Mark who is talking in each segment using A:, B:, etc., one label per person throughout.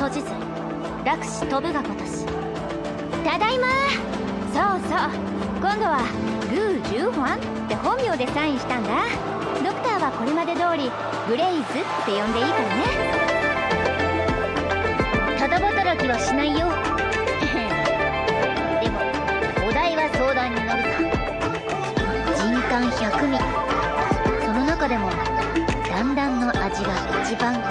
A: 閉じず楽し飛ぶがごとし。ただいま。そうそう、今度はルー・ジューファンって本名でサインしたんだ。ドクターはこれまで通りグレイズって呼んでいいからね。ただ働きはしないよ。でもお代は相談に乗るさ。人間100味、その中でも段々の味が一番いいの。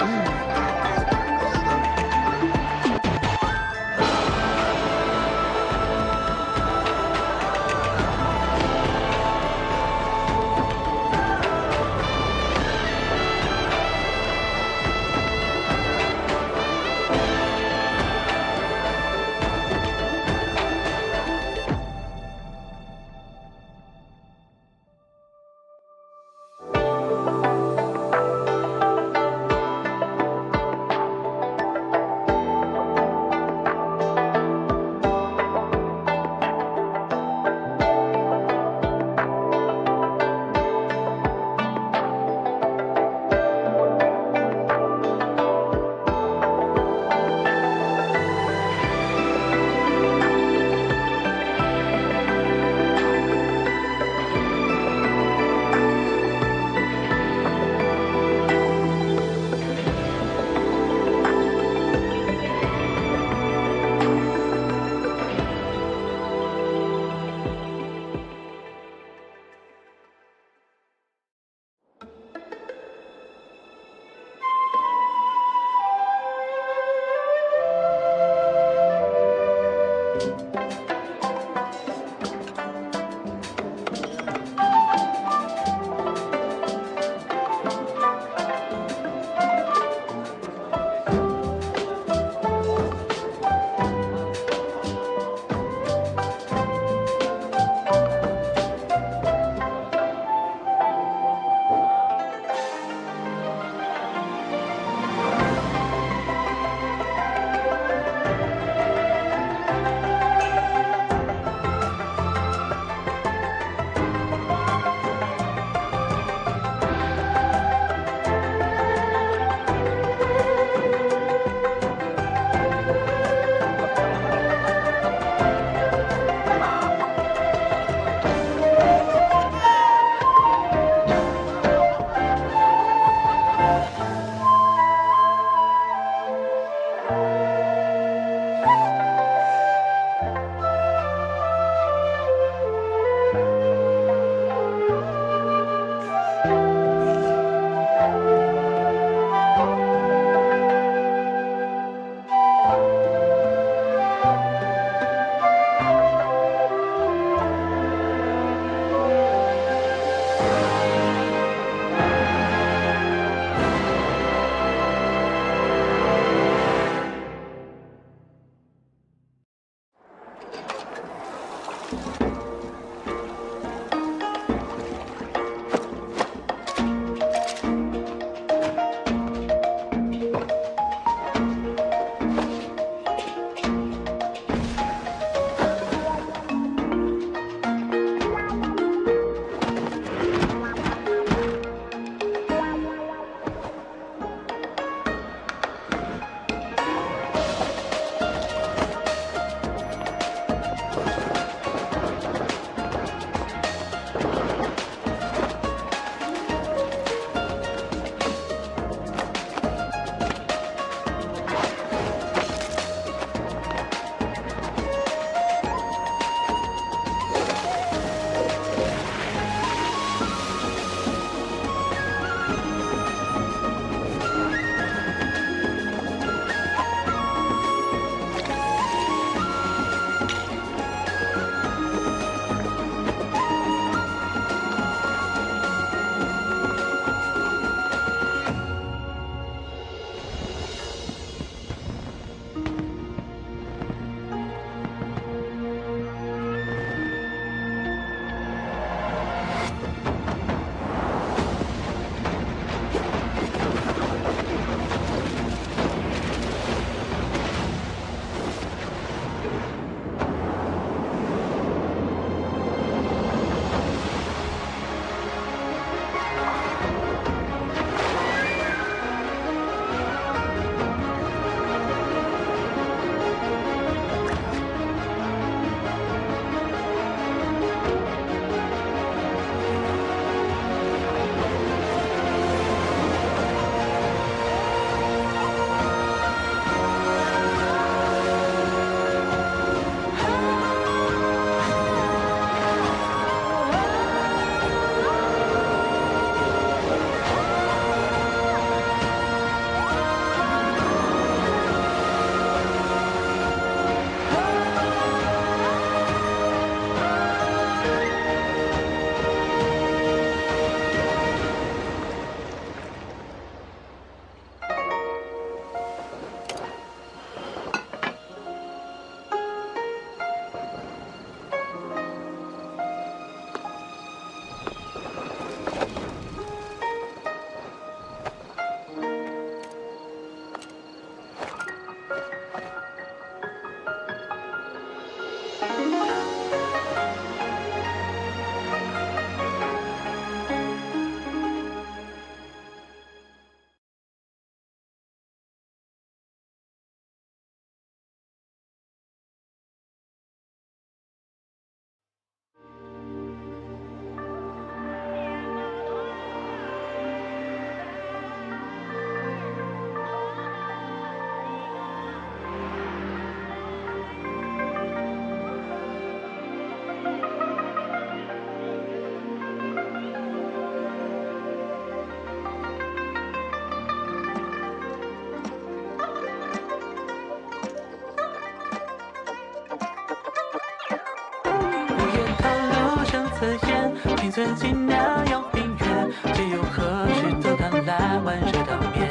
B: 曾经那样平原，皆有何时都看来玩热汤面。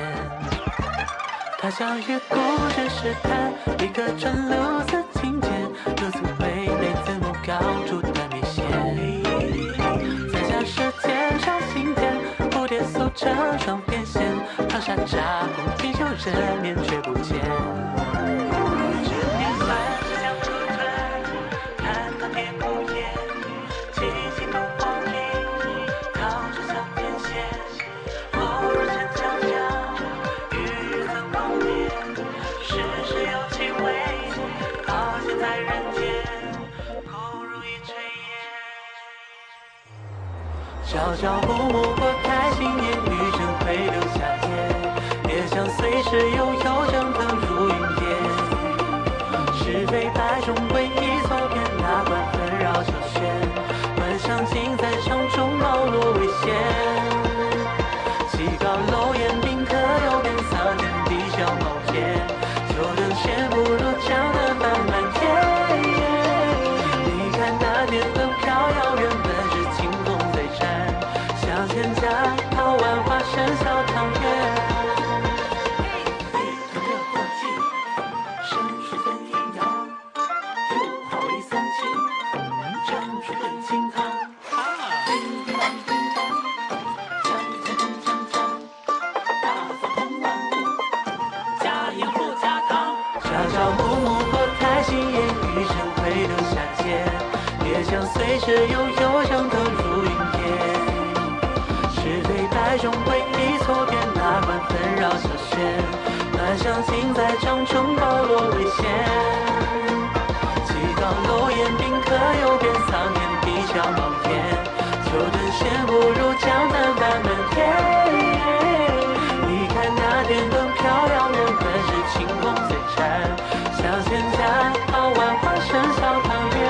B: 他像越过这时代，一个转露色情节，如此唯美，怎么高出的迷线？在假设天上星天，蝴蝶诉着双边线，烫沙扎红锦绣人面却不见。朝朝暮暮过太心眼，余生会留下结，也想随时悠悠蒸腾如云烟。是非白终归一错变，哪管纷扰周旋，幻想尽在场中毛落为先。棋高楼檐宾客有变，苍天地小冒烟，就等闲不如江南漫漫天。你看那点灯飘遥远，本是清风最缠，向前家桃万花生小汤圆。一头热火气，生水分阴阳，又化为三千，沾水炖清汤。叮叮当叮当，锵锵锵锵锵，大风红万户，加盐或加糖。朝朝暮暮过太心眼，余生会留下结，也想随时悠悠蒸腾如云烟。是非白终归一错变，哪管纷扰小轩，幻想尽在掌中包罗为先。棋高楼檐宾客有变，苍天地小冒烟，就等闲不如江南漫漫天。你看那点灯飘遥远，本是清风最缠，向前家桃万花生小汤圆。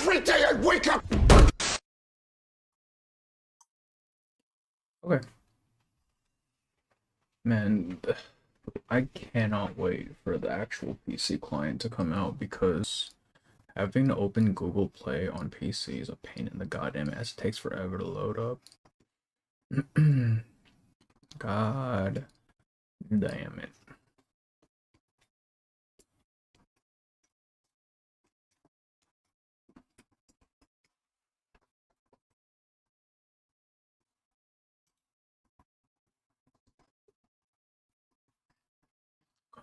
C: Every day I wake up.
D: Okay. Man, I cannot wait for the actual PC client to come out because having to open Google Play on PC is a pain in the goddamn ass. It takes forever to load up. God damn it.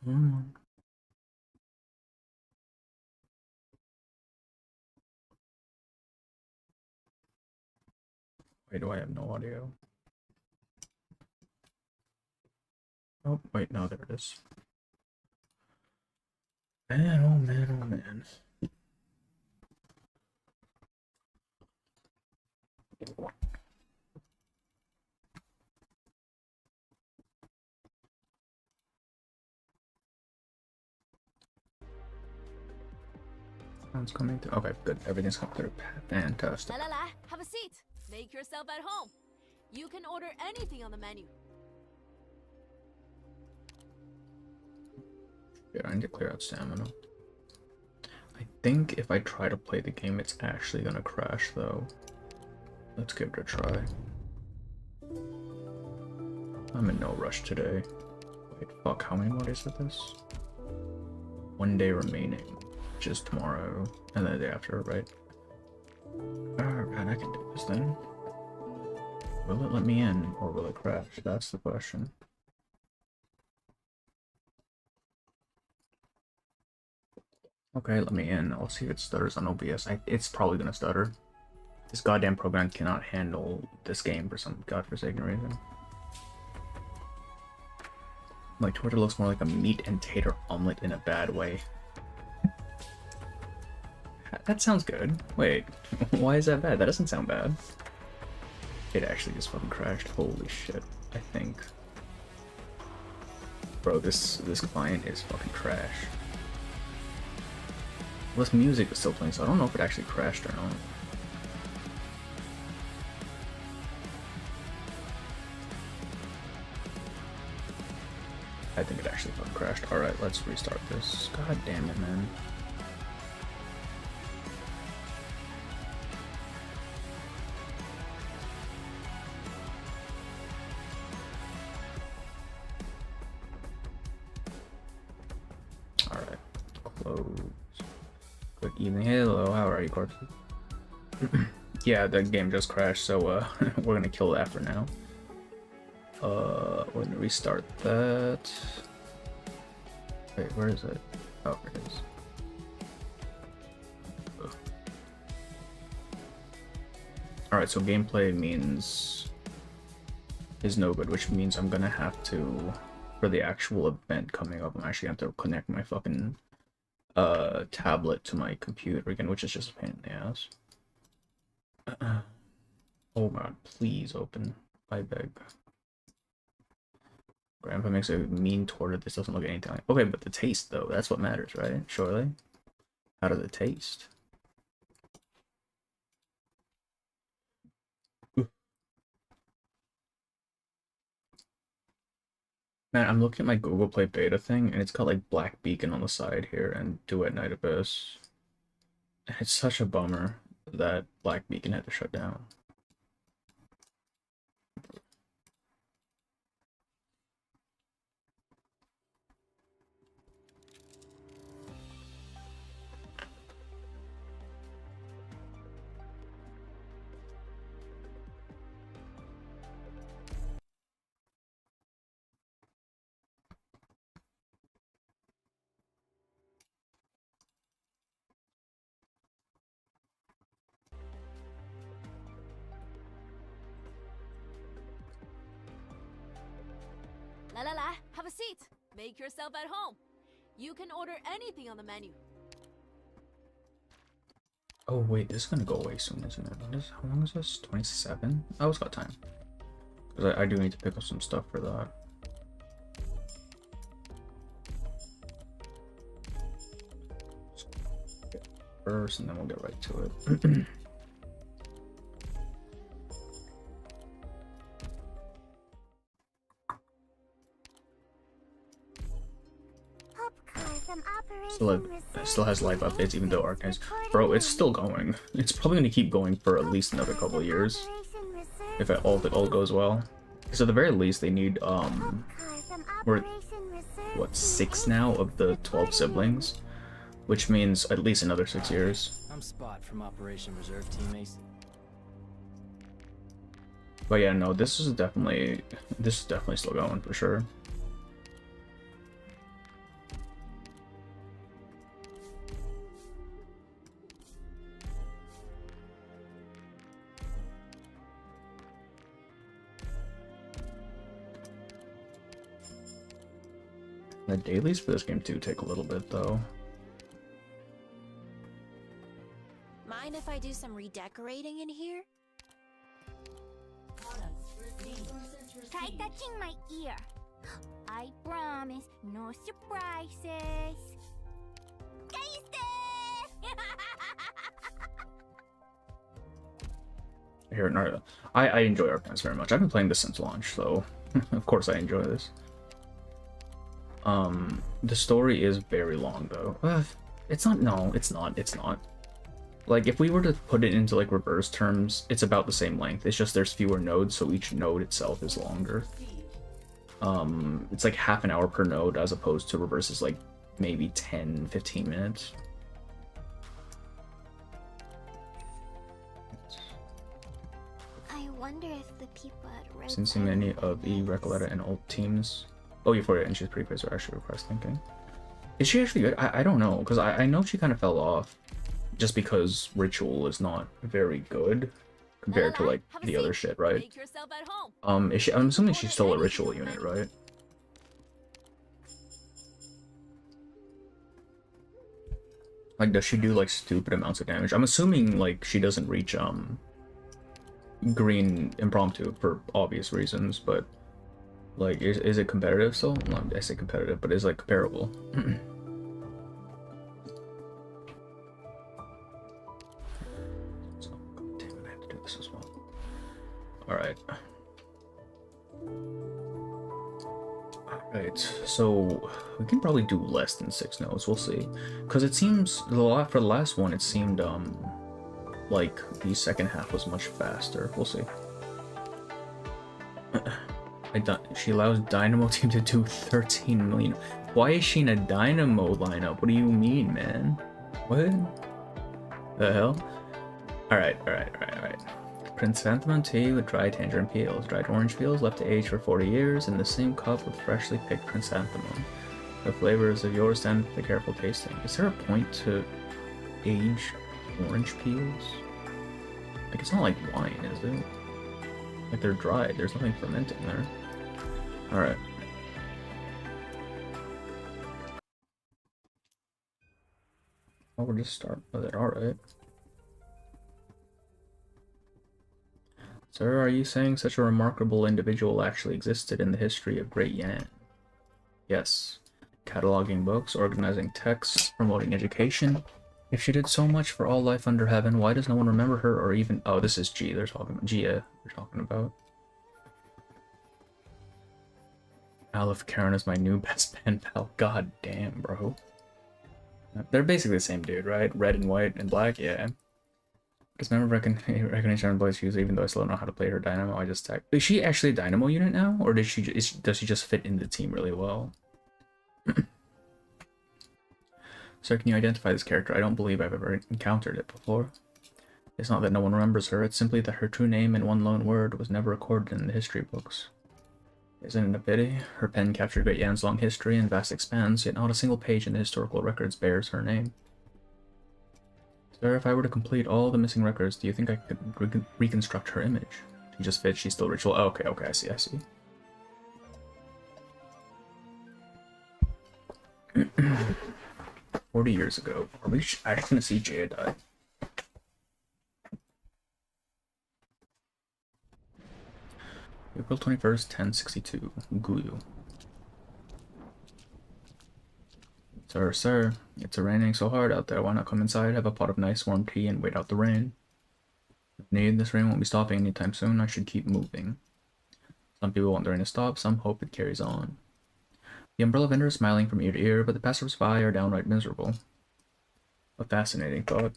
D: Come on. Wait, do I have no audio? Oh, wait, no, there it is. Man, oh man, oh man. Sounds coming through. Okay, good. Everything's coming through. Fantastic.
E: La la la, have a seat. Make yourself at home. You can order anything on the menu.
D: Good, I need to clear out stamina. I think if I try to play the game, it's actually gonna crash though. Let's give it a try. I'm in no rush today. Wait, fuck, how many more days is this? 1 day remaining, which is tomorrow, and then the day after, right? Alright, I can do this then. Will it let me in, or will it crash? That's the question. Okay, let me in. I'll see if it stutters on OBS. It's probably gonna stutter. This goddamn program cannot handle this game for some godforsaken reason. My Twitter looks more like a meat and tater omelet in a bad way. That sounds good. Wait, why is that bad? That doesn't sound bad. It actually just fucking crashed. Holy shit, I think. Bro, this client is fucking trash. Well, this music is still playing, so I don't know if it actually crashed or not. I think it actually fucking crashed. Alright, let's restart this. God damn it, man. Alright, close. Good evening. Hello, how are you, Corpse? Yeah, the game just crashed, so we're gonna kill that for now. We're gonna restart that. Wait, where is it? Oh, there it is. Ugh. Alright, so gameplay is no good, which means I'm gonna have to, for the actual event coming up, I'm actually gonna have to connect my fucking tablet to my computer again, which is just a pain in the ass. Oh god, please open. I beg. Grandpa makes a mean torta. This doesn't look anything like. Okay, but the taste though, that's what matters, right? Surely. How does it taste? Man, I'm looking at my Google Play beta thing, and it's got like Black Beacon on the side here and Do at Night Abyss. It's such a bummer that Black Beacon had to shut down.
E: La la la, have a seat. Make yourself at home. You can order anything on the menu.
D: Oh wait, this is gonna go away soon, isn't it? How long is this? 27? Oh, it's got time. Because I do need to pick up some stuff for that. first, and then we'll get right to it. Still has live updates, even though Arknights, bro, it's still going. It's probably gonna keep going for at least another couple of years, if it all goes well. So at the very least, they need we're what 6 now of the 12 siblings, which means at least another 6 years.
C: I'm Spot from Operation Reserve Team Ace.
D: But yeah, no, this is definitely still going for sure. The dailies for this game do take a little bit, though.
F: Mind if I do some redecorating in here?
A: Try touching my ear. I promise, no surprises.
D: Here, no, I enjoy Arknights very much. I've been playing this since launch, so of course I enjoy this. The story is very long, though. It's not. No, it's not. It's not. Like, if we were to put it into, like, reverse terms, it's about the same length. It's just there's fewer nodes, so each node itself is longer. It's like half an hour per node, as opposed to reverse is, like, maybe 10-15 minutes.
F: I wonder if the people at Red
D: Since many of the Recoleta and old teams... Oh, Euphoria, and she's pretty crazy, actually, request thinking. Is she actually good? I don't know, because I know she kind of fell off. Just because Ritual is not very good compared to, like, the other shit, right?
E: Make yourself at home.
D: Is she? I'm assuming she's still a Ritual unit, right? Like, does she do, like, stupid amounts of damage? I'm assuming, like, she doesn't reach, green impromptu for obvious reasons, but, like, is it competitive still? Not, I say competitive, but is, like, comparable. As well. Alright. Alright, so we can probably do less than 6 nodes, we'll see. Because it seems, for the last one, it seemed, like the second half was much faster. We'll see. She allows Dynamo Team to do 13 million. Why is she in a Dynamo lineup? What do you mean, man? What the hell? Alright. Chrysanthemum tea with dried tangerine peels. Dried orange peels left to age for 40 years in the same cup with freshly picked chrysanthemum. The flavors of yours stand for the careful tasting. Is there a point to age orange peels? Like, it's not like wine, is it? Like, they're dried. There's nothing fermenting there. Alright. Oh, we'll just start with it. Alright. Sir, are you saying such a remarkable individual actually existed in the history of Great Yan? Yes. Cataloging books, organizing texts, promoting education. If she did so much for all life under heaven, why does no one remember her or even... Oh, this is G. They're talking about... Gia, they're talking about. Aleph Karen is my new best pen pal. God damn, bro. They're basically the same dude, right? Red and white and black? Yeah. Because member recognition on Blaze user, even though I still don't know how to play her Dynamo, I just tag. Is she actually a Dynamo unit now? Or does she just fit in the team really well? Sir, can you identify this character? I don't believe I've ever encountered it before. It's not that no one remembers her, it's simply that her true name in one lone word was never recorded in the history books. Isn't it a pity? Her pen captured Great Yan's long history and vast expanse, yet not a single page in the historical records bears her name. Sir, if I were to complete all the missing records, do you think I could reconstruct her image? She just fits, she's still Ritual. Oh, okay, I see. 40 years ago. Are we actually gonna see Jaya die? April 21st, 1062. Guyu. Sir, sir, it's raining so hard out there. Why not come inside, have a pot of nice warm tea, and wait out the rain? If needed, this rain won't be stopping anytime soon. I should keep moving. Some people want the rain to stop, some hope it carries on. The umbrella vendor is smiling from ear to ear, but the passers-by are downright miserable. A fascinating thought.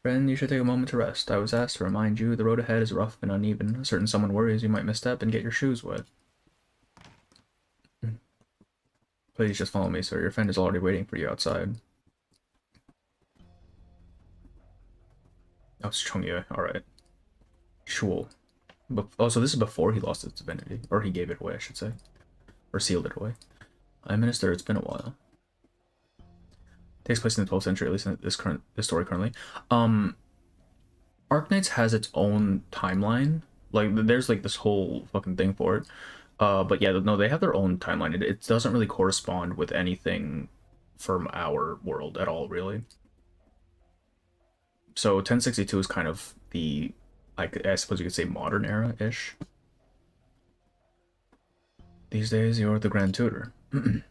D: Friend, you should take a moment to rest. I was asked to remind you the road ahead is rough and uneven. A certain someone worries you might misstep and get your shoes wet. Please just follow me, sir. Your friend is already waiting for you outside. Oh, it's Chongye. Alright. Sure. Oh, so this is before he lost his divinity. Or he gave it away, I should say. Or sealed it away. Minister, it's been a while. Takes place in the 12th century, at least in this story currently. Arknights has its own timeline. Like, there's like this whole fucking thing for it. But yeah, no, they have their own timeline. It doesn't really correspond with anything from our world at all, really. So 1062 is kind of the, I suppose you could say, modern era-ish. These days, you're the Grand Tutor. It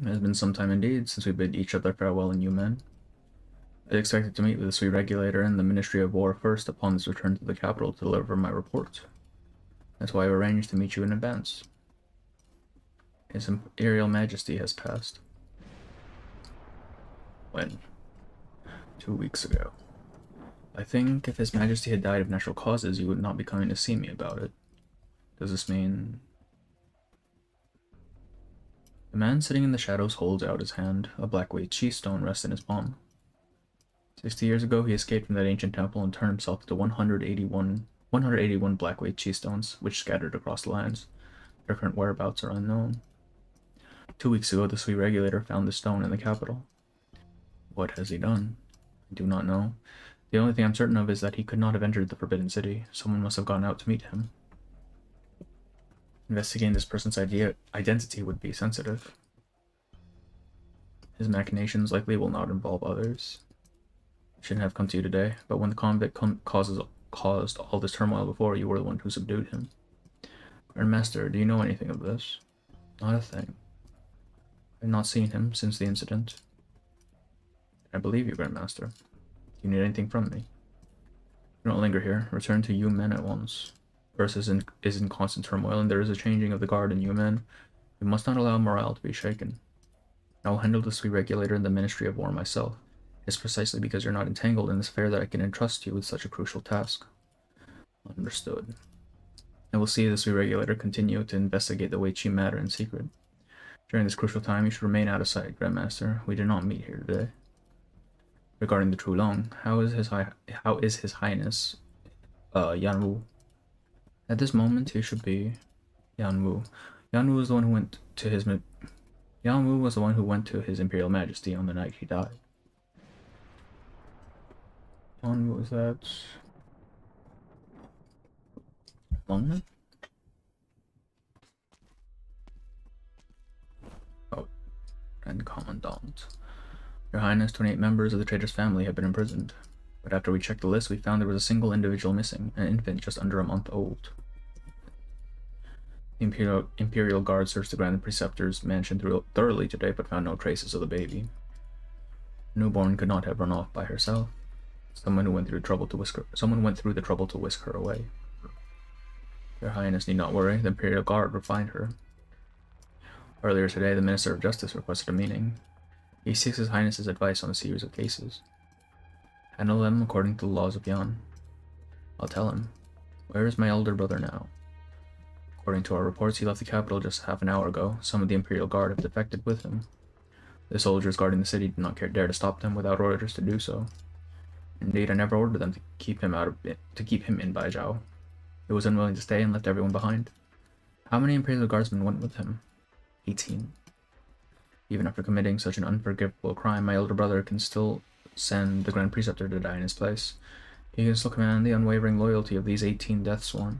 D: has been some time indeed since we bid each other farewell in Yumen. I expected to meet with the sweet regulator in the Ministry of War first upon his return to the capital to deliver my report. That's why I've arranged to meet you in advance. His Imperial Majesty has passed. When? 2 weeks ago. I think if His Majesty had died of natural causes, you would not be coming to see me about it. Does this mean... The man sitting in the shadows holds out his hand. A black weight stone rests in his palm. 60 years ago, he escaped from that ancient temple and turned himself into 181 black weight stones, which scattered across the lands. Their current whereabouts are unknown. 2 weeks ago, the sweet regulator found the stone in the capital. What has he done? I do not know. The only thing I'm certain of is that he could not have entered the Forbidden City. Someone must have gone out to meet him. Investigating this person's identity would be sensitive. His machinations likely will not involve others. I shouldn't have come to you today, but when the convict caused all this turmoil before, you were the one who subdued him. Grandmaster, do you know anything of this? Not a thing. I have not seen him since the incident. I believe you, Grandmaster. Do you need anything from me? Do not linger here. Return to Yumen at once. Earth is in constant turmoil, and there is a changing of the guard in Yumen. We must not allow morale to be shaken. I will handle the sweet regulator in the Ministry of War myself. It's precisely because you're not entangled in this affair that I can entrust you with such a crucial task. Understood. I will see the sweet regulator continue to investigate the Weiqi matter in secret. During this crucial time, you should remain out of sight, Grandmaster. We did not meet here today. Regarding the True Long, how is His Highness Yanwu? At this moment, he should be Yanwu. Yanwu was the one who went to his Yanwu was the one who went to His Imperial Majesty on the night he died. Yanwu was that? Longman? Oh, and Commandant. Your Highness, 28 members of the traitor's family have been imprisoned. But after we checked the list, we found there was a single individual missing, an infant just under a month old. The Imperial Guard searched the Grand Preceptor's mansion thoroughly today, but found no traces of the baby. The newborn could not have run off by herself. Someone went through the trouble to whisk her away. Your Highness need not worry, the Imperial Guard will find her. Earlier today, the Minister of Justice requested a meeting. He seeks His Highness's advice on a series of cases. Handle them according to the laws of Yan. I'll tell him. Where is my elder brother now? According to our reports, he left the capital just half an hour ago. Some of the Imperial Guard have defected with him. The soldiers guarding the city did not dare to stop them without orders to do so. Indeed, I never ordered them to keep him in Baizhou. He was unwilling to stay and left everyone behind. How many Imperial Guardsmen went with him? 18. Even after committing such an unforgivable crime, my elder brother can still send the Grand Preceptor to die in his place. He can still command the unwavering loyalty of these 18 deathsworn.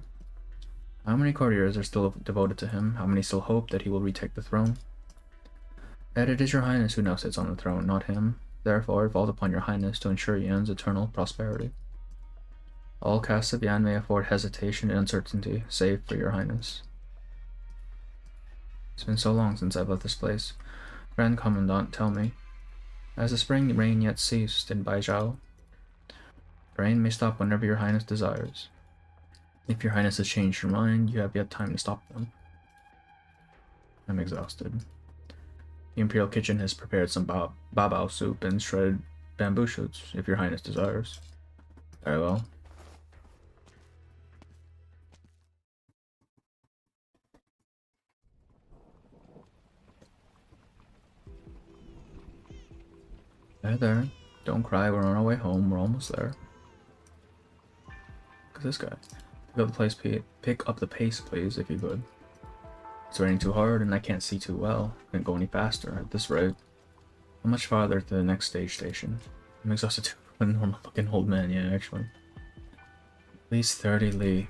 D: How many courtiers are still devoted to him? How many still hope that he will retake the throne? Yet it is your Highness who now sits on the throne, not him. Therefore, it falls upon your Highness to ensure Yan's eternal prosperity. All castes of Yan may afford hesitation and uncertainty, save for your Highness. It's been so long since I've left this place. Grand Commandant, tell me, has the spring rain yet ceased in Baizhao? The rain may stop whenever your highness desires. If your highness has changed your mind, you have yet time to stop them. I'm exhausted. The Imperial Kitchen has prepared some babao soup and shredded bamboo shoots, if your highness desires. Very well. There. Don't cry, we're on our way home, we're almost there. Look at this guy. Pick up the pace, please, if you could. It's raining too hard and I can't see too well. Couldn't go any faster at this rate. How much farther to the next station? I'm exhausted too. A normal fucking old man, yeah, actually. At least 30 li.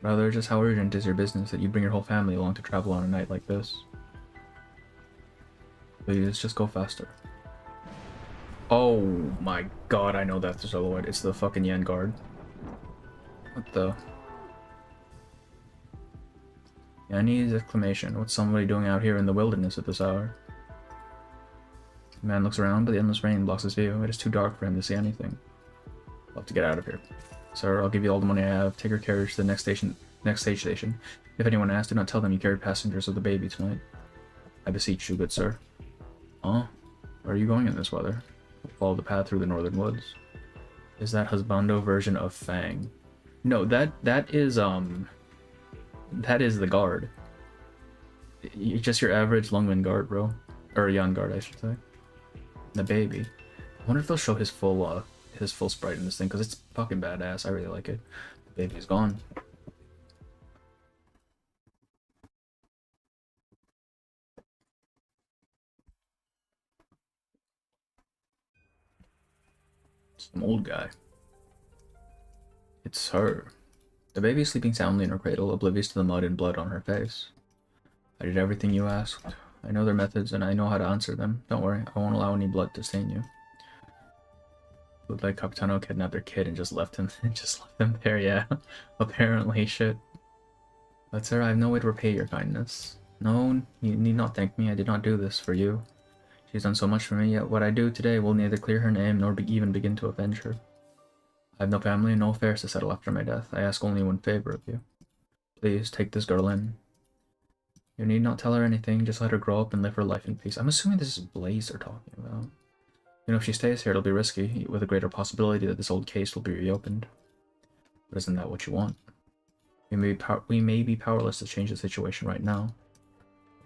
D: Brother, just how urgent is your business that you bring your whole family along to travel on a night like this? Please, just go faster. Oh my god, I know that's the silhouette. It's the fucking Yen guard. What the? Yanni's exclamation. What's somebody doing out here in the wilderness at this hour? The man looks around, but the endless rain blocks his view. It is too dark for him to see anything. I'll have to get out of here. Sir, I'll give you all the money I have. Take your carriage to the next stage station. If anyone asks, do not tell them you carried passengers with the baby tonight. I beseech you, good sir. Huh? Where are you going in this weather? Follow the path through the northern woods. Is that husbando version of Fang? No, that is the guard. Just your average Lungman guard, bro. Or Yan guard, I should say. The baby. I wonder if they'll show his full sprite in this thing, because it's fucking badass. I really like it. The baby's gone. Some old guy. It's her. The baby is sleeping soundly in her cradle, oblivious to the mud and blood on her face. I did everything you asked. I know their methods and I know how to answer them. Don't worry, I won't allow any blood to stain you. Looked like Capitano kidnapped their kid and just left him there, yeah. Apparently, shit. But sir, I have no way to repay your kindness. No, you need not thank me, I did not do this for you. She has done so much for me, yet what I do today will neither clear her name nor even begin to avenge her. I have no family and no affairs to settle after my death. I ask only one favor of you. Please, take this girl in. You need not tell her anything, just let her grow up and live her life in peace. I'm assuming this is Blaze they're talking about. You know, if she stays here, it'll be risky, with a greater possibility that this old case will be reopened. But isn't that what you want? We may be powerless to change the situation right now.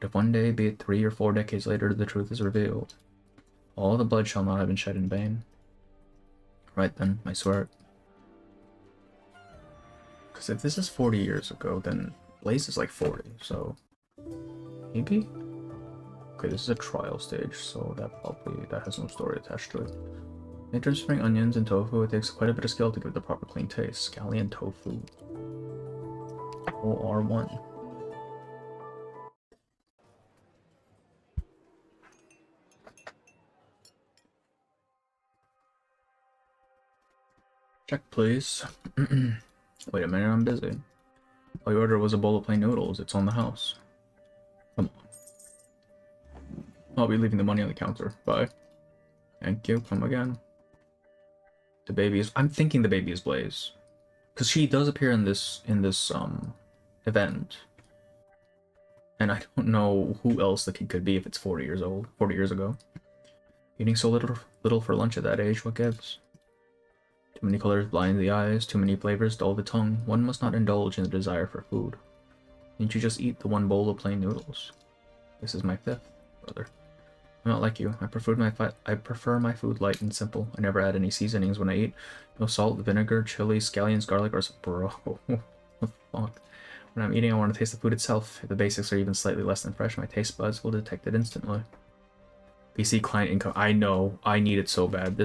D: But if one day, be it 3 or 4 decades later, the truth is revealed, all the blood shall not have been shed in vain. Right then, I swear it. Because if this is 40 years ago, then Blaze is like 40, so maybe? Okay, this is a trial stage, so that has no story attached to it. In terms of spring onions and tofu, it takes quite a bit of skill to give it the proper clean taste. Scallion tofu. OR1. Check, please. Wait a minute, I'm busy. All you ordered was a bowl of plain noodles. It's on the house. Come on. I'll be leaving the money on the counter. Bye. Thank you. Come again. The baby is... I'm thinking the baby is Blaze. Because she does appear in this event. And I don't know who else the kid could be if it's 40 years old. 40 years ago. Eating so little for lunch at that age, what gives? Too many colors blind the eyes, too many flavors dull the tongue. One must not indulge in the desire for food. Didn't you just eat the one bowl of plain noodles? This is my 5th, brother. I'm not like you. I prefer my food light and simple. I never add any seasonings when I eat. No salt, vinegar, chili, scallions, garlic, or... Bro, what the fuck? When I'm eating, I want to taste the food itself. If the basics are even slightly less than fresh, my taste buds will detect it instantly. PC client income. I know. I need it so bad.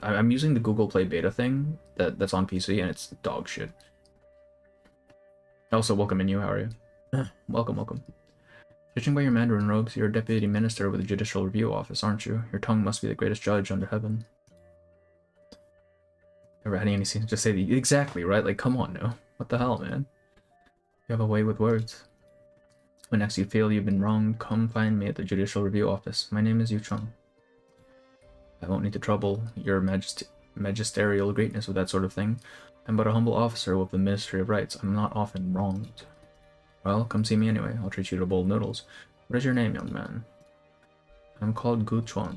D: I'm using the Google Play beta thing that's on PC, and it's dog shit. Also, welcome in you. How are you? Welcome. Judging by your Mandarin robes, you're a deputy minister with the Judicial Review Office, aren't you? Your tongue must be the greatest judge under heaven. Never had any scenes. Just say the exactly right. Like, come on now. What the hell, man? You have a way with words. When next you feel you've been wronged, come find me at the Judicial Review Office. My name is Yu Chung. I won't need to trouble your magisterial greatness with that sort of thing. I'm but a humble officer with the Ministry of Rights. I'm not often wronged. Well, come see me anyway. I'll treat you to boiled noodles. What is your name, young man? I'm called Gu Chuan.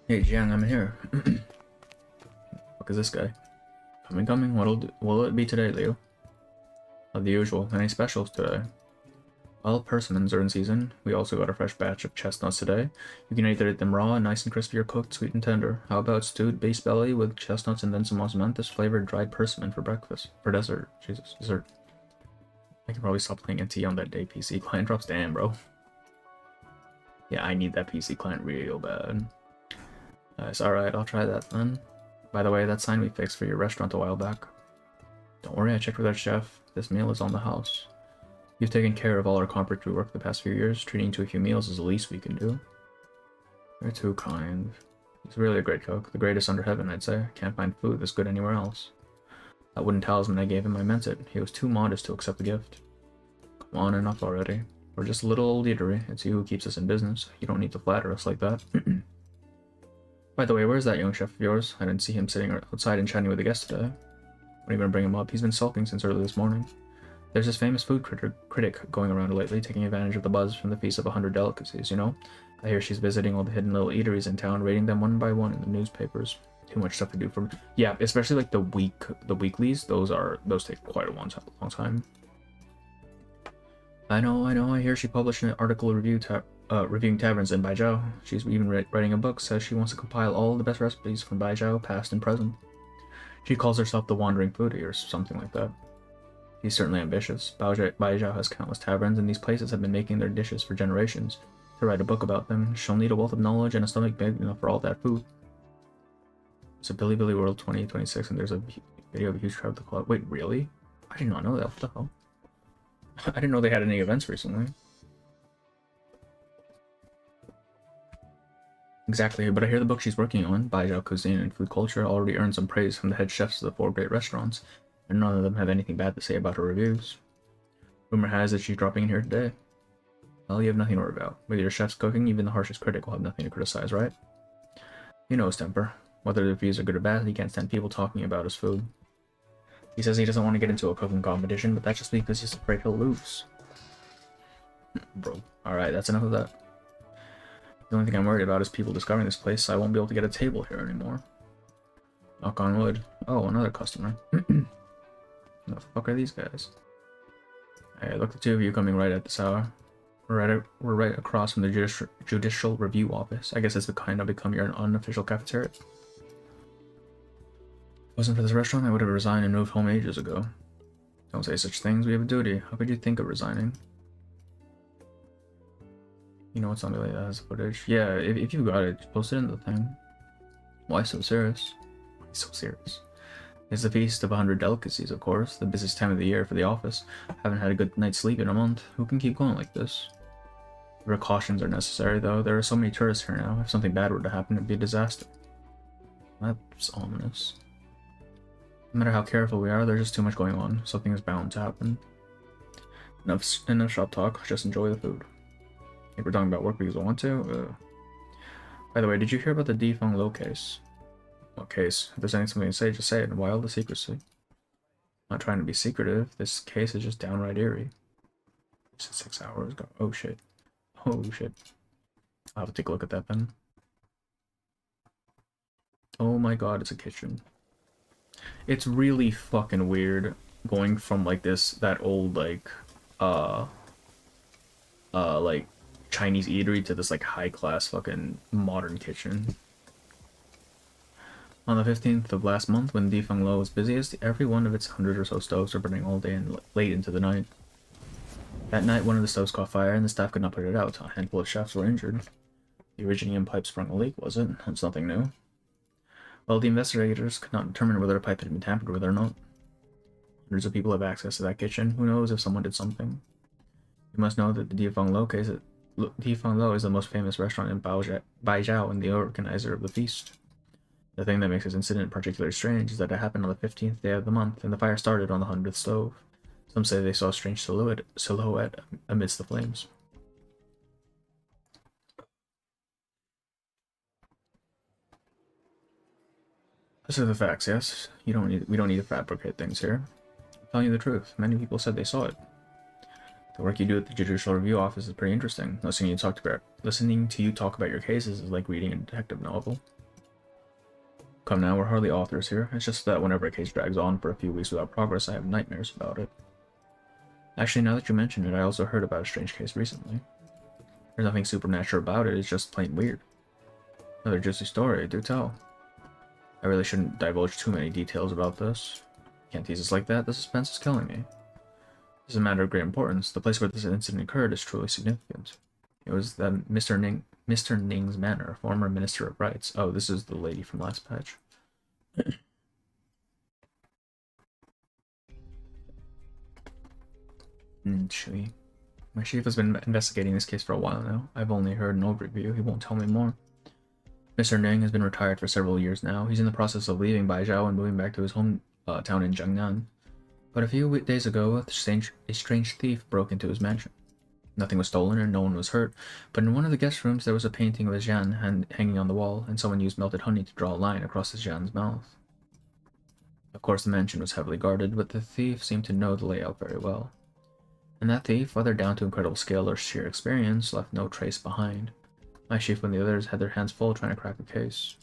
D: Hey, Jiang, I'm here. Fuck is this guy? Coming. What'll it be today, Leo? The usual. Any specials today? Well, persimmons are in season. We also got a fresh batch of chestnuts today. You can either eat them raw, nice and crispy, or cooked, sweet and tender. How about stewed beef belly with chestnuts and then some osmanthus flavored dried persimmon for breakfast? For dessert. Jesus, dessert. I can probably stop playing NT on that day. PC client drops. Damn, bro. Yeah, I need that PC client real bad. It's alright, I'll try that then. By the way, that sign we fixed for your restaurant a while back. Don't worry, I checked with our chef. This meal is on the house. You've taken care of all our complimentary work the past few years. Treating to a few meals is the least we can do. You're too kind. He's really a great cook. The greatest under heaven, I'd say. Can't find food this good anywhere else. That wooden talisman I gave him, I meant it. He was too modest to accept the gift. Come on, enough already. We're just a little old eatery. It's you who keeps us in business. You don't need to flatter us like that. By the way, where's that young chef of yours? I didn't see him sitting outside and chatting with a guest today. When are you gonna bring him up? He's been sulking since early this morning. There's this famous food critic going around lately, taking advantage of the buzz from the Feast of 100 Delicacies, you know? I hear she's visiting all the hidden little eateries in town, rating them one by one in the newspapers. Too much stuff to do for me. Yeah, especially like the weeklies, those take quite a long time. I know, I hear she published an article reviewing taverns in Baijiao. She's even writing a book, says she wants to compile all the best recipes from Baijiao, past and present. She calls herself the Wandering Foodie or something like that. He's certainly ambitious. Baijiao has countless taverns, and these places have been making their dishes for generations. To write a book about them, she'll need a wealth of knowledge and a stomach big enough for all that food. It's a Bilibili World 2026, and there's a video of a huge crowd at the club. Wait, really? I did not know that. What the hell? I didn't know they had any events recently. Exactly, but I hear the book she's working on, Baijiao Cuisine and Food Culture, already earned some praise from the head chefs of the 4 great restaurants, and none of them have anything bad to say about her reviews. Rumor has it she's dropping in here today. Well, you have nothing to worry about. With your chef's cooking, even the harshest critic will have nothing to criticize, right? You know his temper. Whether the reviews are good or bad, he can't stand people talking about his food. He says he doesn't want to get into a cooking competition, but that's just because he's afraid he'll lose. Bro, alright, that's enough of that. The only thing I'm worried about is people discovering this place, so I won't be able to get a table here anymore. Knock on wood. Oh, another customer. The fuck are these guys? Hey, look, the two of you coming right at this hour. We're right across from the Judicial Review Office. I guess it's kind of become your unofficial cafeteria. If it wasn't for this restaurant, I would have resigned and moved home ages ago. Don't say such things, we have a duty. How could you think of resigning? You know what somebody like that has footage? Yeah, if you got it, post it in the thing. Why so serious? Why so serious? It's the Feast of 100 Delicacies, of course. The busiest time of the year for the office. Haven't had a good night's sleep in a month. Who can keep going like this? Precautions are necessary, though. There are so many tourists here now. If something bad were to happen, it'd be a disaster. That's ominous. No matter how careful we are, there's just too much going on. Something is bound to happen. Enough shop talk. Just enjoy the food. If we're talking about work because I want to. By the way, did you hear about the Defeng Lo case? What case? If there's anything to say, just say it and why all the secrecy? I'm not trying to be secretive. This case is just downright eerie. This is 6 hours ago. Oh shit. Oh shit. I'll have to take a look at that then. Oh my god, it's a kitchen. It's really fucking weird going from like that old like Chinese eatery to this like high-class fucking modern kitchen. On the 15th of last month, when Defeng Lo was busiest, every one of its 100 or so stoves were burning all day and late into the night. That night, one of the stoves caught fire and the staff could not put it out. A handful of chefs were injured. The originating pipe sprung a leak, was it? That's nothing new. Well, the investigators could not determine whether the pipe had been tampered with or not. Hundreds of people have access to that kitchen. Who knows if someone did something? You must know that the Defeng Lo case Fang Lo is the most famous restaurant in Baijiao and the organizer of the feast. The thing that makes this incident particularly strange is that it happened on the 15th day of the month, and the fire started on the 100th stove. Some say they saw a strange silhouette amidst the flames. These are the facts, yes? We don't need to fabricate things here. I'm telling you the truth. Many people said they saw it. The work you do at the Judicial Review Office is pretty interesting. Listening to you talk about your cases is like reading a detective novel. Come now, we're hardly authors here. It's just that whenever a case drags on for a few weeks without progress, I have nightmares about it. Actually, now that you mention it, I also heard about a strange case recently. There's nothing supernatural about it, it's just plain weird. Another juicy story, do tell. I really shouldn't divulge too many details about this. Can't tease us like that, the suspense is killing me. This is a matter of great importance. The place where this incident occurred is truly significant. It was the Mr. Ning's manor, former Minister of Rights. Oh, this is the lady from last patch. Shui. My chief has been investigating this case for a while now. I've only heard an overview. He won't tell me more. Mr. Ning has been retired for several years now. He's in the process of leaving Baijiao and moving back to his home town in Jiangnan. But a few days ago, a strange thief broke into his mansion. Nothing was stolen and no one was hurt, but in one of the guest rooms there was a painting of a Jian hanging on the wall, and someone used melted honey to draw a line across the Jian's mouth. Of course, the mansion was heavily guarded, but the thief seemed to know the layout very well. And that thief, whether down to incredible skill or sheer experience, left no trace behind. My chief and the others had their hands full trying to crack the case.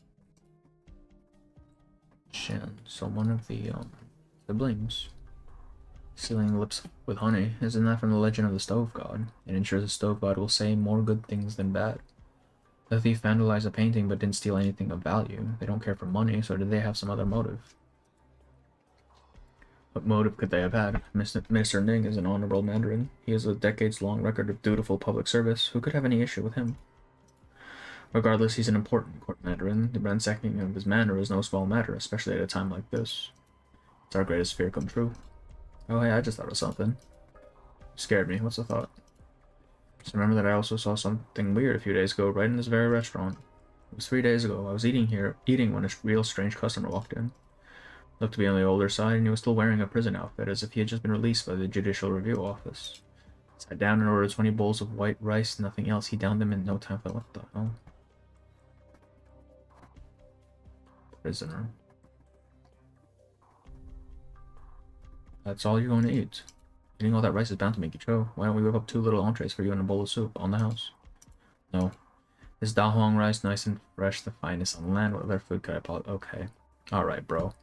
D: Shan, so one of the siblings. Sealing lips with honey, isn't that from the legend of the stove god? It ensures the stove god will say more good things than bad. The thief vandalized the painting but didn't steal anything of value. They don't care for money, so did they have some other motive? What motive could they have had? Mr. Ning is an honorable mandarin. He has a decades-long record of dutiful public service. Who could have any issue with him? Regardless, he's an important court mandarin. The ransacking of his manor is no small matter, especially at a time like this. It's our greatest fear come true. Oh hey, I just thought of something. Scared me. What's the thought? Just remember that I also saw something weird a few days ago, right in this very restaurant. It was 3 days ago. I was eating when a real strange customer walked in. Looked to be on the older side, and he was still wearing a prison outfit, as if he had just been released by the Judicial Review Office. Sat down and ordered 20 bowls of white rice, nothing else. He downed them in no time. What the hell? Prisoner. That's all you're going to eat. Eating all that rice is bound to make you choke. Why don't we whip up 2 little entrees for you and a bowl of soup on the house? No. This Da Huang rice, nice and fresh, the finest on land. What other food could I pull? Okay. Alright, bro.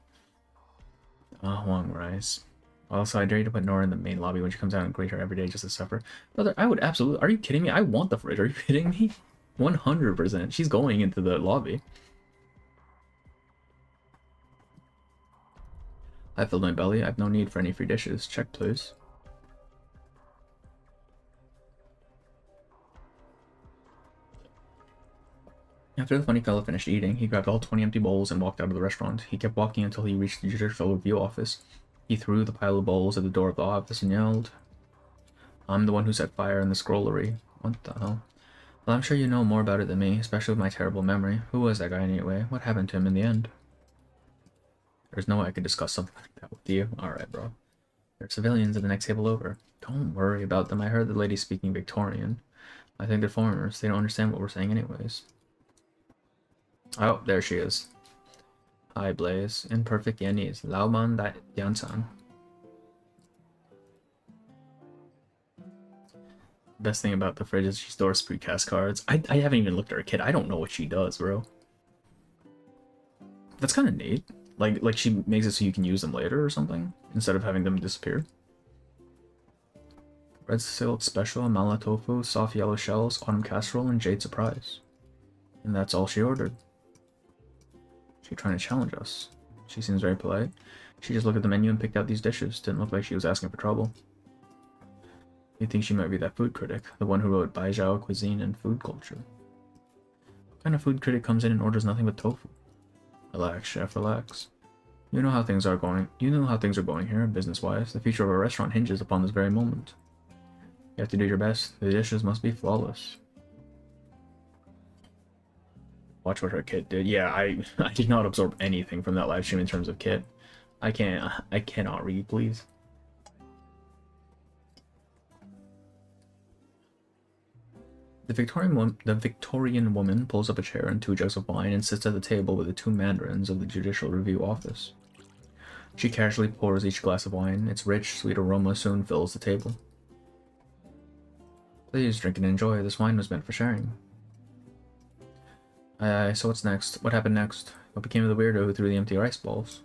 D: Da Huang rice. Also, I dare you to put Nora in the main lobby when she comes out and greet her every day just to suffer. Brother, I would absolutely... Are you kidding me? I want the fridge. Are you kidding me? 100%. She's going into the lobby. I filled my belly. I have no need for any free dishes. Check, please. After the funny fellow finished eating, he grabbed all 20 empty bowls and walked out of the restaurant. He kept walking until he reached the Judicial Review Office. He threw the pile of bowls at the door of the office and yelled, "I'm the one who set fire in the scrollery." What the hell? Well, I'm sure you know more about it than me, especially with my terrible memory. Who was that guy anyway? What happened to him in the end? There's no way I could discuss something like that with you. Alright, bro. There are civilians at the next table over. Don't worry about them. I heard the lady speaking Victorian. I think they're foreigners. They don't understand what we're saying anyways. Oh, there she is. Hi, Blaze. In perfect Yanese. Laoban Dai Yansan. Best thing about the fridge is she stores precast cards. I haven't even looked at her kit. I don't know what she does, bro. That's kind of neat. Like she makes it so you can use them later or something, instead of having them disappear. Red silk special, mala tofu, soft yellow shells, autumn casserole, and jade surprise. And that's all she ordered. She's trying to challenge us. She seems very polite. She just looked at the menu and picked out these dishes. Didn't look like she was asking for trouble. You think she might be that food critic, the one who wrote Baijiao Cuisine and Food Culture. What kind of food critic comes in and orders nothing but tofu? Relax, chef, relax. You know how things are going. You know how things are going here, business-wise. The future of our restaurant hinges upon this very moment. You have to do your best. The dishes must be flawless. Watch what her kit did. Yeah, I did not absorb anything from that live stream in terms of kit. I cannot read, please. The Victorian woman pulls up a chair and 2 jugs of wine and sits at the table with the 2 mandarins of the Judicial Review office. She casually pours each glass of wine. Its rich, sweet aroma soon fills the table. Please drink and enjoy. This wine was meant for sharing. So what's next? What happened next? What became of the weirdo who threw the empty rice balls?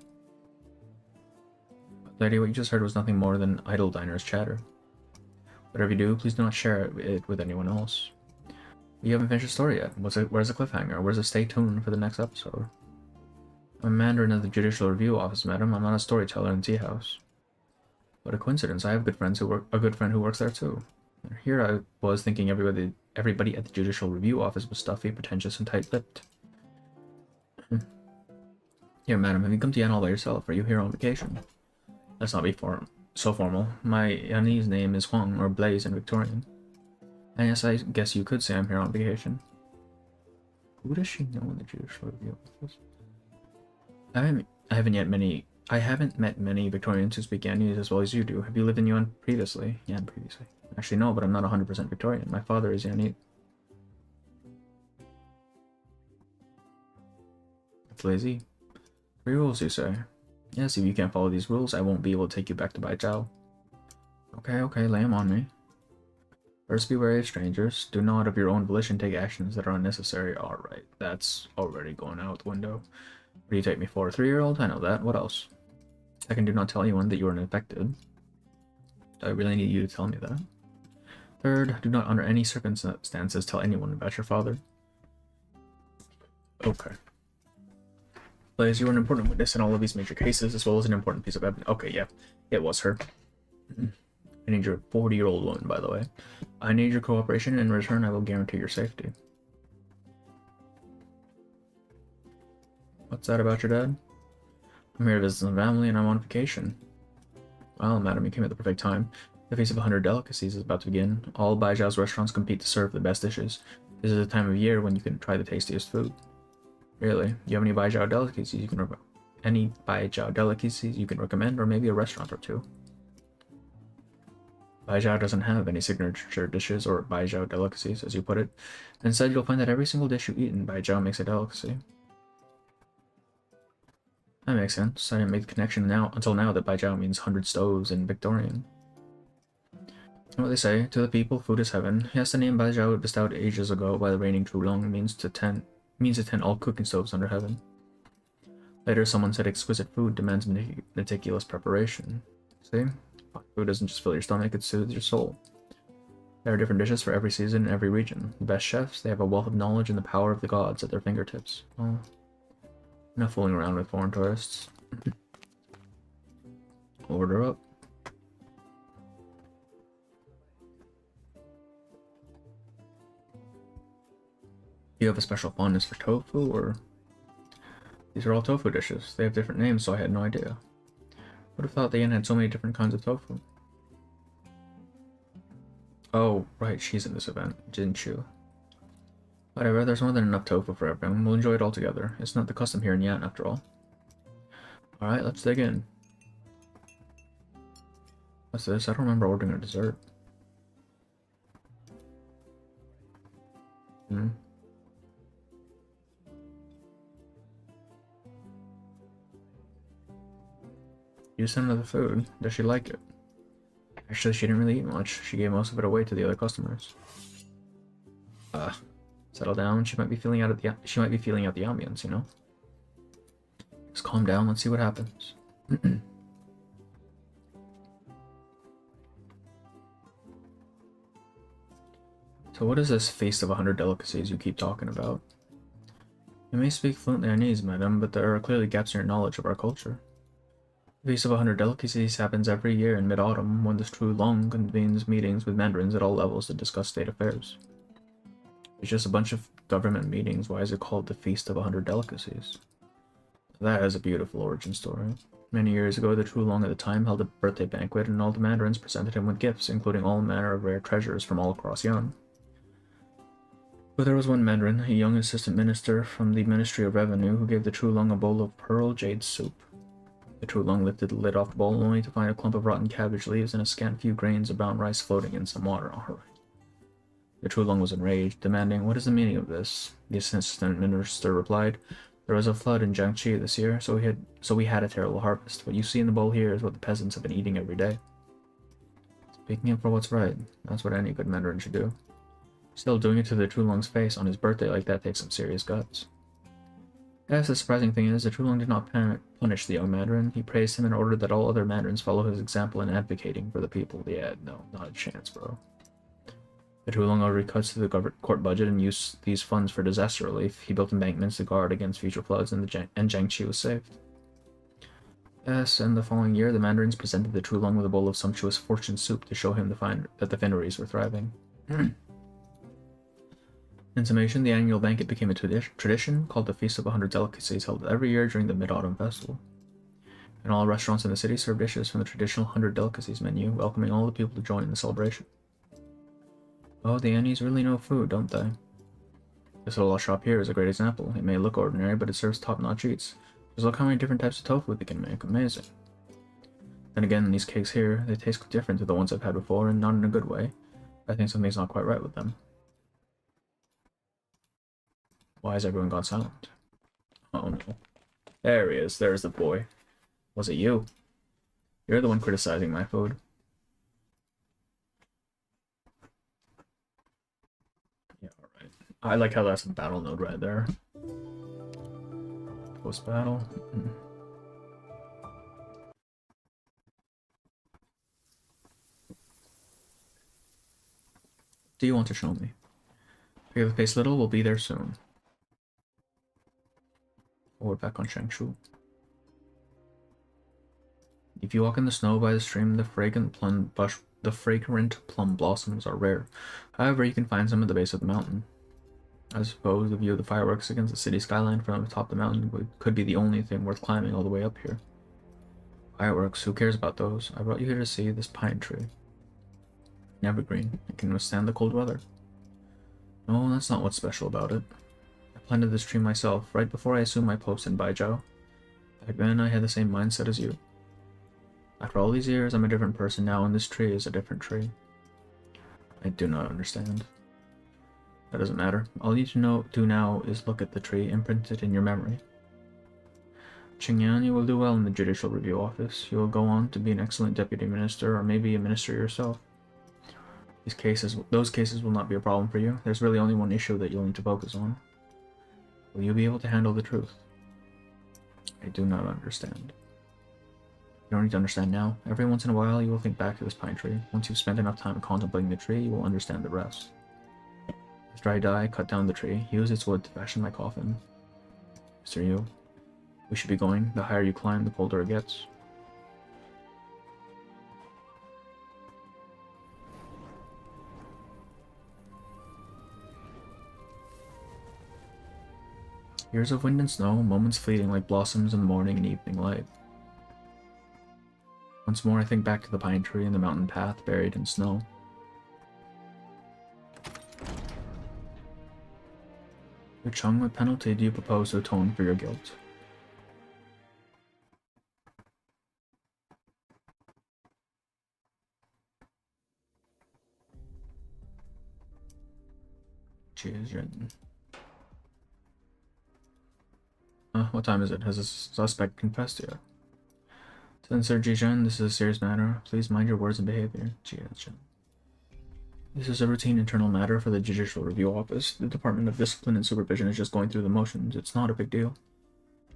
D: Lady, what you just heard was nothing more than idle diners' chatter. Whatever you do, please do not share it with anyone else. You haven't finished the story yet. Where's the cliffhanger? Where's the stay tuned for the next episode? I'm a Mandarin of the Judicial Review office, madam. I'm not a storyteller in Tea House. What a coincidence. I have a good friend who works there too. And here I was thinking everybody at the Judicial Review office was stuffy, pretentious, and tight-lipped. Here, madam, have you come to Yan all by yourself? Are you here on vacation? Let's not be so formal. My Yanese name is Huang, or Blaze in Victorian. And yes, I guess you could say I'm here on vacation. Who does she know in the Judicial Review office? I haven't met many Victorians who speak Yanese as well as you do. Have you lived in Yan previously? Actually, no, but I'm not 100% Victorian. My father is Yanese. It's lazy. 3 rules, you say? Yes, if you can't follow these rules, I won't be able to take you back to Baijiao. Okay, lay 'em on me. First, be wary of strangers. Do not, of your own volition, take actions that are unnecessary. Alright, that's already going out the window. What do you take me for? A 3-year-old? I know that. What else? Second, do not tell anyone that you are infected. Do I really need you to tell me that? Third, do not under any circumstances tell anyone about your father. Okay. Blaze, you were an important witness in all of these major cases, as well as an important piece of evidence. Okay, yeah. It was her. I need your 40-year-old woman, by the way. I need your cooperation, and in return I will guarantee your safety. What's that about your dad? I'm here to visit some family, and I'm on vacation. Well, madam, you came at the perfect time. The Feast of 100 Delicacies is about to begin. All Baijiao's restaurants compete to serve the best dishes. This is the time of year when you can try the tastiest food. Really? You have any Baijiao delicacies you can recommend, or maybe a restaurant or 2? Baijiao doesn't have any signature dishes or Baijiao delicacies, as you put it. Instead, you'll find that every single dish you eat in Baijiao makes a delicacy. That makes sense. I didn't make the connection until now that Baijiao means 100 stoves in Victorian. You know what they say, to the people, food is heaven. Yes, the name Baijiao bestowed ages ago by the reigning Zhulong means to tend all cooking stoves under heaven. Later, someone said exquisite food demands meticulous preparation. See? Food doesn't just fill your stomach, it soothes your soul. There are different dishes for every season and every region. The best chefs, they have a wealth of knowledge and the power of the gods at their fingertips. Well, not fooling around with foreign tourists. Order up. Do you have a special fondness for tofu, or... These are all tofu dishes. They have different names, so I had no idea. Would have thought the inn had so many different kinds of tofu. Oh, right, she's in this event, didn't you? Whatever, there's more than enough tofu for everyone. We'll enjoy it all together. It's not the custom here in Yan, after all. Alright, let's dig in. What's this? I don't remember ordering a dessert. Use some of the food. Does she like it? Actually, she didn't really eat much. She gave most of it away to the other customers. Settle down. She might be feeling out the ambience, you know? Just calm down. Let's see what happens. So what is this Feast of 100 Delicacies you keep talking about? You may speak fluent Chinese, madam, but there are clearly gaps in your knowledge of our culture. The Feast of 100 Delicacies happens every year in mid-autumn, when the Zhulong convenes meetings with mandarins at all levels to discuss state affairs. It's just a bunch of government meetings. Why is it called the Feast of 100 Delicacies? That is a beautiful origin story. Many years ago, the Trulong at the time held a birthday banquet, and all the mandarins presented him with gifts, including all manner of rare treasures from all across Yan. But there was one mandarin, a young assistant minister from the Ministry of Revenue, who gave the Trulong a bowl of pearl jade soup. The Trulong lifted the lid off the bowl, only to find a clump of rotten cabbage leaves and a scant few grains of brown rice floating in some water. Alright. The Trulong was enraged, demanding, "What is the meaning of this?" The assistant minister replied, "There was a flood in Jiangxi this year, so we had a terrible harvest. What you see in the bowl here is what the peasants have been eating every day." Speaking up for what's right, that's what any good mandarin should do. Still, doing it to the Trulong's face on his birthday like that takes some serious guts. Yes, the surprising thing is, the Trulong did not punish the young mandarin. He praised him and ordered that all other mandarins follow his example in advocating for the people. Yeah, no, not a chance, bro. The Trulong already cuts to the court budget and used these funds for disaster relief. He built embankments to guard against future floods, and Jiangxi was saved. Yes, and the following year, the mandarins presented the Trulong with a bowl of sumptuous fortune soup to show him that the Finneries were thriving. In summation, the annual banquet became a tradition called the Feast of 100 Delicacies, held every year during the Mid-Autumn Festival. And all restaurants in the city served dishes from the traditional 100 Delicacies menu, welcoming all the people to join in the celebration. Oh, the Annies really know food, don't they? This little shop here is a great example. It may look ordinary, but it serves top-notch eats. Just look how many different types of tofu they can make. Amazing. Then again, these cakes here, they taste different to the ones I've had before, and not in a good way. I think something's not quite right with them. Why has everyone gone silent? Oh no. There he is. There's the boy. Was it you? You're the one criticizing my food. Yeah, alright. I like how that's a battle node right there. Post-battle. Do you want to show me? Pick up the pace little, we'll be there soon. Forward back on Shangshu. If you walk in the snow by the stream, the fragrant plum blossoms are rare. However, you can find some at the base of the mountain. I suppose the view of the fireworks against the city skyline from atop the mountain could be the only thing worth climbing all the way up here. Fireworks, who cares about those? I brought you here to see this pine tree. An evergreen. It can withstand the cold weather. No, that's not what's special about it. I planted this tree myself, right before I assumed my post in Baijiao. Back then, I had the same mindset as you. After all these years, I'm a different person now, and this tree is a different tree. I do not understand. That doesn't matter. All you need to do now is look at the tree, imprint it in your memory. Qingyan, you will do well in the Judicial Review Office. You will go on to be an excellent deputy minister, or maybe a minister yourself. Those cases will not be a problem for you. There's really only one issue that you'll need to focus on. Will you be able to handle the truth? I do not understand. You don't need to understand now. Every once in a while, you will think back to this pine tree. Once you've spent enough time contemplating the tree, you will understand the rest. After I die, cut down the tree. Use its wood to fashion my coffin. Mr. Yu, we should be going. The higher you climb, the colder it gets. Years of wind and snow, moments fleeting like blossoms in the morning and evening light. Once more I think back to the pine tree and the mountain path buried in snow. Yu Cheng, what penalty do you propose to atone for your guilt? Jizhen. What time is it? Has the suspect confessed yet? Sir Jizhen, this is a serious matter. Please mind your words and behavior. Jizhen. This is a routine internal matter for the Judicial Review Office. The Department of Discipline and Supervision is just going through the motions. It's not a big deal.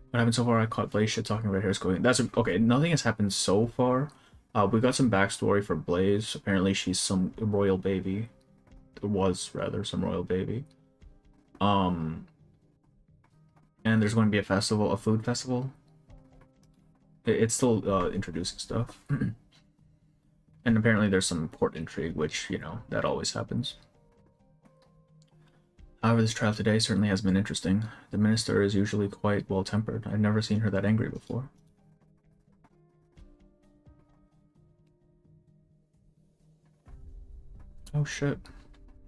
D: What happened so far? I caught Blaze shit talking about hair going. That's okay. Nothing has happened so far. We got some backstory for Blaze. Apparently, she's some royal baby. Was rather some royal baby. And there's going to be a festival, a food festival. It's still introducing stuff. And apparently there's some port intrigue, which, you know, that always happens. However, this trial today certainly has been interesting. The minister is usually quite well-tempered. I've never seen her that angry before. Oh shit.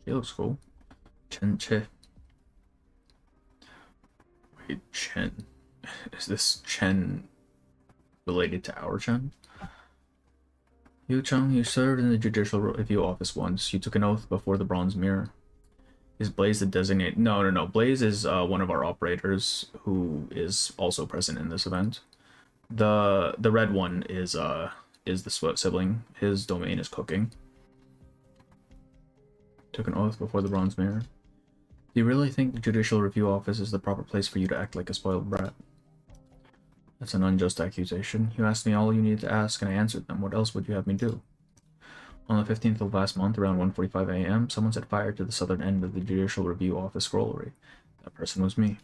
D: She looks cool. Chen Che. Wait, Chen. Is this Chen related to our Chen? Yu Chung, you served in the Judicial Review Office once. You took an oath before the Bronze Mirror. Is Blaze the designated? No. Blaze is one of our operators who is also present in this event. The red one is the sibling. His domain is cooking. Took an oath before the Bronze Mirror. Do you really think the Judicial Review Office is the proper place for you to act like a spoiled brat? That's an unjust accusation. You asked me all you needed to ask, and I answered them. What else would you have me do? On the 15th of last month, around 1:45 a.m., someone set fire to the southern end of the Judicial Review Office scrollery. That person was me.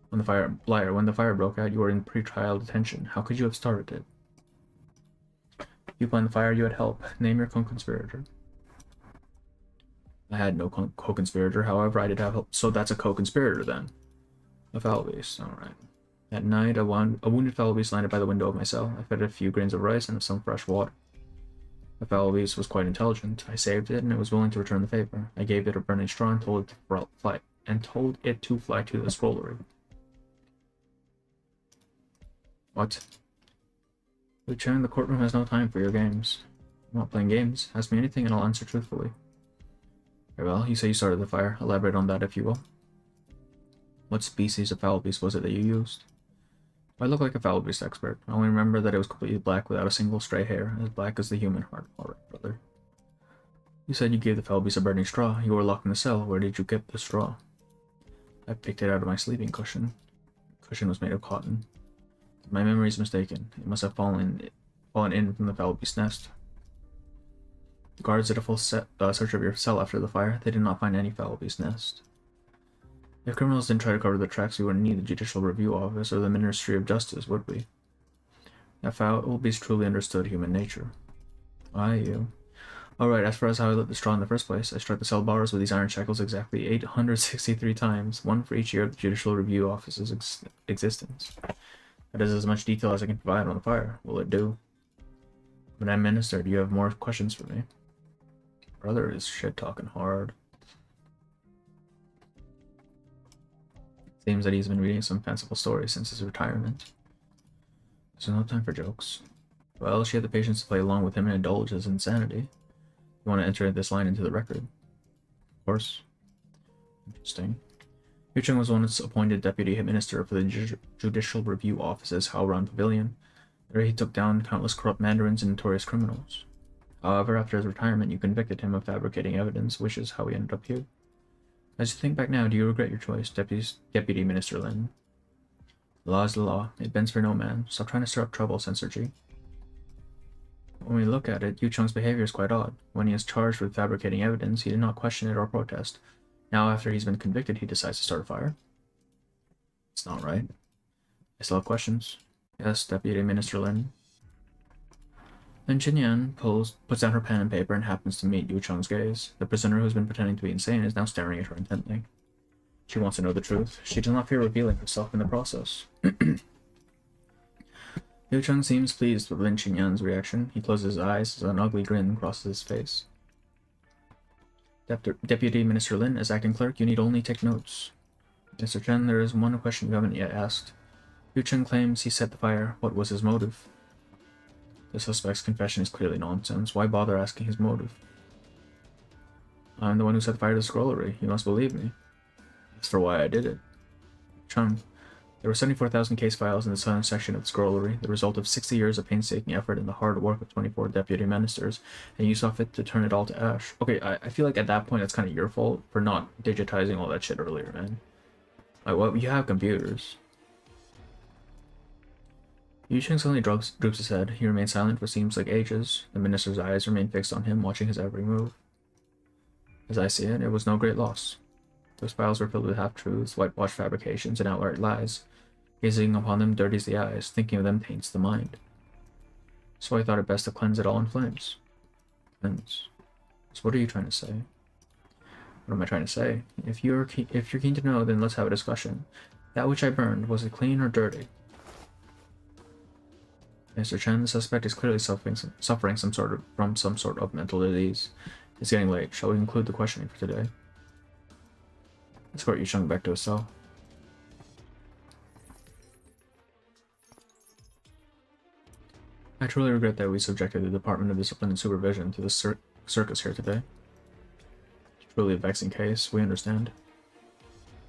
D: When the fire broke out, you were in pre-trial detention. How could you have started it? You planned the fire, you had help. Name your co-conspirator. I had no co-conspirator, however, I did have help. So that's a co-conspirator then. A foul beast, alright. At night, a wounded foul beast landed by the window of my cell. I fed it a few grains of rice and some fresh water. The foul beast was quite intelligent. I saved it, and it was willing to return the favor. I gave it a burning straw and told it to fly to the scrollery. What? Lieutenant, the courtroom has no time for your games. I'm not playing games. Ask me anything and I'll answer truthfully. Very well, you say you started the fire. Elaborate on that if you will. What species of foul beast was it that you used? I look like a foul beast expert. I only remember that it was completely black without a single stray hair, as black as the human heart. Alright, brother. You said you gave the foul beast a burning straw. You were locked in the cell. Where did you get the straw? I picked it out of my sleeping cushion. The cushion was made of cotton. My memory is mistaken. It must have fallen in from the foul beast's nest. The guards did a full search of your cell after the fire. They did not find any foul beast nest. If criminals didn't try to cover their tracks, we wouldn't need the Judicial Review Office or the Ministry of Justice, would we? That foul beast truly understood human nature. You. Alright, as far as how I lit the straw in the first place, I struck the cell bars with these iron shackles exactly 863 times, one for each year of the Judicial Review Office's existence. That is as much detail as I can provide on the fire. Will it do? Madam Minister, do you have more questions for me? Brother is shit-talking hard. Seems that he's been reading some fanciful stories since his retirement. There's no time for jokes. Well, she had the patience to play along with him and indulge his insanity. You want to enter this line into the record? Of course. Interesting. Yu Chung was once appointed Deputy Minister for the Judicial Review Office's Howron Pavilion. There he took down countless corrupt mandarins and notorious criminals. However, after his retirement, you convicted him of fabricating evidence, which is how he ended up here. As you think back now, do you regret your choice, Deputy Minister Lin? The law is the law. It bends for no man. Stop trying to stir up trouble, Censor G. When we look at it, Yu Chung's behavior is quite odd. When he is charged with fabricating evidence, he did not question it or protest. Now, after he's been convicted, he decides to start a fire. It's not right. I still have questions. Yes, Deputy Minister Lin. Then Xinyan puts down her pen and paper and happens to meet Yu Chung's gaze. The prisoner who's been pretending to be insane is now staring at her intently. She wants to know the truth. She does not fear revealing herself in the process. Yu Chung seems pleased with Lin Xinyan's reaction. He closes his eyes as an ugly grin crosses his face. Deputy Minister Lin, as acting clerk, you need only take notes. Mr. Chen, there is one question you haven't yet asked. Yu Chung claims he set the fire. What was his motive? The suspect's confession is clearly nonsense. Why bother asking his motive? I'm the one who set fire to the scrollery. You must believe me. As for why I did it. Chung, there were 74,000 case files in the southern section of the scrollery, the result of 60 years of painstaking effort and the hard work of 24 deputy ministers, and you saw fit to turn it all to ash. Okay, I feel like at that point it's kind of your fault for not digitizing all that shit earlier, man. Like, well, you have computers. Yu Chung suddenly droops his head. He remains silent for seems like ages. The minister's eyes remain fixed on him, watching his every move. As I see it, it was no great loss. Those files were filled with half-truths, whitewashed fabrications, and outright lies. Gazing upon them dirties the eyes, thinking of them taints the mind. So I thought it best to cleanse it all in flames. Cleanse. So what are you trying to say? What am I trying to say? If you're keen to know, then let's have a discussion. That which I burned, was it clean or dirty? Mr. Chen, the suspect is clearly suffering from some sort of mental disease. It's getting late. Shall we conclude the questioning for today? Escort Yu Chung back to his cell. I truly regret that we subjected the Department of Discipline and Supervision to this circus here today. It's truly a vexing case, we understand.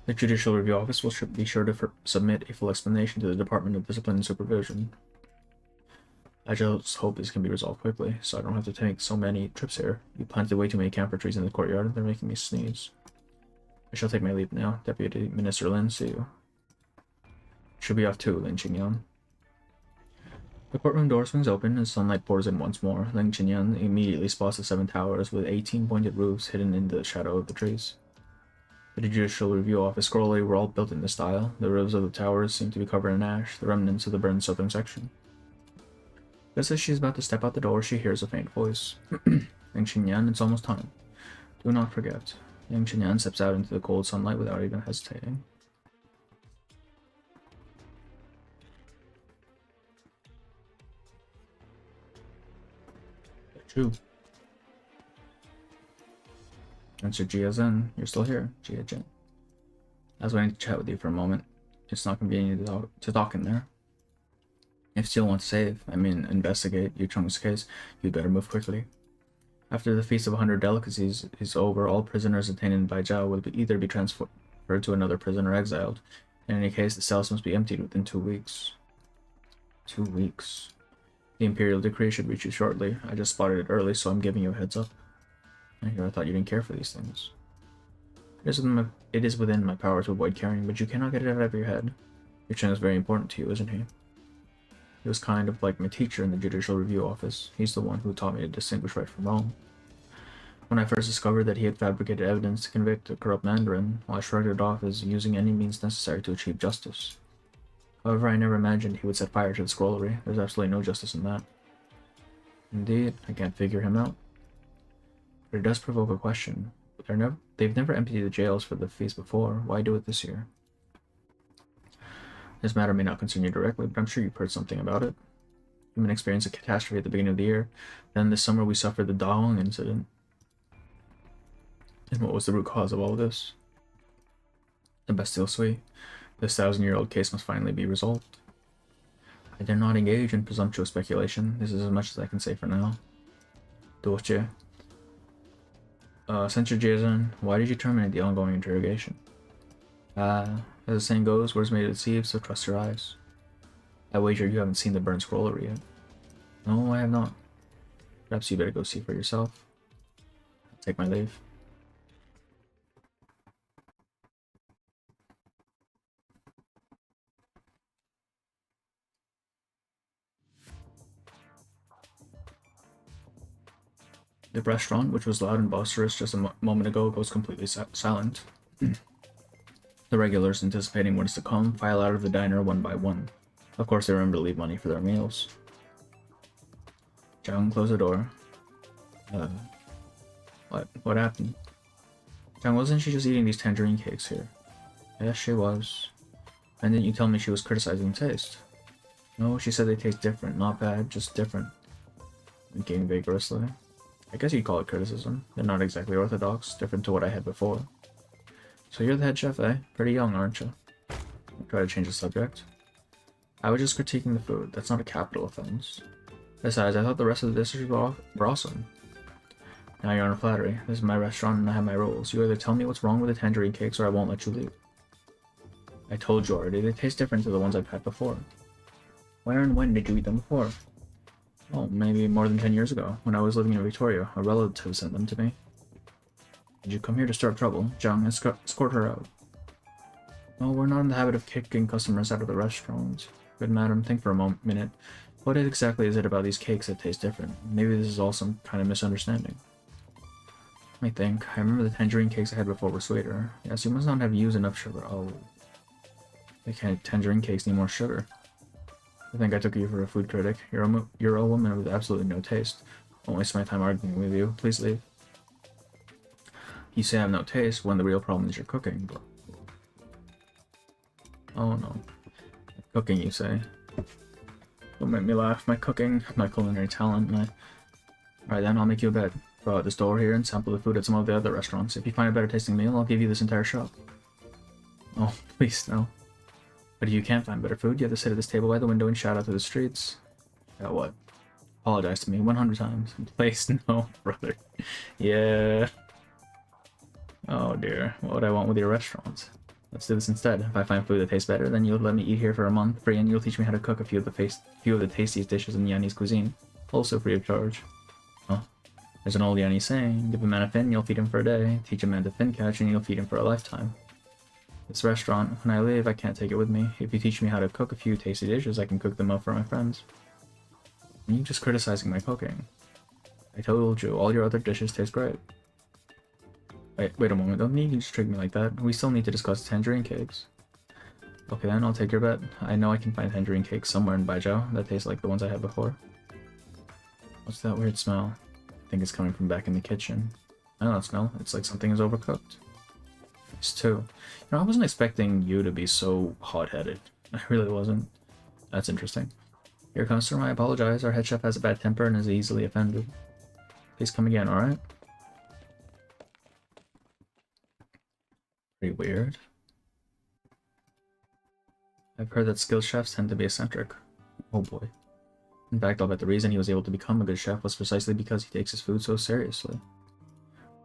D: The Judicial Review Office will be sure to submit a full explanation to the Department of Discipline and Supervision. I just hope this can be resolved quickly, so I don't have to take so many trips here. You planted way too many camphor trees in the courtyard, they're making me sneeze. I shall take my leave now. Deputy Minister Lin, see you. Should be off too, Lin Qingyan. The courtroom door swings open as sunlight pours in once more. Lin Qingyan immediately spots the 7 towers with 18 pointed roofs hidden in the shadow of the trees. The Judicial Review Office scrollly were all built in this style. The roofs of the towers seem to be covered in ash, the remnants of the burned southern section. Just as she is about to step out the door, she hears a faint voice. Lin Qingyan, it's almost time. Do not forget. Lin Qingyan steps out into the cold sunlight without even hesitating. True. Answer Jia Zhen, you're still here, Jia Jin. I was waiting to chat with you for a moment. It's not convenient to talk in there. If you still want to save, investigate Yu Cheng's case, you'd better move quickly. After the Feast of 100 Delicacies is over, all prisoners detained in Baijiao will either be transferred to another prison or exiled. In any case, the cells must be emptied within 2 weeks. 2 weeks. The Imperial Decree should reach you shortly. I just spotted it early, so I'm giving you a heads up. I thought you didn't care for these things. It is within my power to avoid caring, but you cannot get it out of your head. Yu Cheng is very important to you, isn't he? He was kind of like my teacher in the Judicial Review Office. He's the one who taught me to distinguish right from wrong. When I first discovered that he had fabricated evidence to convict a corrupt Mandarin, I shrugged it off as using any means necessary to achieve justice. However, I never imagined he would set fire to the scrollery. There's absolutely no justice in that. Indeed, I can't figure him out. But it does provoke a question. They've never emptied the jails for the feast before. Why do it this year? This matter may not concern you directly, but I'm sure you've heard something about it. Human experienced a catastrophe at the beginning of the year. Then this summer we suffered the Daong incident. And what was the root cause of all of this? The Bastille Sui. This 1,000-year-old case must finally be resolved. I dare not engage in presumptuous speculation. This is as much as I can say for now. Doche. Censor Jason, why did you terminate the ongoing interrogation? As the saying goes, words may deceive, so trust your eyes. I wager you haven't seen the burned scrollery yet. No, I have not. Perhaps you better go see for yourself. I'll take my leave. The restaurant, which was loud and boisterous just a moment ago, goes completely silent. The regulars, anticipating what is to come, file out of the diner one by one. Of course, they remember to leave money for their meals. Zhang, close the door. What happened? Zhang, wasn't she just eating these tangerine cakes here? Yes, she was. And didn't you tell me she was criticizing taste? No, she said they taste different. Not bad, just different. Winking vigorously. I guess you'd call it criticism. They're not exactly orthodox, different to what I had before. So you're the head chef, eh? Pretty young, aren't you? I'll try to change the subject. I was just critiquing the food. That's not a capital offense. Besides, I thought the rest of the dishes were awesome. Now you're on a flattery. This is my restaurant and I have my rules. You either tell me what's wrong with the tangerine cakes or I won't let you leave. I told you already, they taste different to the ones I've had before. Where and when did you eat them before? Oh, maybe more than 10 years ago, when I was living in Victoria. A relative sent them to me. Did you come here to start trouble? Zhang, escort her out. No, we're not in the habit of kicking customers out of the restaurant. Good madam, think for a minute. What exactly is it about these cakes that taste different? Maybe this is all some kind of misunderstanding. I think. I remember the tangerine cakes I had before were sweeter. Yes, you must not have used enough sugar. Oh. Tangerine cakes need more sugar. I think I took you for a food critic. You're a woman with absolutely no taste. Won't waste my time arguing with you. Please leave. You say I have no taste when the real problem is your cooking. Oh no. Cooking, you say? Don't make me laugh. My cooking, my culinary talent, my... Alright then, I'll make you a bed. Go out this door here and sample the food at some of the other restaurants. If you find a better tasting meal, I'll give you this entire shop. Oh, please, no. But if you can't find better food, you have to sit at this table by the window and shout out to the streets. Yeah, what? Apologize to me 100 times. Please, no, brother. Yeah. Oh dear, what would I want with your restaurants? Let's do this instead. If I find food that tastes better, then you'll let me eat here for a month free, and you'll teach me how to cook a few of the tastiest dishes in Yanni's cuisine, also free of charge. Huh? There's an old Yanni saying, give a man a fin, you'll feed him for a day. Teach a man to fin catch, and you'll feed him for a lifetime. This restaurant, when I leave, I can't take it with me. If you teach me how to cook a few tasty dishes, I can cook them up for my friends. Are you just criticizing my cooking? I told you, all your other dishes taste great. Wait a moment, don't need you to trick me like that. We still need to discuss tangerine cakes. Okay then, I'll take your bet. I know I can find tangerine cakes somewhere in Baijiao that taste like the ones I had before. What's that weird smell? I think it's coming from back in the kitchen. I don't smell. It's like something is overcooked. It's too. You know, I wasn't expecting you to be so hot-headed. I really wasn't. That's interesting. Here comes sir, I apologize. Our head chef has a bad temper and is easily offended. Please come again, alright? Pretty weird. I've heard that skilled chefs tend to be eccentric. Oh boy. In fact, I'll bet the reason he was able to become a good chef was precisely because he takes his food so seriously.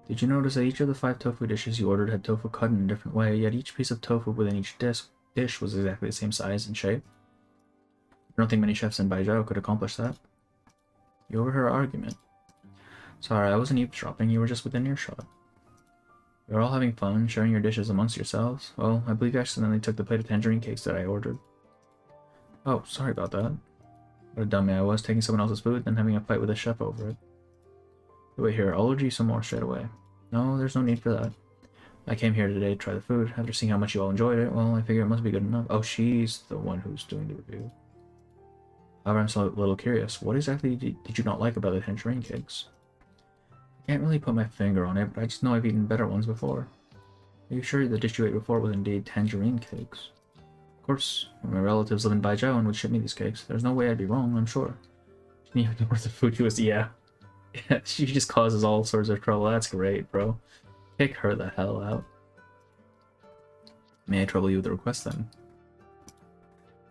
D: Did you notice that each of the 5 tofu dishes you ordered had tofu cut in a different way, yet each piece of tofu within each dish was exactly the same size and shape? I don't think many chefs in Baijiao could accomplish that. You overheard our argument. Sorry, I wasn't eavesdropping, you were just within earshot. You were all having fun, sharing your dishes amongst yourselves. Well, I believe you accidentally took the plate of tangerine cakes that I ordered. Oh, sorry about that. What a dummy I was, taking someone else's food, then having a fight with a chef over it. Wait here, I'll order you some more straight away. No, there's no need for that. I came here today to try the food. After seeing how much you all enjoyed it, well, I figure it must be good enough. Oh, she's the one who's doing the review. However, I'm still a little curious. What exactly did you not like about the tangerine cakes? I can't really put my finger on it, but I just know I've eaten better ones before. Are you sure the dish you ate before was indeed tangerine cakes? Of course, my relatives live in Baijiao and would ship me these cakes. There's no way I'd be wrong, I'm sure. She didn't even know where the food was. Yeah. She just causes all sorts of trouble. That's great, bro. Kick her the hell out. May I trouble you with a request then?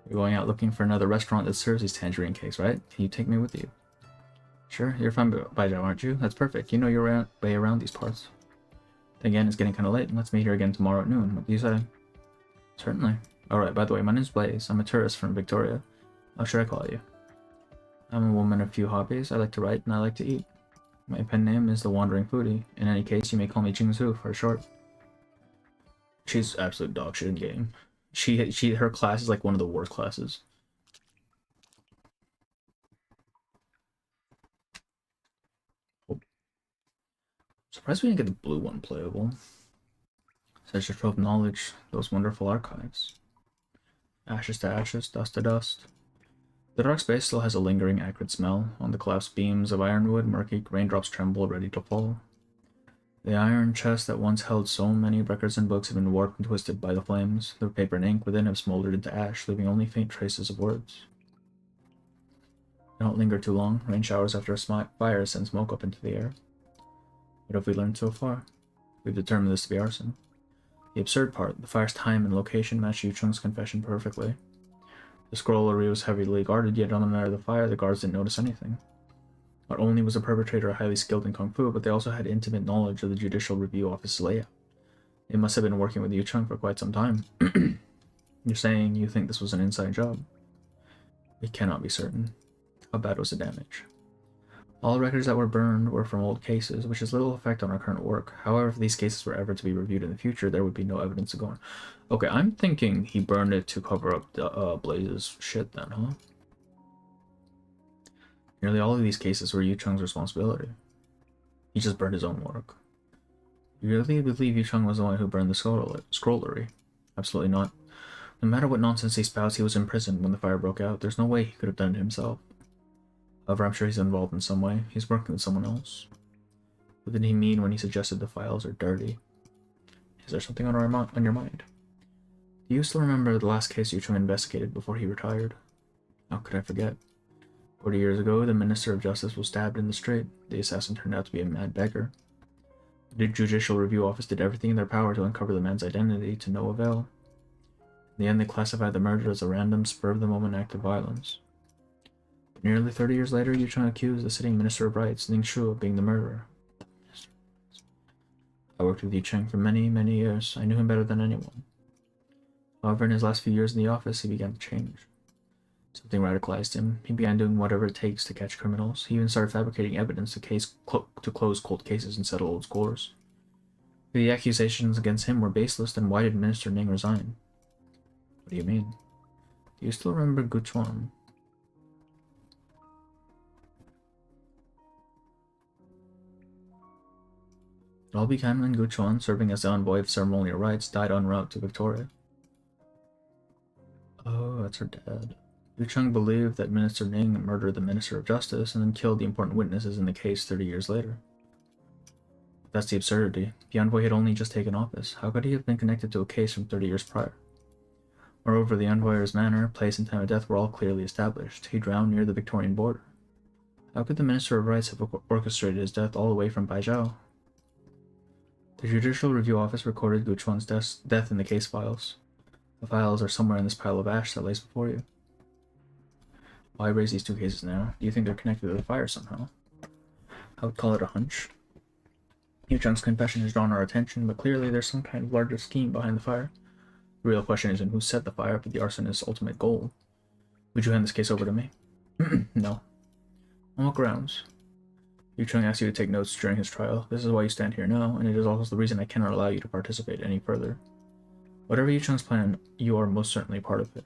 D: You're going out looking for another restaurant that serves these tangerine cakes, right? Can you take me with you? Sure, you're from Baijiao, aren't you? That's perfect. You know your way around these parts. Then again, it's getting kind of late. Let's meet here again tomorrow at noon. What do you say? Certainly. Alright, by the way, my name's Blaze. I'm a tourist from Victoria. How should I call you? I'm a woman of few hobbies. I like to write and I like to eat. My pen name is The Wandering Foodie. In any case, you may call me Jingsu for short. She's absolute dog shit in game. Her class is like one of the worst classes. Surprised we didn't get the blue one playable. Such a trove of knowledge, those wonderful archives. Ashes to ashes, dust to dust. The dark space still has a lingering acrid smell. On the collapsed beams of ironwood, murky raindrops tremble, ready to fall. The iron chest that once held so many records and books have been warped and twisted by the flames. The paper and ink within have smoldered into ash, leaving only faint traces of words. Don't linger too long. Rain showers after a fire send smoke up into the air. What have we learned so far? We've determined this to be arson. The absurd part, the fire's time and location match Yu Chung's confession perfectly. The scrollery was heavily guarded, yet on the night of the fire, the guards didn't notice anything. Not only was the perpetrator highly skilled in Kung Fu, but they also had intimate knowledge of the Judicial Review Office's layout. They must have been working with Yu Chung for quite some time. You're saying you think this was an inside job? We cannot be certain. How bad was the damage? All records that were burned were from old cases, which has little effect on our current work. However, if these cases were ever to be reviewed in the future, there would be no evidence to go on. Okay, I'm thinking he burned it to cover up the Blaze's shit then, huh? Nearly all of these cases were Yu Chung's responsibility. He just burned his own work. You really believe Yu Chung was the one who burned the scrollery? Absolutely not. No matter what nonsense he spouts, he was imprisoned when the fire broke out. There's no way he could have done it himself. However, I'm sure he's involved in some way. He's working with someone else. What did he mean when he suggested the files are dirty? Is there something on your mind? Do you still remember the last case Yu Chung investigated before he retired? How could I forget? 40 years ago, the Minister of Justice was stabbed in the street. The assassin turned out to be a mad beggar. The Judicial Review Office did everything in their power to uncover the man's identity, to no avail. In the end, they classified the murder as a random, spur-of-the-moment act of violence. But nearly 30 years later, Yu Cheng accused the sitting Minister of Rights, Ning Shu, of being the murderer. I worked with Yu Cheng for many, many years. I knew him better than anyone. However, in his last few years in the office, he began to change. Something radicalized him. He began doing whatever it takes to catch criminals. He even started fabricating evidence to close cold cases and settle old scores. If the accusations against him were baseless, then why did Minister Ning resign? What do you mean? Do you still remember Gu Chuan? It all began when Gu Chuan, serving as the envoy of ceremonial rites, died en route to Victoria. Oh, that's her dad. Yu Cheng believed that Minister Ning murdered the Minister of Justice and then killed the important witnesses in the case 30 years later. That's the absurdity. The envoy had only just taken office. How could he have been connected to a case from 30 years prior? Moreover, the envoy's manner, place, and time of death were all clearly established. He drowned near the Victorian border. How could the Minister of Rights have orchestrated his death all the way from Baijiao? The Judicial Review Office recorded Gu Chuan's death in the case files. The files are somewhere in this pile of ash that lays before you. Why raise these two cases now? Do you think they're connected to the fire somehow? I would call it a hunch. Yu Cheng's confession has drawn our attention, but clearly there's some kind of larger scheme behind the fire. The real question isn't who set the fire, but the arsonist's ultimate goal. Would you hand this case over to me? No. On what grounds? Yu Cheng asked you to take notes during his trial. This is why you stand here now, and it is also the reason I cannot allow you to participate any further. Whatever Yu Cheng's plan, you are most certainly part of it.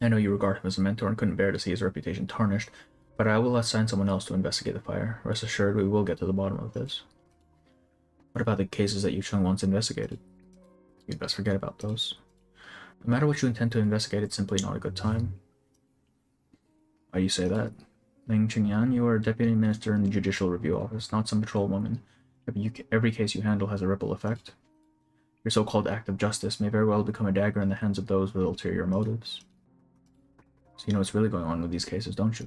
D: I know you regard him as a mentor and couldn't bear to see his reputation tarnished, but I will assign someone else to investigate the fire. Rest assured, we will get to the bottom of this. What about the cases that Yu Cheng once investigated? You'd best forget about those. No matter what you intend to investigate, it's simply not a good time. Why do you say that? Ling Qingyan, you are a deputy minister in the Judicial Review Office, not some patrol woman. Every case you handle has a ripple effect. Your so-called act of justice may very well become a dagger in the hands of those with ulterior motives. So you know what's really going on with these cases, don't you?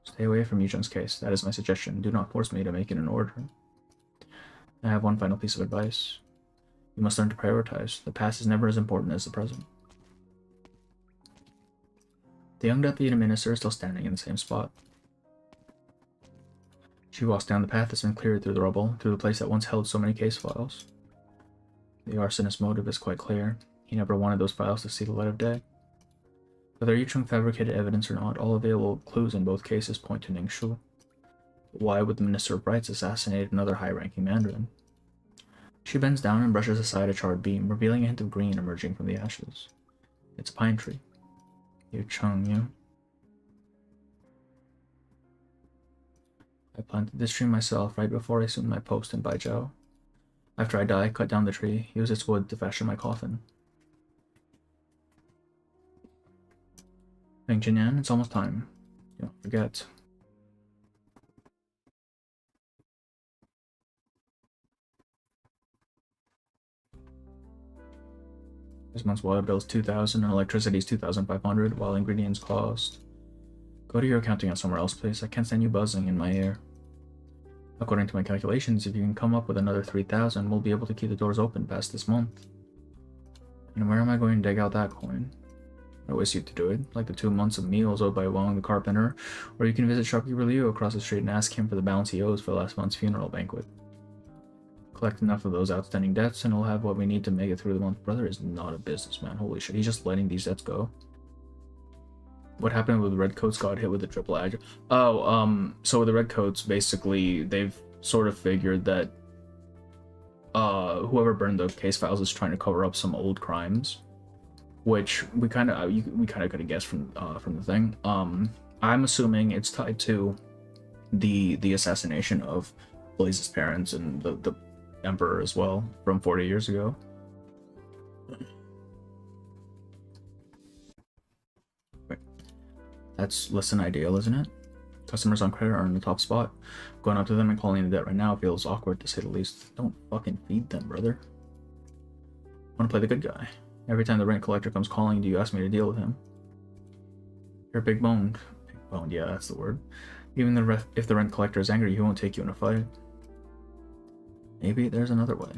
D: Stay away from Yu Cheng's case. That is my suggestion. Do not force me to make it an order. I have one final piece of advice. You must learn to prioritize. The past is never as important as the present. The young deputy minister is still standing in the same spot. She walks down the path that's been cleared through the rubble, through the place that once held so many case files. The arsonist's motive is quite clear. He never wanted those files to see the light of day. Whether Yu Cheng fabricated evidence or not, all available clues in both cases point to Ning Shu. But why would the Minister of Rights assassinate another high-ranking Mandarin? She bends down and brushes aside a charred beam, revealing a hint of green emerging from the ashes. It's a pine tree. Yu Cheng, you. I planted this tree myself right before I assumed my post in Baijiao. After I die, cut down the tree, use its wood to fashion my coffin. Meng Jinyan, it's almost time. Don't forget. This month's water bill is 2,000 and electricity is 2,500, while ingredients cost. Go to your accounting out somewhere else, please. I can't stand you buzzing in my ear. According to my calculations, if you can come up with another 3,000, we'll be able to keep the doors open past this month. And where am I going to dig out that coin? I wish you to do it, like the 2 months of meals owed by Wang the carpenter, or you can visit shopkeeper Liu across the street and ask him for the balance he owes for last month's funeral banquet. Collect enough of those outstanding debts and we'll have what we need to make it through the month. Brother is not a businessman, holy shit, he's just letting these debts go. What happened with the Redcoats got hit with the triple edge? Oh, so with the Redcoats, basically, they've sort of figured that whoever burned the case files is trying to cover up some old crimes. Which we kind of could have guessed from the thing. I'm assuming it's tied to the assassination of Blaze's parents and the Emperor as well from 40 years ago. Wait. That's less than ideal, isn't it? Customers on credit are in the top spot. Going up to them and calling the debt right now feels awkward to say the least. Don't fucking feed them, brother. I want to play the good guy. Every time the rent collector comes calling, do you ask me to deal with him? You're big boned. Big boned, yeah, that's the word. Even if the rent collector is angry, he won't take you in a fight. Maybe there's another way.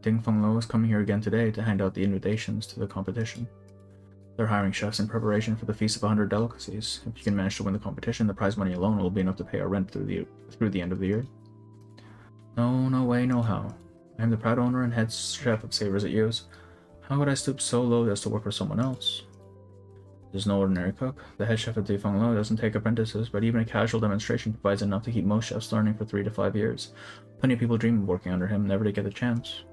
D: Ding Feng Lo is coming here again today to hand out the invitations to the competition. They're hiring chefs in preparation for the Feast of 100 Delicacies. If you can manage to win the competition, the prize money alone will be enough to pay our rent through the end of the year. No way, no how. I am the proud owner and head chef of Savors at Yu's. How could I stoop so low as to work for someone else? There's no ordinary cook. The head chef at Ding Feng Lo doesn't take apprentices, but even a casual demonstration provides enough to keep most chefs learning for 3 to 5 years. Plenty of people dream of working under him, never to get the chance.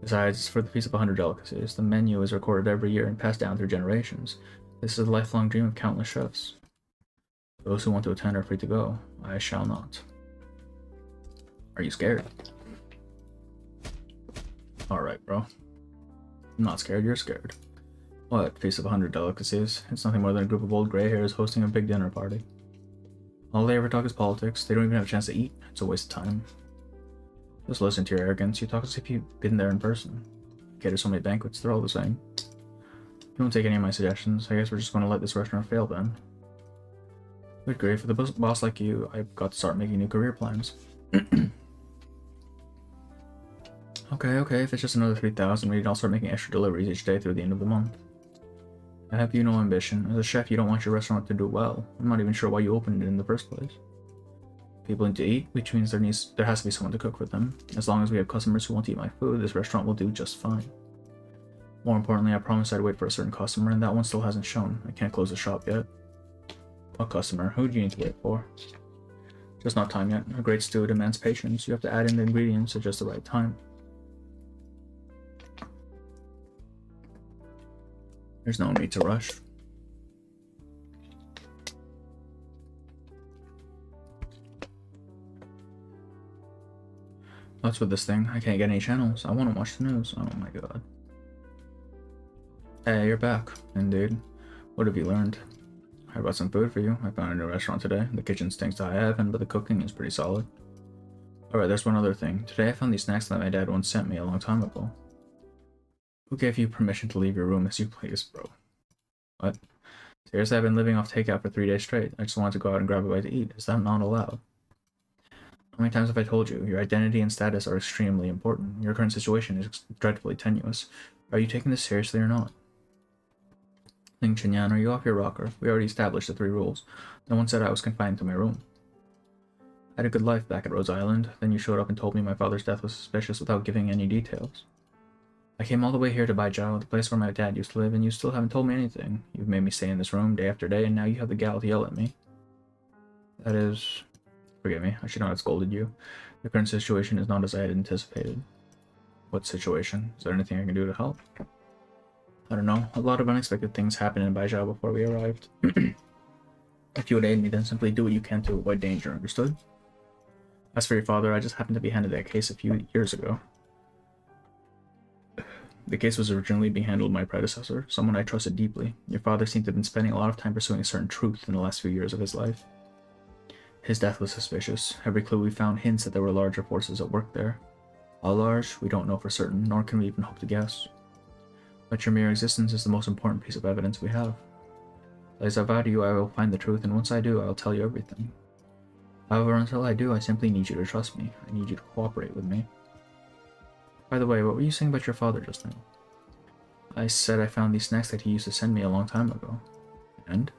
D: Besides, it's for the Feast of 100 Delicacies. The menu is recorded every year and passed down through generations. This is a lifelong dream of countless chefs. Those who want to attend are free to go. I shall not. Are you scared? Alright, bro. I'm not scared, you're scared. What? Feast of 100 Delicacies? It's nothing more than a group of old gray hairs hosting a big dinner party. All they ever talk is politics. They don't even have a chance to eat. It's a waste of time. Just listen to your arrogance. You talk as if you've been there in person. You cater so many banquets, they're all the same. You won't take any of my suggestions. I guess we're just going to let this restaurant fail then. Good grief, for the boss like you, I've got to start making new career plans. Okay, if it's just another 3,000, maybe I'll start making extra deliveries each day through the end of the month. I have no ambition. As a chef, you don't want your restaurant to do well. I'm not even sure why you opened it in the first place. People need to eat, which means there has to be someone to cook for them. As long as we have customers who want to eat my food, this restaurant will do just fine. More importantly, I promised I'd wait for a certain customer, and that one still hasn't shown. I can't close the shop yet. What customer? Who do you need to wait for? Just not time yet. A great stew demands patience. You have to add in the ingredients at just the right time. There's no need to rush. What's with this thing? I can't get any channels. I want to watch the news. Oh my god. Hey, you're back. Indeed. What have you learned? I brought some food for you. I found a new restaurant today. The kitchen stinks to high heaven, but the cooking is pretty solid. Alright, there's one other thing. Today I found these snacks that my dad once sent me a long time ago. Who gave you permission to leave your room as you please, bro? What? Seriously, I've been living off takeout for 3 days straight. I just wanted to go out and grab a bite to eat. Is that not allowed? How many times have I told you? Your identity and status are extremely important. Your current situation is dreadfully tenuous. Are you taking this seriously or not? Ling Chenyan, are you off your rocker? We already established the 3 rules. No one said I was confined to my room. I had a good life back at Rose Island. Then you showed up and told me my father's death was suspicious without giving any details. I came all the way here to Baijiao, the place where my dad used to live, and you still haven't told me anything. You've made me stay in this room day after day, and now you have the gall to yell at me. That is... Forgive me, I should not have scolded you. The current situation is not as I had anticipated. What situation? Is there anything I can do to help? I don't know. A lot of unexpected things happened in Baijiao before we arrived. If you would aid me, then simply do what you can to avoid danger, understood? As for your father, I just happened to be handed that case a few years ago. The case was originally being handled by my predecessor, someone I trusted deeply. Your father seemed to have been spending a lot of time pursuing a certain truth in the last few years of his life. His death was suspicious. Every clue we found hints that there were larger forces at work there. How large, we don't know for certain, nor can we even hope to guess. But your mere existence is the most important piece of evidence we have. As I vow to you, I will find the truth, and once I do, I will tell you everything. However, until I do, I simply need you to trust me. I need you to cooperate with me. By the way, what were you saying about your father just now? I said I found these snacks that he used to send me a long time ago. And?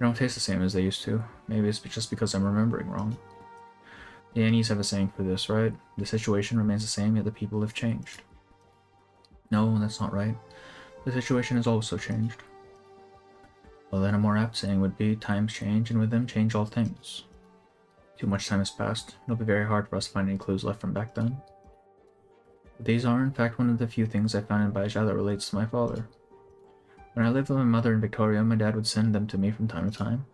D: They don't taste the same as they used to. Maybe it's just because I'm remembering wrong. The Annies have a saying for this, right? The situation remains the same, yet the people have changed. No, that's not right. The situation has also changed. Well, then a more apt saying would be, times change, and with them change all things. Too much time has passed. It'll be very hard for us to find any clues left from back then. But these are, in fact, one of the few things I found in Baijiao that relates to my father. When I lived with my mother in Victoria, my dad would send them to me from time to time.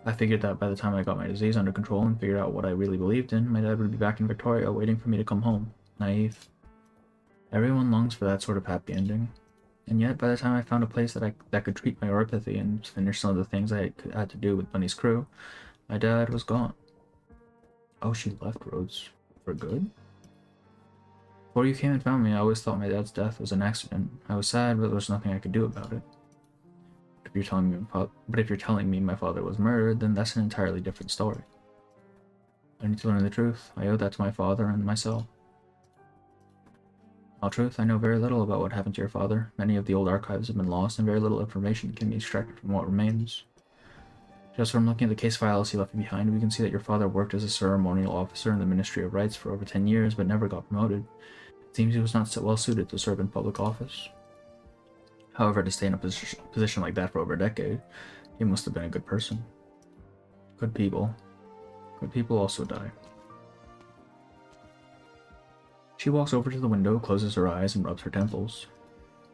D: I figured that by the time I got my disease under control and figured out what I really believed in, my dad would be back in Victoria waiting for me to come home. Naive. Everyone longs for that sort of happy ending. And yet, by the time I found a place that could treat my oropathy and finish some of the things I had to do with Bunny's crew, my dad was gone. Oh, she left Rhodes for good? Before you came and found me, I always thought my dad's death was an accident. I was sad, but there was nothing I could do about it. If you're telling me my father was murdered, then that's an entirely different story. I need to learn the truth. I owe that to my father and myself. In all truth, I know very little about what happened to your father. Many of the old archives have been lost, and very little information can be extracted from what remains. Just from looking at the case files he left behind, we can see that your father worked as a ceremonial officer in the Ministry of Rights for over 10 years, but never got promoted. It seems he was not so well suited to serve in public office. However, to stay in a position like that for over a decade, he must have been a good person. Good people. Good people also die. She walks over to the window, closes her eyes, and rubs her temples.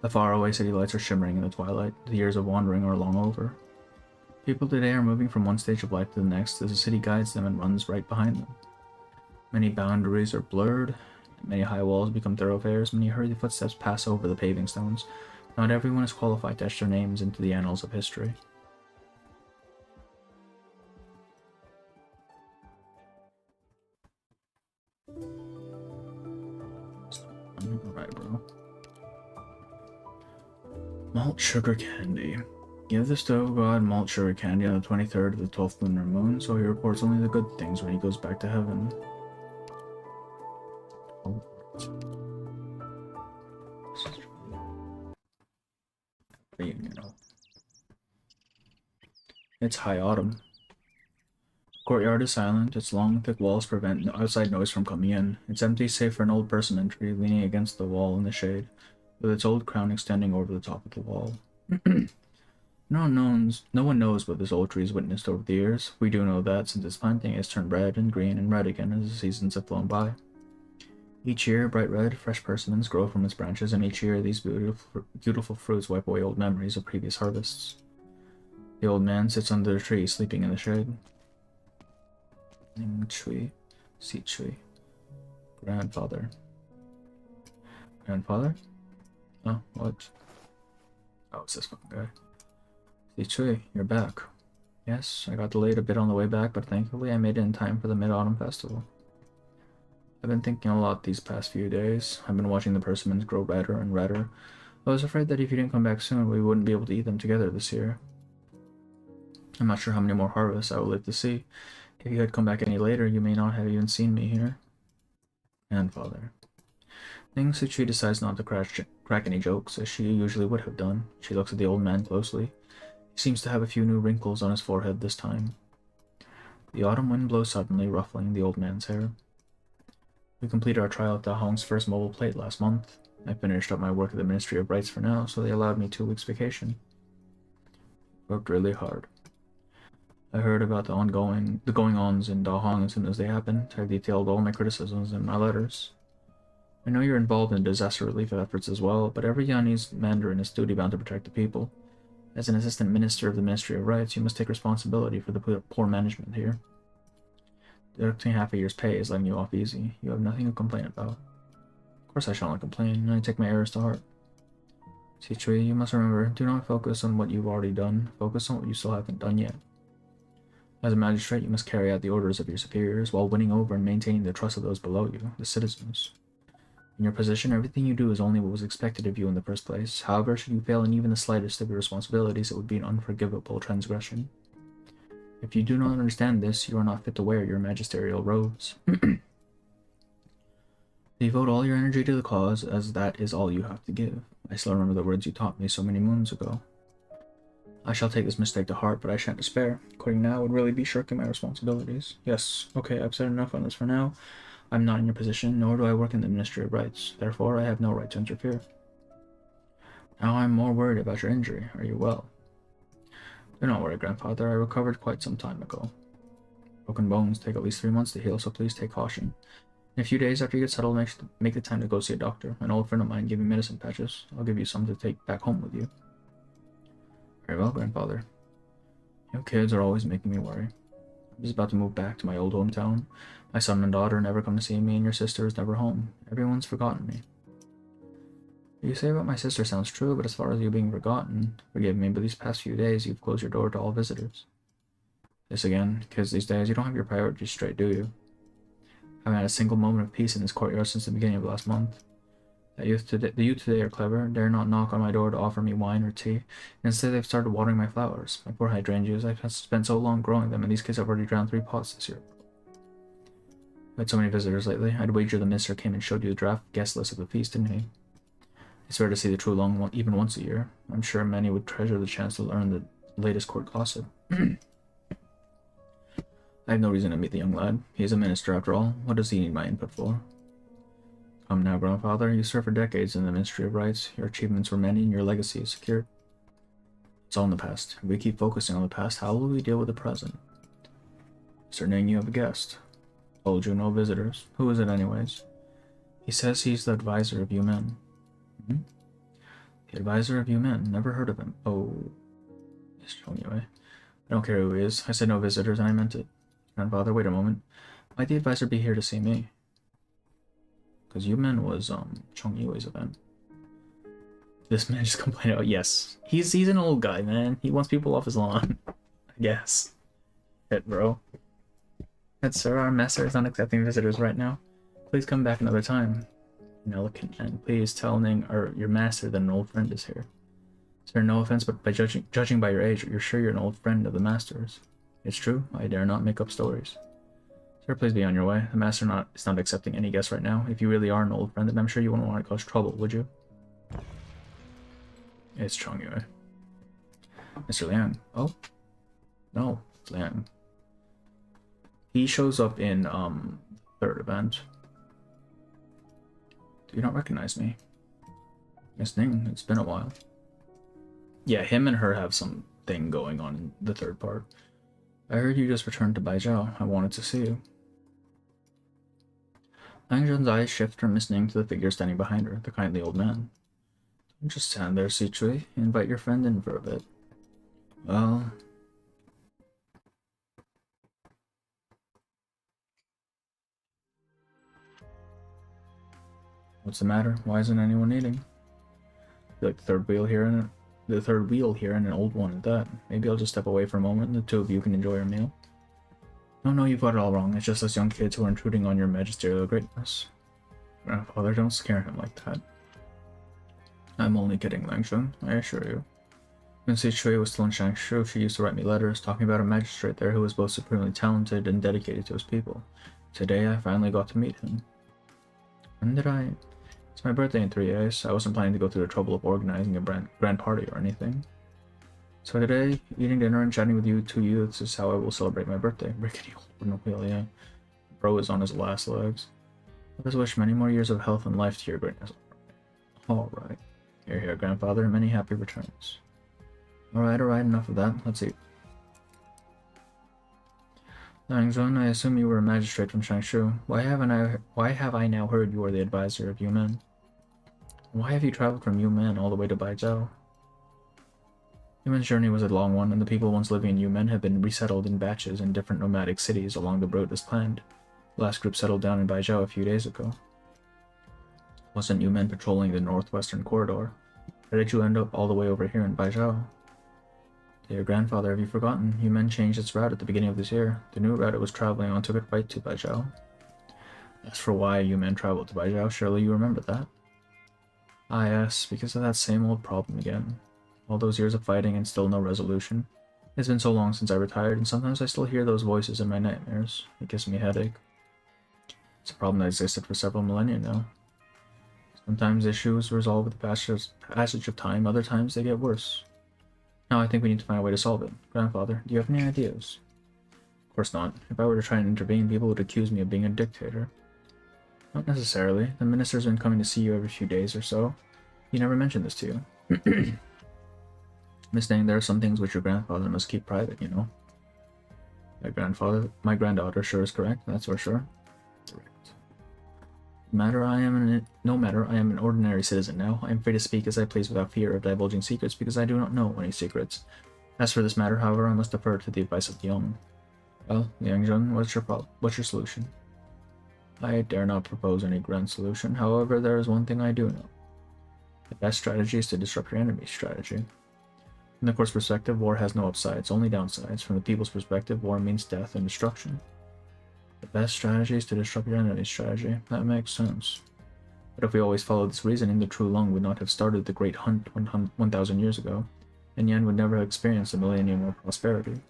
D: The faraway city lights are shimmering in the twilight. The years of wandering are long over. People today are moving from one stage of life to the next as the city guides them and runs right behind them. Many boundaries are blurred. Many high walls become thoroughfares. Many hurried footsteps pass over the paving stones. Not everyone is qualified to etch their names into the annals of history. Alright, bro. Malt sugar candy. Give the stove god malt sugar candy on the 23rd of the 12th lunar moon, so he reports only the good things when he goes back to heaven. Oh. You know. It's high autumn. The courtyard is silent. Its long, thick walls prevent outside noise from coming in. It's empty save for an old person entry leaning against the wall in the shade, with its old crown extending over the top of the wall. No one knows what this old tree has witnessed over the years. We do know that since its planting has turned red and green and red again as the seasons have flown by. Each year, bright red, fresh persimmons grow from its branches, and each year these beautiful fruits wipe away old memories of previous harvests. The old man sits under the tree, sleeping in the shade. Tree, seat tree. Grandfather. Grandfather? Oh, what? Oh, it's this fucking guy. Tree, you're back. Yes, I got delayed a bit on the way back, but thankfully I made it in time for the Mid-Autumn Festival. I've been thinking a lot these past few days. I've been watching the persimmons grow redder and redder. I was afraid that if you didn't come back soon, we wouldn't be able to eat them together this year. I'm not sure how many more harvests I will live to see. If you had come back any later, you may not have even seen me here. Grandfather. Ning Suchi decides not to crack any jokes, as she usually would have done. She looks at the old man closely. He seems to have a few new wrinkles on his forehead this time. The autumn wind blows suddenly, ruffling the old man's hair. We completed our trial at Da Hong's first mobile plate last month. I finished up my work at the Ministry of Rights for now, so they allowed me 2 weeks vacation. Worked really hard. I heard about the going-ons in Da Hong as soon as they happened. I detailed all my criticisms in my letters. I know you're involved in disaster relief efforts as well, but every Yanese mandarin is duty-bound to protect the people. As an assistant minister of the Ministry of Rights, you must take responsibility for the poor management here. Deducting half a year's pay is letting you off easy. You have nothing to complain about. Of course I shall not complain, and I take my errors to heart. Sichui, you must remember, do not focus on what you've already done. Focus on what you still haven't done yet. As a magistrate, you must carry out the orders of your superiors while winning over and maintaining the trust of those below you, the citizens. In your position, everything you do is only what was expected of you in the first place. However, should you fail in even the slightest of your responsibilities, it would be an unforgivable transgression. If you do not understand this, you are not fit to wear your magisterial robes. Devote all your energy to the cause, as that is all you have to give. I still remember the words you taught me so many moons ago. I shall take this mistake to heart, but I shan't despair. Quitting now would really be shirking my responsibilities. Yes, okay, I've said enough on this for now. I'm not in your position, nor do I work in the Ministry of Rights. Therefore, I have no right to interfere. Now I'm more worried about your injury. Are you well? Do not worry, Grandfather. I recovered quite some time ago. Broken bones take at least 3 months to heal, so please take caution. In a few days after you get settled, make the time to go see a doctor. An old friend of mine gave me medicine patches. I'll give you some to take back home with you. Very well, Grandfather. You kids are always making me worry. I'm just about to move back to my old hometown. My son and daughter never come to see me, and your sister is never home. Everyone's forgotten me. What you say about my sister sounds true, but as far as you being forgotten, forgive me, but these past few days you've closed your door to all visitors. This again, kids these days, you don't have your priorities straight, do you? I haven't had a single moment of peace in this courtyard since the beginning of last month. The youth today are clever, dare not knock on my door to offer me wine or tea. Instead, they've started watering my flowers. My poor hydrangeas, I've spent so long growing them, and these kids have already drowned 3 pots this year. I've had so many visitors lately. I'd wager the minister came and showed you the draft guest list of the feast, didn't he? It's rare to see the true long one even once a year. I'm sure many would treasure the chance to learn the latest court gossip. I have no reason to meet the young lad. He is a minister after all. What does he need my input for? Come now, grandfather. You served for decades in the Ministry of Rights. Your achievements were many and your legacy is secure. It's all in the past. If we keep focusing on the past, how will we deal with the present? Mr. Ning, you have a guest. Told you, no visitors. Who is it anyways? He says he's the advisor of you men. Hmm? The advisor of you men. Never heard of him. Oh. He's showing you, eh? I don't care who he is. I said no visitors and I meant it. Grandfather, wait a moment. Might the advisor be here to see me? Because Yumen was Chong Yue's event. This man just complained about yes. He's an old guy, man. He wants people off his lawn. I guess. Shit, bro. Good sir, our master is not accepting visitors right now. Please come back another time. And please tell Ning or your master that an old friend is here. Sir, no offense, but by judging by your age, you're sure you're an old friend of the master's. It's true. I dare not make up stories. Sir, please be on your way. The master is not accepting any guests right now. If you really are an old friend, then I'm sure you wouldn't want to cause trouble, would you? It's Chong Yue. Mr. Liang. Oh? No, it's Liang. He shows up in, third event. Do you not recognize me? Miss Ning, it's been a while. Yeah, him and her have some thing going on in the third part. I heard you just returned to Baijiao. I wanted to see you. Lang Zhen's eyes shift from Miss Ning to the figure standing behind her, the kindly old man. Don't just stand there, Si Chui. Invite your friend in for a bit. Well... What's the matter? Why isn't anyone eating? I feel like the third wheel here and an old one at that. Maybe I'll just step away for a moment and the two of you can enjoy your meal. No, you've got it all wrong. It's just us young kids who are intruding on your magisterial greatness. Grandfather, don't scare him like that. I'm only kidding, Lang Zhen, I assure you. When Si Chui was still in Shangshu, she used to write me letters talking about a magistrate there who was both supremely talented and dedicated to his people. Today, I finally got to meet him. When did I... It's my birthday in 3 days. I wasn't planning to go through the trouble of organizing a grand party or anything. So today, eating dinner and chatting with you two youths is how I will celebrate my birthday. Rickety old Nopelia. Bro is on his last legs. Let us wish many more years of health and life to your greatness. Alright. Here, grandfather. Many happy returns. Alright, enough of that. Let's eat. Lang Zhen, I assume you were a magistrate from Shangshu. Why have I now heard you are the advisor of Yumen? Why have you traveled from Yumen all the way to Baijiao? Yumen's journey was a long one, and the people once living in Yumen have been resettled in batches in different nomadic cities along the route as planned. The last group settled down in Baijiao a few days ago. Wasn't Yumen patrolling the northwestern corridor? How did you end up all the way over here in Baijiao? Dear grandfather, have you forgotten? Yumen changed its route at the beginning of this year. The new route it was traveling on took it right to Baijiao. As for why Yumen traveled to Baijiao, surely you remember that? Ah yes, because of that same old problem again. All those years of fighting and still no resolution. It's been so long since I retired, and sometimes I still hear those voices in my nightmares. It gives me a headache. It's a problem that existed for several millennia now. Sometimes issues resolve with the passage of time, other times they get worse. Now I think we need to find a way to solve it. Grandfather, do you have any ideas? Of course not. If I were to try and intervene, people would accuse me of being a dictator. Not necessarily. The minister's been coming to see you every few days or so. He never mentioned this to you. Miss Ning, there are some things which your grandfather must keep private, you know. My granddaughter sure is correct, that's for sure. Correct. No matter I am an ordinary citizen now. I am free to speak as I please without fear of divulging secrets, because I do not know any secrets. As for this matter, however, I must defer to the advice of the young. Well, Liang Zhen, what's your solution? I dare not propose any grand solution. However, there is one thing I do know. The best strategy is to disrupt your enemy's strategy. From the court's perspective, war has no upsides, only downsides. From the people's perspective, war means death and destruction. The best strategy is to disrupt your enemy's strategy. That makes sense. But if we always followed this reasoning, the true Lung would not have started the Great Hunt 1,000 years ago, and Yan would never have experienced a millennium of prosperity.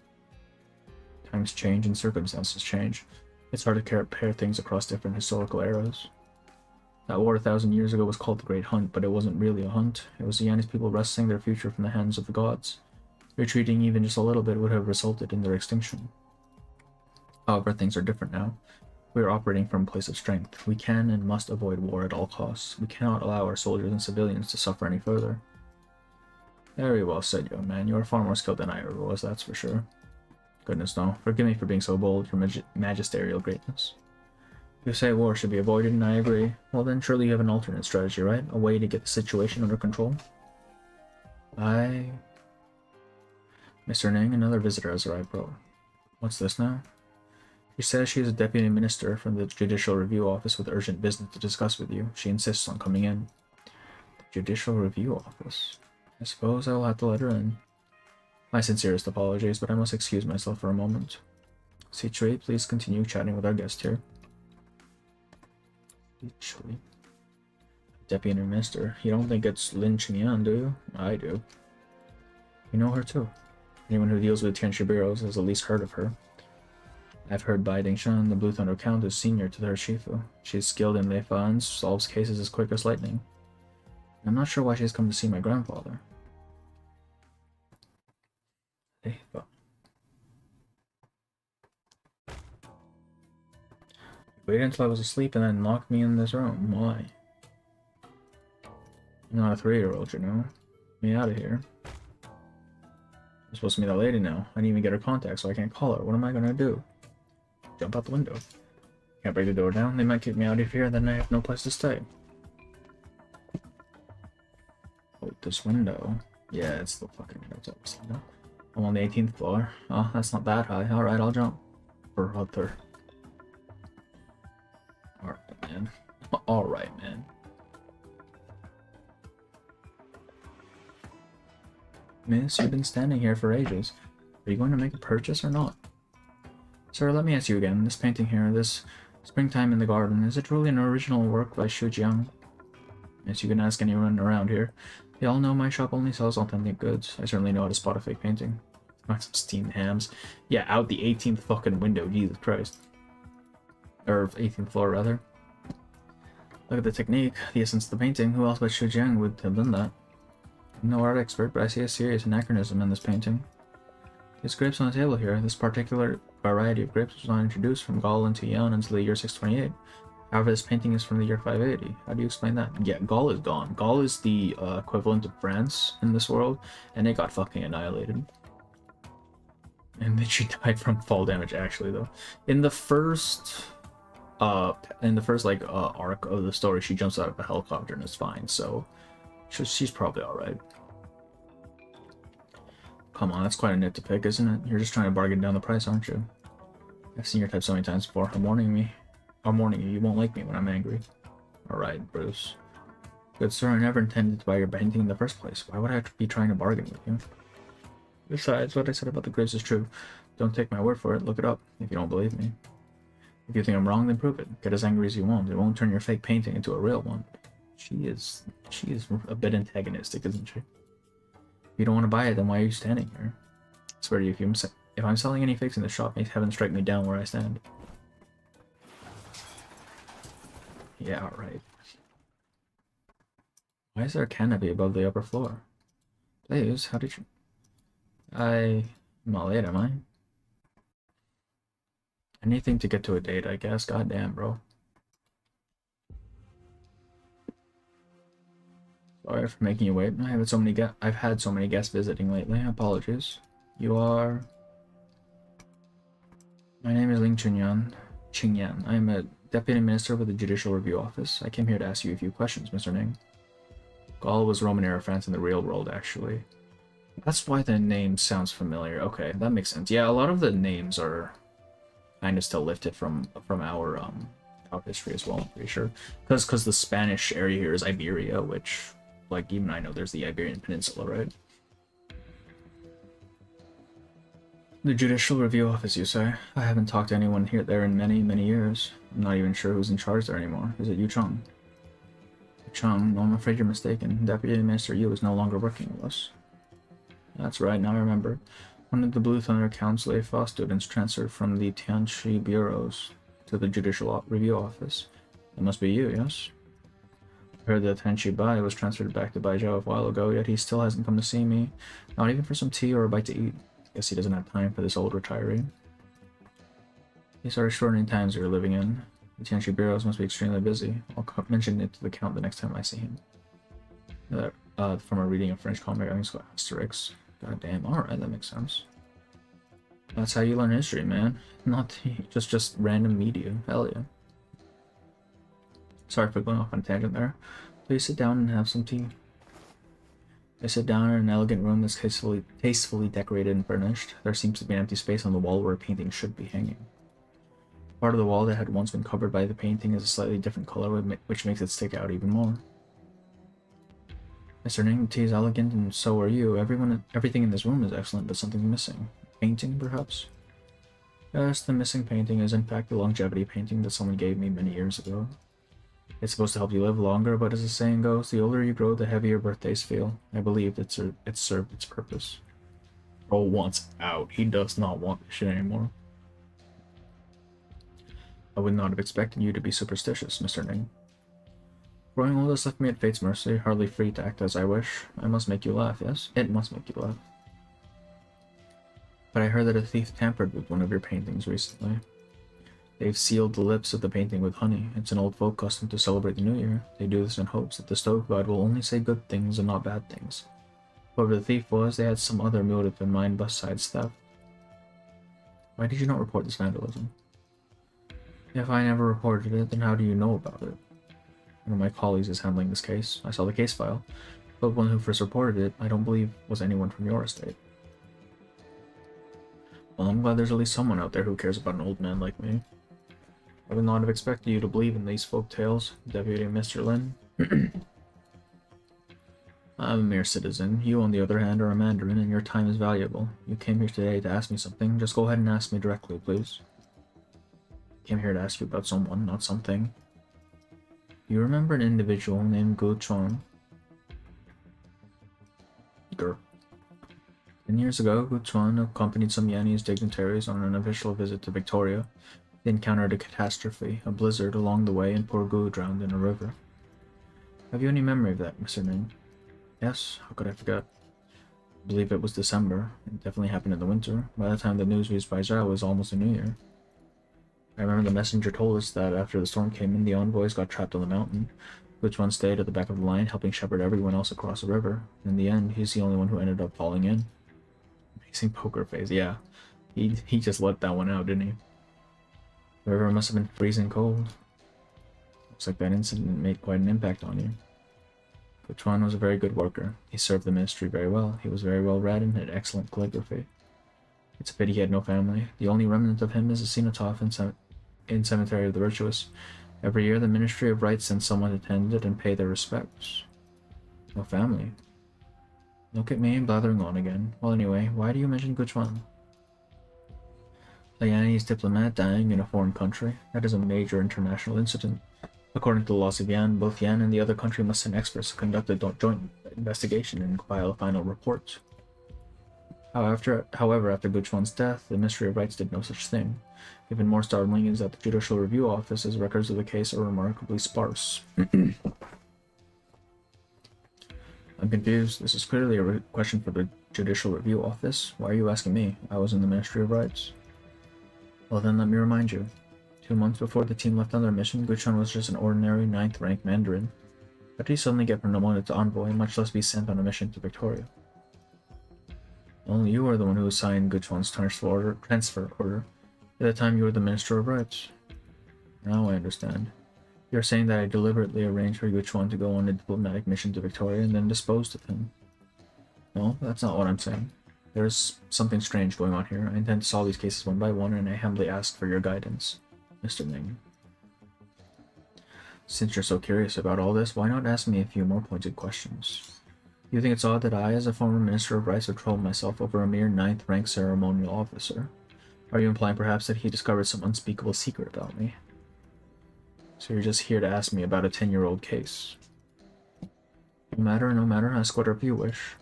D: Times change and circumstances change. It's hard to compare things across different historical eras. That war 1,000 years ago was called the Great Hunt, but it wasn't really a hunt. It was the Yannis people wresting their future from the hands of the gods. Retreating even just a little bit would have resulted in their extinction. However, things are different now. We are operating from a place of strength. We can and must avoid war at all costs. We cannot allow our soldiers and civilians to suffer any further. Very well said, young man. You are far more skilled than I ever was, that's for sure. Goodness no. Forgive me for being so bold, your magisterial greatness. You say war should be avoided, and I agree. Well then, surely you have an alternate strategy, right? A way to get the situation under control? Mr. Ning, another visitor has arrived, bro. What's this now? She says she is a deputy minister from the Judicial Review Office with urgent business to discuss with you. She insists on coming in. The Judicial Review Office? I suppose I will have to let her in. My sincerest apologies, but I must excuse myself for a moment. Citrate, please continue chatting with our guest here. Citrate. Deputy Minister. You don't think it's Lin Qingyan, do you? I do. You know her too. Anyone who deals with Tianshi bureaus has at least heard of her. I've heard Bai Dingshan, the Blue Thunder Count, is senior to her Shifu. She is skilled in Lei Fa and solves cases as quick as lightning. I'm not sure why she's come to see my grandfather. Lei Fa. Waited until I was asleep and then locked me in this room. Why? I'm not a 3-year-old, you know. Get me out of here. I'm supposed to meet that lady now. I didn't even get her contact, so I can't call her. What am I gonna do? Jump out the window. Can't break the door down. They might kick me out of here, then I have no place to stay. Oh, this window. Yeah, it's the fucking window. I'm on the 18th floor. Oh, that's not that high. Alright, I'll jump. Or other. Alright, man. Alright, man. Miss, you've been standing here for ages. Are you going to make a purchase or not? Sir, let me ask you again. This painting here, this Springtime in the Garden, is it truly an original work by Xu Jiang? Yes, you can ask anyone around here. They all know my shop only sells authentic goods. I certainly know how to spot a fake painting. Find some steamed hams. Yeah, out the 18th fucking window, Jesus Christ. Or 18th floor, rather. Look at the technique, the essence of the painting. Who else but Xu Jiang would have done that? I'm no art expert, but I see a serious anachronism in this painting. There's grapes on the table here. This particular variety of grapes was not introduced from Gaul into Yan until the year 628. However, this painting is from the year 580. How do you explain that? Yeah, Gaul is gone. Gaul is the equivalent of France in this world, and it got fucking annihilated. And then she died from fall damage, actually, though. In the first arc of the story, she jumps out of a helicopter and is fine, so she's probably alright. Come on, that's quite a nit to pick, isn't it? You're just trying to bargain down the price, aren't you? I've seen your type so many times before. I'm warning you, you won't like me when I'm angry. Alright, Bruce. Good sir, I never intended to buy your painting in the first place. Why would I be trying to bargain with you? Besides, what I said about the grapes is true. Don't take my word for it, look it up, if you don't believe me. If you think I'm wrong, then prove it. Get as angry as you want. It won't turn your fake painting into a real one. She is a bit antagonistic, isn't she? If you don't want to buy it, then why are you standing here? I swear to you, if I'm selling any fakes in the shop, may heaven strike me down where I stand. Yeah, alright. Why is there a canopy above the upper floor? Please, how did you... I'm not late, am I? Anything to get to a date, I guess. Goddamn, bro. Sorry for making you wait. I've had so many guests visiting lately. Apologies. You are... My name is Ling Qingyan. I am a deputy minister with the Judicial Review Office. I came here to ask you a few questions, Mr. Ning. Gaul was Roman-era France in the real world, actually. That's why the name sounds familiar. Okay, that makes sense. Yeah, a lot of the names are kind of still lifted from our history as well, I'm pretty sure. Because the Spanish area here is Iberia, which, like, even I know there's the Iberian Peninsula, right? The Judicial Review Office, you say? I haven't talked to anyone there in many, many years. I'm not even sure who's in charge there anymore. Is it Yu Cheng? Chung, I'm afraid you're mistaken. Deputy Minister Yu is no longer working with us. That's right, now I remember. One of the Blue Thunder Council A-Fa students transferred from the Tianchi bureaus to the Judicial Review Office. It must be you, yes? I heard that Tianchi Bai was transferred back to Baijiao a while ago, yet he still hasn't come to see me. Not even for some tea or a bite to eat. Guess he doesn't have time for this old retiree. These are extraordinary times we're living in. The Tianchi bureaus must be extremely busy. I'll mention it to the Count the next time I see him. From a reading of French comic, I think it's got asterisks. God damn, alright, that makes sense. That's how you learn history, man. Not just random media. Hell yeah. Sorry for going off on a tangent there. Please sit down and have some tea. I sit down in an elegant room that's tastefully decorated and furnished. There seems to be an empty space on the wall where a painting should be hanging. Part of the wall that had once been covered by the painting is a slightly different color, which makes it stick out even more. Mr. Ning, the tea is elegant, and so are you. Everything in this room is excellent, but something's missing. Painting, perhaps? Yes, the missing painting is in fact the longevity painting that someone gave me many years ago. It's supposed to help you live longer, but as the saying goes, the older you grow, the heavier birthdays feel. I believe it's served its purpose. Bro wants out. He does not want this shit anymore. I would not have expected you to be superstitious, Mr. Ning. Growing old has left me at fate's mercy, hardly free to act as I wish. I must make you laugh, yes? It must make you laugh. But I heard that a thief tampered with one of your paintings recently. They've sealed the lips of the painting with honey. It's an old folk custom to celebrate the new year. They do this in hopes that the stove god will only say good things and not bad things. Whoever the thief was, they had some other motive in mind besides theft. Why did you not report this vandalism? If I never reported it, then how do you know about it? One of my colleagues is handling this case. I saw the case file, but one who first reported it, I don't believe was anyone from your estate. Well, I'm glad there's at least someone out there who cares about an old man like me. I would not have expected you to believe in these folk tales, Deputy Mr. Lin. I'm a mere citizen. You, on the other hand, are a mandarin, and your time is valuable. You came here today to ask me something. Just go ahead and ask me directly, please. I came here to ask you about someone, not something. You remember an individual named Gu Chuan? Grr. 10 years ago, Gu Chuan accompanied some Yanese dignitaries on an official visit to Victoria. They encountered a catastrophe, a blizzard along the way, and poor Gu drowned in a river. Have you any memory of that, Mr. Ning? Yes, how could I forget? I believe it was December. It definitely happened in the winter. By the time the news reached Baijiao, it was almost a new year. I remember the messenger told us that after the storm came in, the envoys got trapped on the mountain. Gu Chuan stayed at the back of the line, helping shepherd everyone else across the river. In the end, he's the only one who ended up falling in. Amazing poker face, yeah. He just let that one out, didn't he? The river must have been freezing cold. Looks like that incident made quite an impact on you. Gu Chuan was a very good worker. He served the ministry very well. He was very well read and had excellent calligraphy. It's a pity he had no family. The only remnant of him is a cenotaph in Cemetery of the Virtuous. Every year, the Ministry of Rights sends someone to attend it and pay their respects. No family. Look at me blathering on again. Well, anyway, why do you mention Gu Chuan? A Yanese diplomat dying in a foreign country. That is a major international incident. According to the laws of Yan, both Yan and the other country must send experts to conduct a joint investigation and compile a final report. However, after Gu Chuan's death, the Ministry of Rights did no such thing. Even more startling is that the Judicial Review Office's records of the case are remarkably sparse. I'm confused. This is clearly a question for the Judicial Review Office. Why are you asking me? I was in the Ministry of Rights. Well then, let me remind you. 2 months before the team left on their mission, Gu Chuan was just an ordinary 9th rank mandarin. How did he suddenly get promoted to envoy, much less be sent on a mission to Victoria? Only you are the one who signed Gu Chuan's transfer order. At the time, you were the Minister of Rights. Now I understand. You're saying that I deliberately arranged for Gu Chuan to go on a diplomatic mission to Victoria and then disposed of him. No, that's not what I'm saying. There's something strange going on here. I intend to solve these cases one by one, and I humbly ask for your guidance, Mr. Ning. Since you're so curious about all this, why not ask me a few more pointed questions? You think it's odd that I, as a former Minister of Rights, would trouble myself over a mere 9th rank ceremonial officer? Are you implying perhaps that he discovered some unspeakable secret about me? So you're just here to ask me about a 10-year-old case? No matter, ask whatever you wish.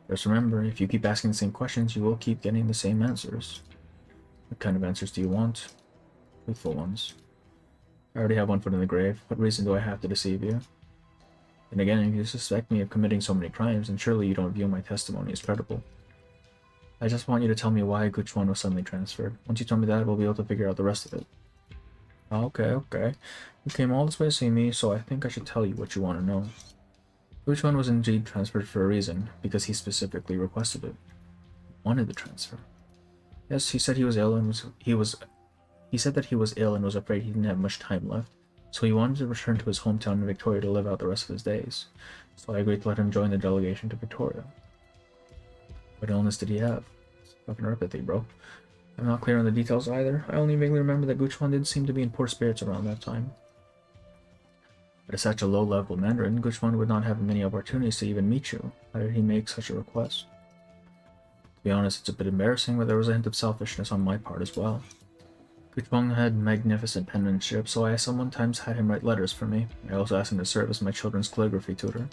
D: Just remember, if you keep asking the same questions, you will keep getting the same answers. What kind of answers do you want? Truthful ones. I already have one foot in the grave. What reason do I have to deceive you? And again, if you suspect me of committing so many crimes, then surely you don't view my testimony as credible. I just want you to tell me why Guchuan was suddenly transferred. Once you tell me that, we'll be able to figure out the rest of it. Okay. You came all this way to see me, so I think I should tell you what you want to know. Guchuan was indeed transferred for a reason, because he specifically requested it. Wanted the transfer. Yes, he said he was ill and he said that he was ill and was afraid he didn't have much time left, so he wanted to return to his hometown in Victoria to live out the rest of his days. So I agreed to let him join the delegation to Victoria. What illness did he have? It's fucking neuropathy, bro. I'm not clear on the details either. I only vaguely remember that Guchuan did seem to be in poor spirits around that time. But as such a low-level Mandarin, Guchuan would not have many opportunities to even meet you. How did he make such a request? To be honest, it's a bit embarrassing, but there was a hint of selfishness on my part as well. Guchuan had magnificent penmanship, so I sometimes had him write letters for me. I also asked him to serve as my children's calligraphy tutor.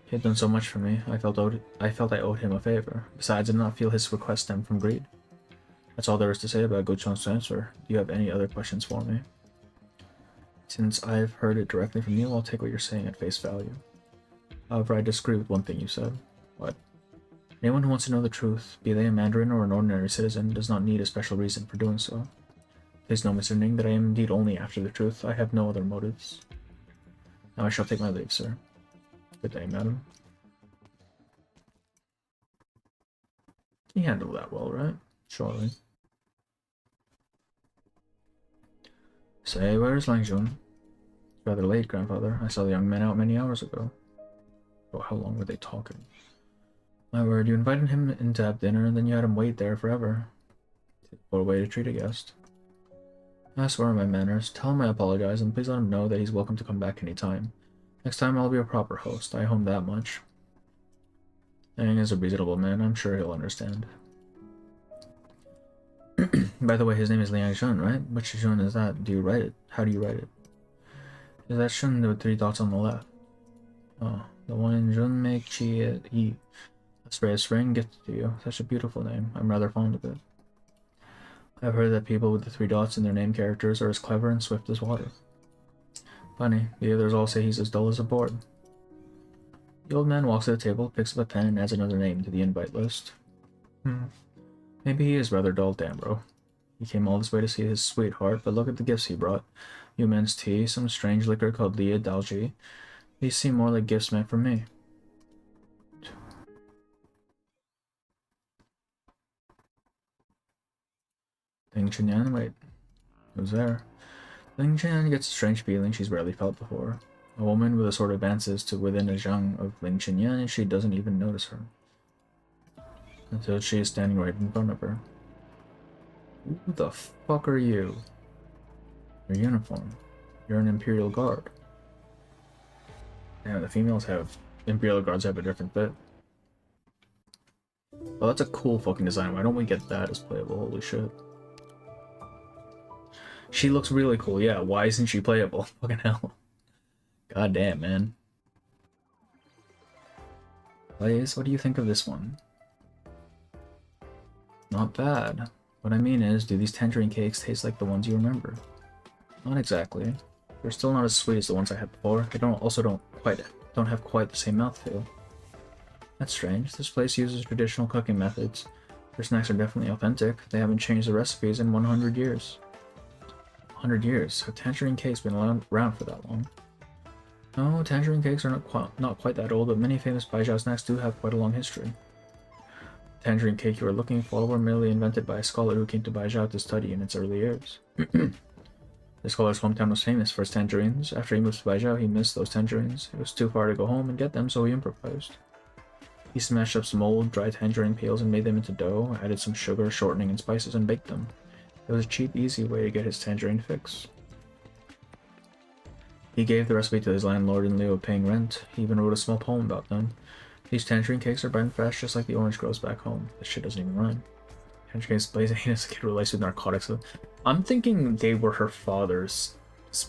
D: He had done so much for me, I felt I owed him a favor. Besides, I did not feel his request stemmed from greed. That's all there is to say about Guchuan's transfer. Do you have any other questions for me? Since I've heard it directly from you, I'll take what you're saying at face value. However, I disagree with one thing you said. What? Anyone who wants to know the truth, be they a Mandarin or an ordinary citizen, does not need a special reason for doing so. Please know, Mr. Ning, that I am indeed only after the truth. I have no other motives. Now I shall take my leave, sir. Good day, madam. He handled that well, right? Surely. Say, where's Langjun? It's rather late, grandfather. I saw the young men out many hours ago. Oh, how long were they talking? My word, you invited him in to have dinner, and then you had him wait there forever. What a way to treat a guest. I swear on my manners. Tell him I apologize, and please let him know that he's welcome to come back any time. Next time I'll be a proper host. I owe him that much. Aang is a reasonable man. I'm sure he'll understand. By the way, his name is Liang Shun, right? Which Shun is that? Do you write it? How do you write it? Is that Shun with 3 dots on the left? Oh, the one in Jun Mei Chi Yi. A spray of spring gifted to you. Such a beautiful name. I'm rather fond of it. I've heard that people with the 3 dots in their name characters are as clever and swift as water. Funny, the others all say he's as dull as a board. The old man walks to the table, picks up a pen, and adds another name to the invite list. Maybe he is rather dull, damn bro. He came all this way to see his sweetheart, but look at the gifts he brought. Yumen's tea, some strange liquor called Lia Dalji. These seem more like gifts meant for me. Ling Chenyan, wait. Who's there? Ling Chenyan gets a strange feeling she's rarely felt before. A woman with a sword advances to within a zhang of Ling Chenyan and she doesn't even notice her. Until she is standing right in front of her. Who the fuck are you? Your uniform. You're an Imperial Guard. Yeah, the females have... Imperial Guards have a different fit. Oh, that's a cool fucking design. Why don't we get that as playable? Holy shit. She looks really cool. Yeah, why isn't she playable? Fucking hell. God damn, man. Blaze, what do you think of this one? Not bad. What I mean is, do these tangerine cakes taste like the ones you remember? Not exactly. They're still not as sweet as the ones I had before. They don't have quite the same mouthfeel. That's strange. This place uses traditional cooking methods. Their snacks are definitely authentic. They haven't changed the recipes in 100 years. 100 years? So tangerine cake's been around for that long. No, tangerine cakes are not quite that old, but many famous Baijiao snacks do have quite a long history. The tangerine cake you were looking for were merely invented by a scholar who came to Baijiao to study in its early years. The scholar's hometown was famous for its tangerines. After he moved to Baijiao, he missed those tangerines. It was too far to go home and get them, so he improvised. He smashed up some old, dry tangerine peels and made them into dough, added some sugar, shortening, and spices, and baked them. It was a cheap, easy way to get his tangerine fix. He gave the recipe to his landlord in lieu of paying rent. He even wrote a small poem about them. These tangerine cakes are burned fresh just like the orange grows back home. This shit doesn't even rhyme. Tangerine cakes blaze as a kid relates with narcotics. I'm thinking they were her father's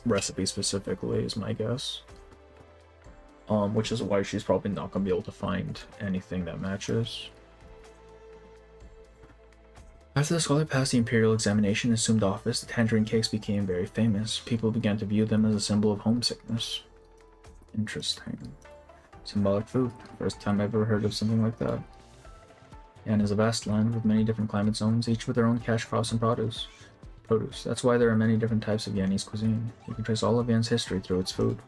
D: recipe specifically, is my guess. which is why she's probably not gonna be able to find anything that matches. After the scholar passed the imperial examination and assumed office, the tangerine cakes became very famous. People began to view them as a symbol of homesickness. Interesting. Symbolic food. First time I've ever heard of something like that. Yan is a vast land with many different climate zones, each with their own cash crops and produce. That's why there are many different types of Yanese cuisine. You can trace all of Yan's history through its food.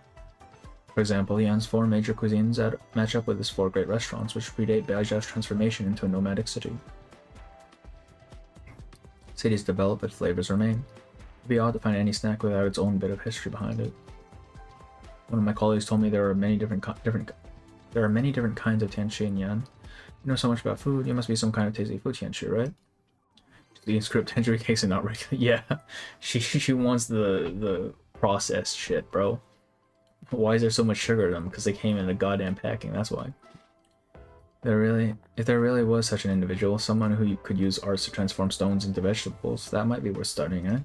D: For example, Yan's 4 major cuisines match up with his 4 great restaurants, which predate Baijiao's transformation into a nomadic city. Cities develop, but flavors remain. It'd be odd to find any snack without its own bit of history behind it. One of my colleagues told me there are many different kinds of Tianxi in Yan. You know so much about food, you must be some kind of tasty food Tianxi, right? The script tangerine cakes and not regular. Yeah, she wants the processed shit, bro. Why is there so much sugar in them? Because they came in a goddamn packing. That's why. If there really was such an individual, someone who could use arts to transform stones into vegetables, that might be worth studying, eh?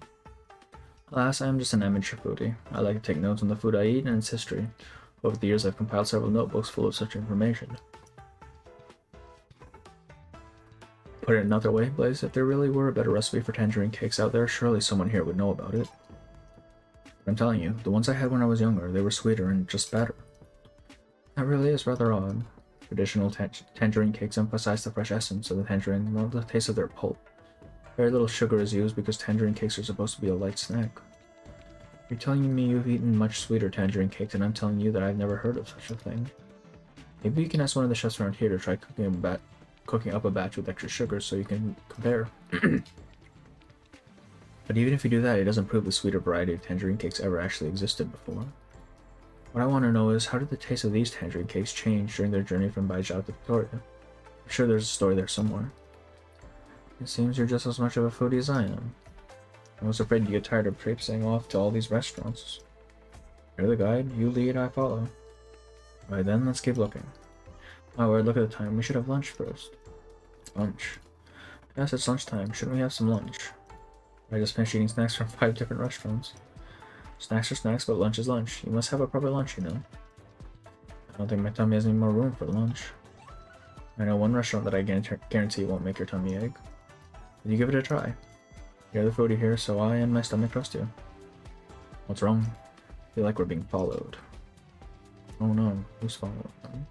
D: Alas, I am just an amateur foodie. I like to take notes on the food I eat and its history. Over the years, I've compiled several notebooks full of such information. Put it another way, Blaze, if there really were a better recipe for tangerine cakes out there, surely someone here would know about it. But I'm telling you, the ones I had when I was younger, they were sweeter and just better. That really is rather odd. Traditional tangerine cakes emphasize the fresh essence of the tangerine, not the taste of their pulp. Very little sugar is used because tangerine cakes are supposed to be a light snack. You're telling me you've eaten much sweeter tangerine cakes, and I'm telling you that I've never heard of such a thing. Maybe you can ask one of the chefs around here to try cooking up a batch with extra sugar so you can compare. But even if you do that, it doesn't prove the sweeter variety of tangerine cakes ever actually existed before. What I want to know is, how did the taste of these tangerine cakes change during their journey from Baijiao to Victoria? I'm sure there's a story there somewhere. It seems you're just as much of a foodie as I am. I was afraid you get tired of traipsing off to all these restaurants. You're the guide, you lead, I follow. Right then, let's keep looking. My word, look at the time, we should have lunch first. Lunch? Yes, it's lunchtime, shouldn't we have some lunch? I just finished eating snacks from 5 different restaurants. Snacks are snacks, but lunch is lunch. You must have a proper lunch, you know. I don't think my tummy has any more room for lunch. I know one restaurant that I guarantee won't make your tummy ache. But you give it a try. You're the foodie here, so I and my stomach trust you. What's wrong? I feel like we're being followed. Oh no, who's following them?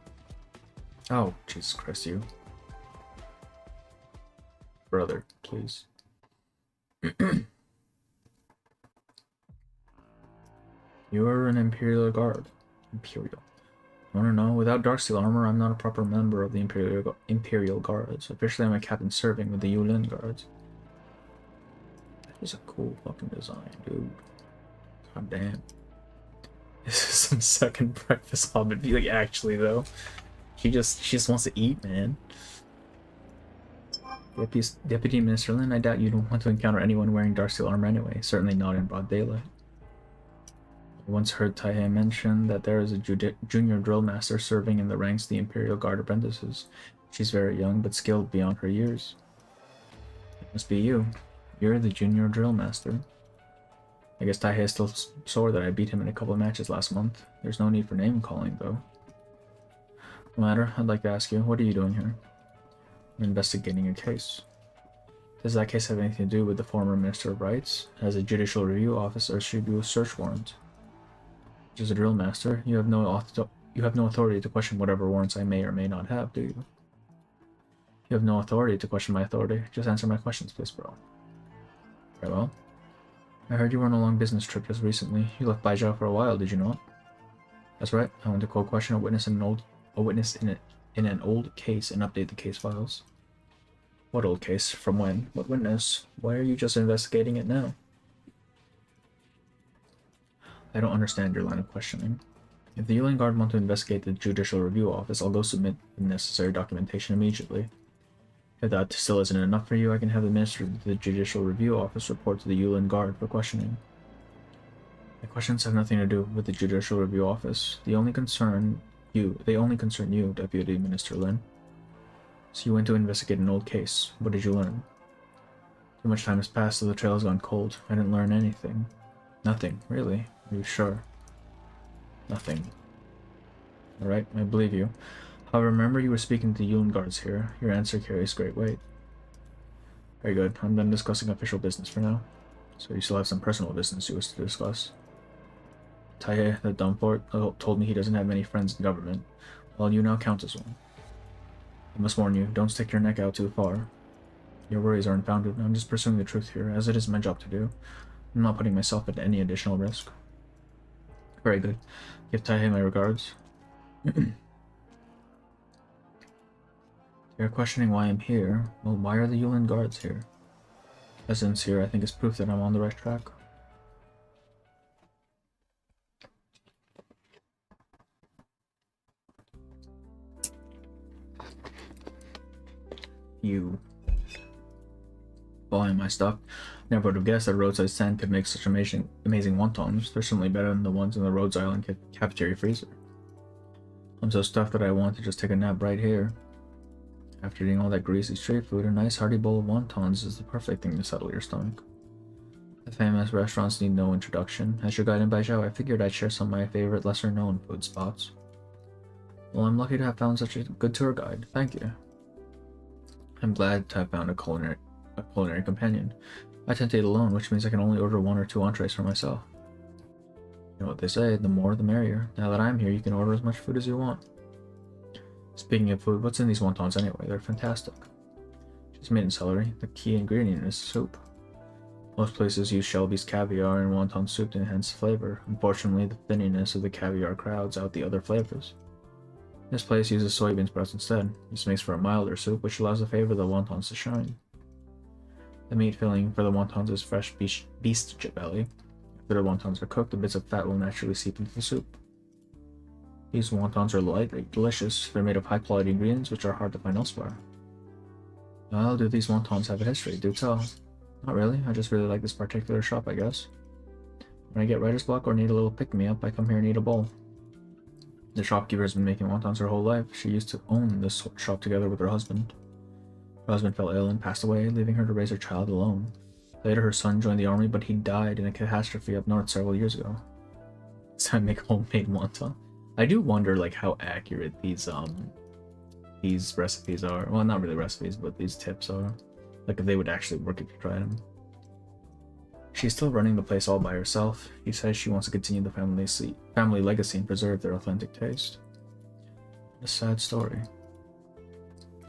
D: Oh, Jesus Christ, you. Brother, please. You are an Imperial Guard. Imperial. No. Without Darksteel armor, I'm not a proper member of the Imperial Guards. Officially, I'm a captain serving with the Yulin Guards. That is a cool fucking design, dude. God damn. This is some second breakfast hobbit. Like, actually, though. She just wants to eat, man. Deputy Minister Lin, I doubt you don't want to encounter anyone wearing Darksteel armor anyway. Certainly not in broad daylight. I once heard Taihei mention that there is a junior drill master serving in the ranks of the Imperial Guard apprentices. She's very young, but skilled beyond her years. It must be you. You're the junior drill master. I guess Taihei is still sore that I beat him in a couple of matches last month. There's no need for name calling, though. No matter, I'd like to ask you, what are you doing here? I'm investigating a case. Does that case have anything to do with the former Minister of Rights? As a judicial review officer, issued you a search warrant. As a drill master, you have no authority to question whatever warrants I may or may not have, do you? You have no authority to question my authority. Just answer my questions, please, bro. Very well. I heard you were on a long business trip just recently. You left Baijiao for a while, did you not? That's right. I went to cold question a witness in an old case and update the case files. What old case? From when? What witness? Why are you just investigating it now? I don't understand your line of questioning. If the Yulin Guard want to investigate the Judicial Review Office, I'll go submit the necessary documentation immediately. If that still isn't enough for you, I can have the Minister of the Judicial Review Office report to the Yulin Guard for questioning. My questions have nothing to do with the Judicial Review Office. They only concern you, Deputy Minister Lin. So you went to investigate an old case. What did you learn? Too much time has passed, so the trail has gone cold. I didn't learn anything. Nothing, really. Are you sure? Nothing. Alright, I believe you. However, remember you were speaking to the Yulin guards here. Your answer carries great weight. Very good. I'm done discussing official business for now. So you still have some personal business you wish to discuss. Taihe, the Dumbfort, told me he doesn't have many friends in government. Well, you now count as one. I must warn you, don't stick your neck out too far. Your worries are unfounded. I'm just pursuing the truth here, as it is my job to do. I'm not putting myself at any additional risk. Very good. Give Taihe my regards. You're questioning why I'm here. Well, why are the Yulin guards here? Presence here, I think, is proof that I'm on the right track. You buying my stuff. Never would have guessed that roadside stand could make such amazing wontons. They're certainly better than the ones in the Rhodes Island cafeteria freezer. I'm so stuffed that I want to just take a nap right here. After eating all that greasy street food, a nice hearty bowl of wontons is the perfect thing to settle your stomach. The famous restaurants need no introduction. As your guide in Baizhou, I figured I'd share some of my favorite lesser-known food spots. Well, I'm lucky to have found such a good tour guide. Thank you. I'm glad to have found a culinary companion. I tend to eat alone, which means I can only order 1 or 2 entrees for myself. You know what they say, the more the merrier. Now that I'm here, you can order as much food as you want. Speaking of food, what's in these wontons anyway? They're fantastic. She's made in celery. The key ingredient is soup. Most places use Shelby's caviar in wonton soup to enhance flavor. Unfortunately, the thinniness of the caviar crowds out the other flavors. This place uses soybean sprouts instead. This makes for a milder soup, which allows the flavor of the wontons to shine. The meat filling for the wontons is fresh beast belly. After the wontons are cooked, the bits of fat will naturally seep into the soup. These wontons are light, delicious. They're made of high-quality ingredients, which are hard to find elsewhere. Well, do these wontons have a history? Do tell. Not really. I just really like this particular shop, I guess. When I get writer's block or need a little pick-me-up, I come here and eat a bowl. The shopkeeper has been making wontons her whole life. She used to own this shop together with her husband. Her husband fell ill and passed away, leaving her to raise her child alone. Later, her son joined the army, but he died in a catastrophe up north several years ago. So I make homemade wonton. I do wonder, like, how accurate these recipes are. Well, not really recipes, but these tips are. Like, if they would actually work if you tried them. She's still running the place all by herself. He says she wants to continue the family legacy and preserve their authentic taste. A sad story.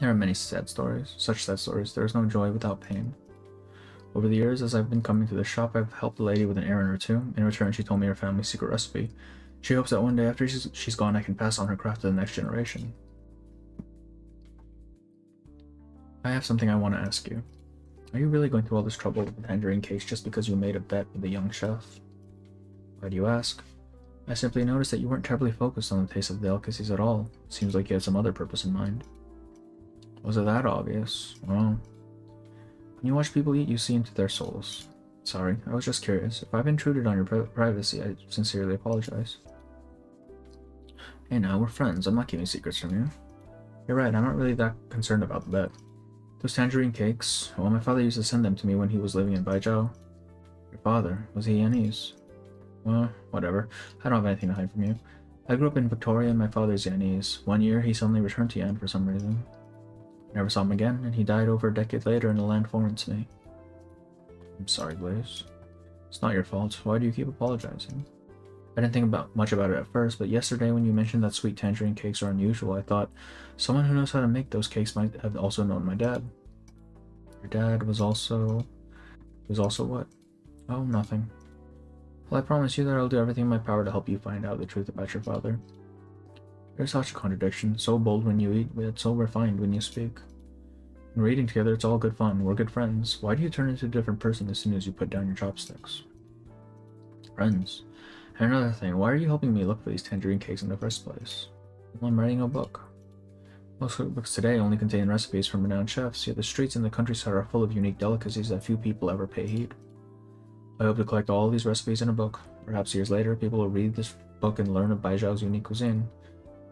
D: There are many sad stories. Such sad stories. There is no joy without pain. Over the years, as I've been coming to the shop, I've helped the lady with an errand or two. In return, she told me her family's secret recipe. She hopes that one day after she's gone, I can pass on her craft to the next generation. I have something I want to ask you. Are you really going through all this trouble with the tangerine case just because you made a bet with the young chef? Why do you ask? I simply noticed that you weren't terribly focused on the taste of the delicacies at all. It seems like you had some other purpose in mind. Was it that obvious? Well, when you watch people eat, you see into their souls. Sorry, I was just curious. If I've intruded on your privacy, I sincerely apologize. Hey now, we're friends. I'm not keeping secrets from you. You're right, I'm not really that concerned about the bet. Those tangerine cakes, well, my father used to send them to me when he was living in Baizhou. Your father? Was he Yanese? Well, whatever. I don't have anything to hide from you. I grew up in Victoria and my father's Yanese. One year, he suddenly returned to Yan for some reason. I never saw him again, and he died over a decade later in a land foreign to me. I'm sorry, Blaze. It's not your fault. Why do you keep apologizing? I didn't think much about it at first, but yesterday when you mentioned that sweet tangerine cakes are unusual, I thought someone who knows how to make those cakes might have also known my dad. Your dad was also... what? Oh, nothing. Well, I promise you that I'll do everything in my power to help you find out the truth about your father. You're such a contradiction, so bold when you eat, yet so refined when you speak. When we're eating together, it's all good fun. We're good friends. Why do you turn into a different person as soon as you put down your chopsticks? Friends. And another thing, why are you helping me look for these tangerine cakes in the first place? Well, I'm writing a book. Most cookbooks today only contain recipes from renowned chefs, yet the streets in the countryside are full of unique delicacies that few people ever pay heed. I hope to collect all these recipes in a book. Perhaps years later, people will read this book and learn of Baizhou's unique cuisine.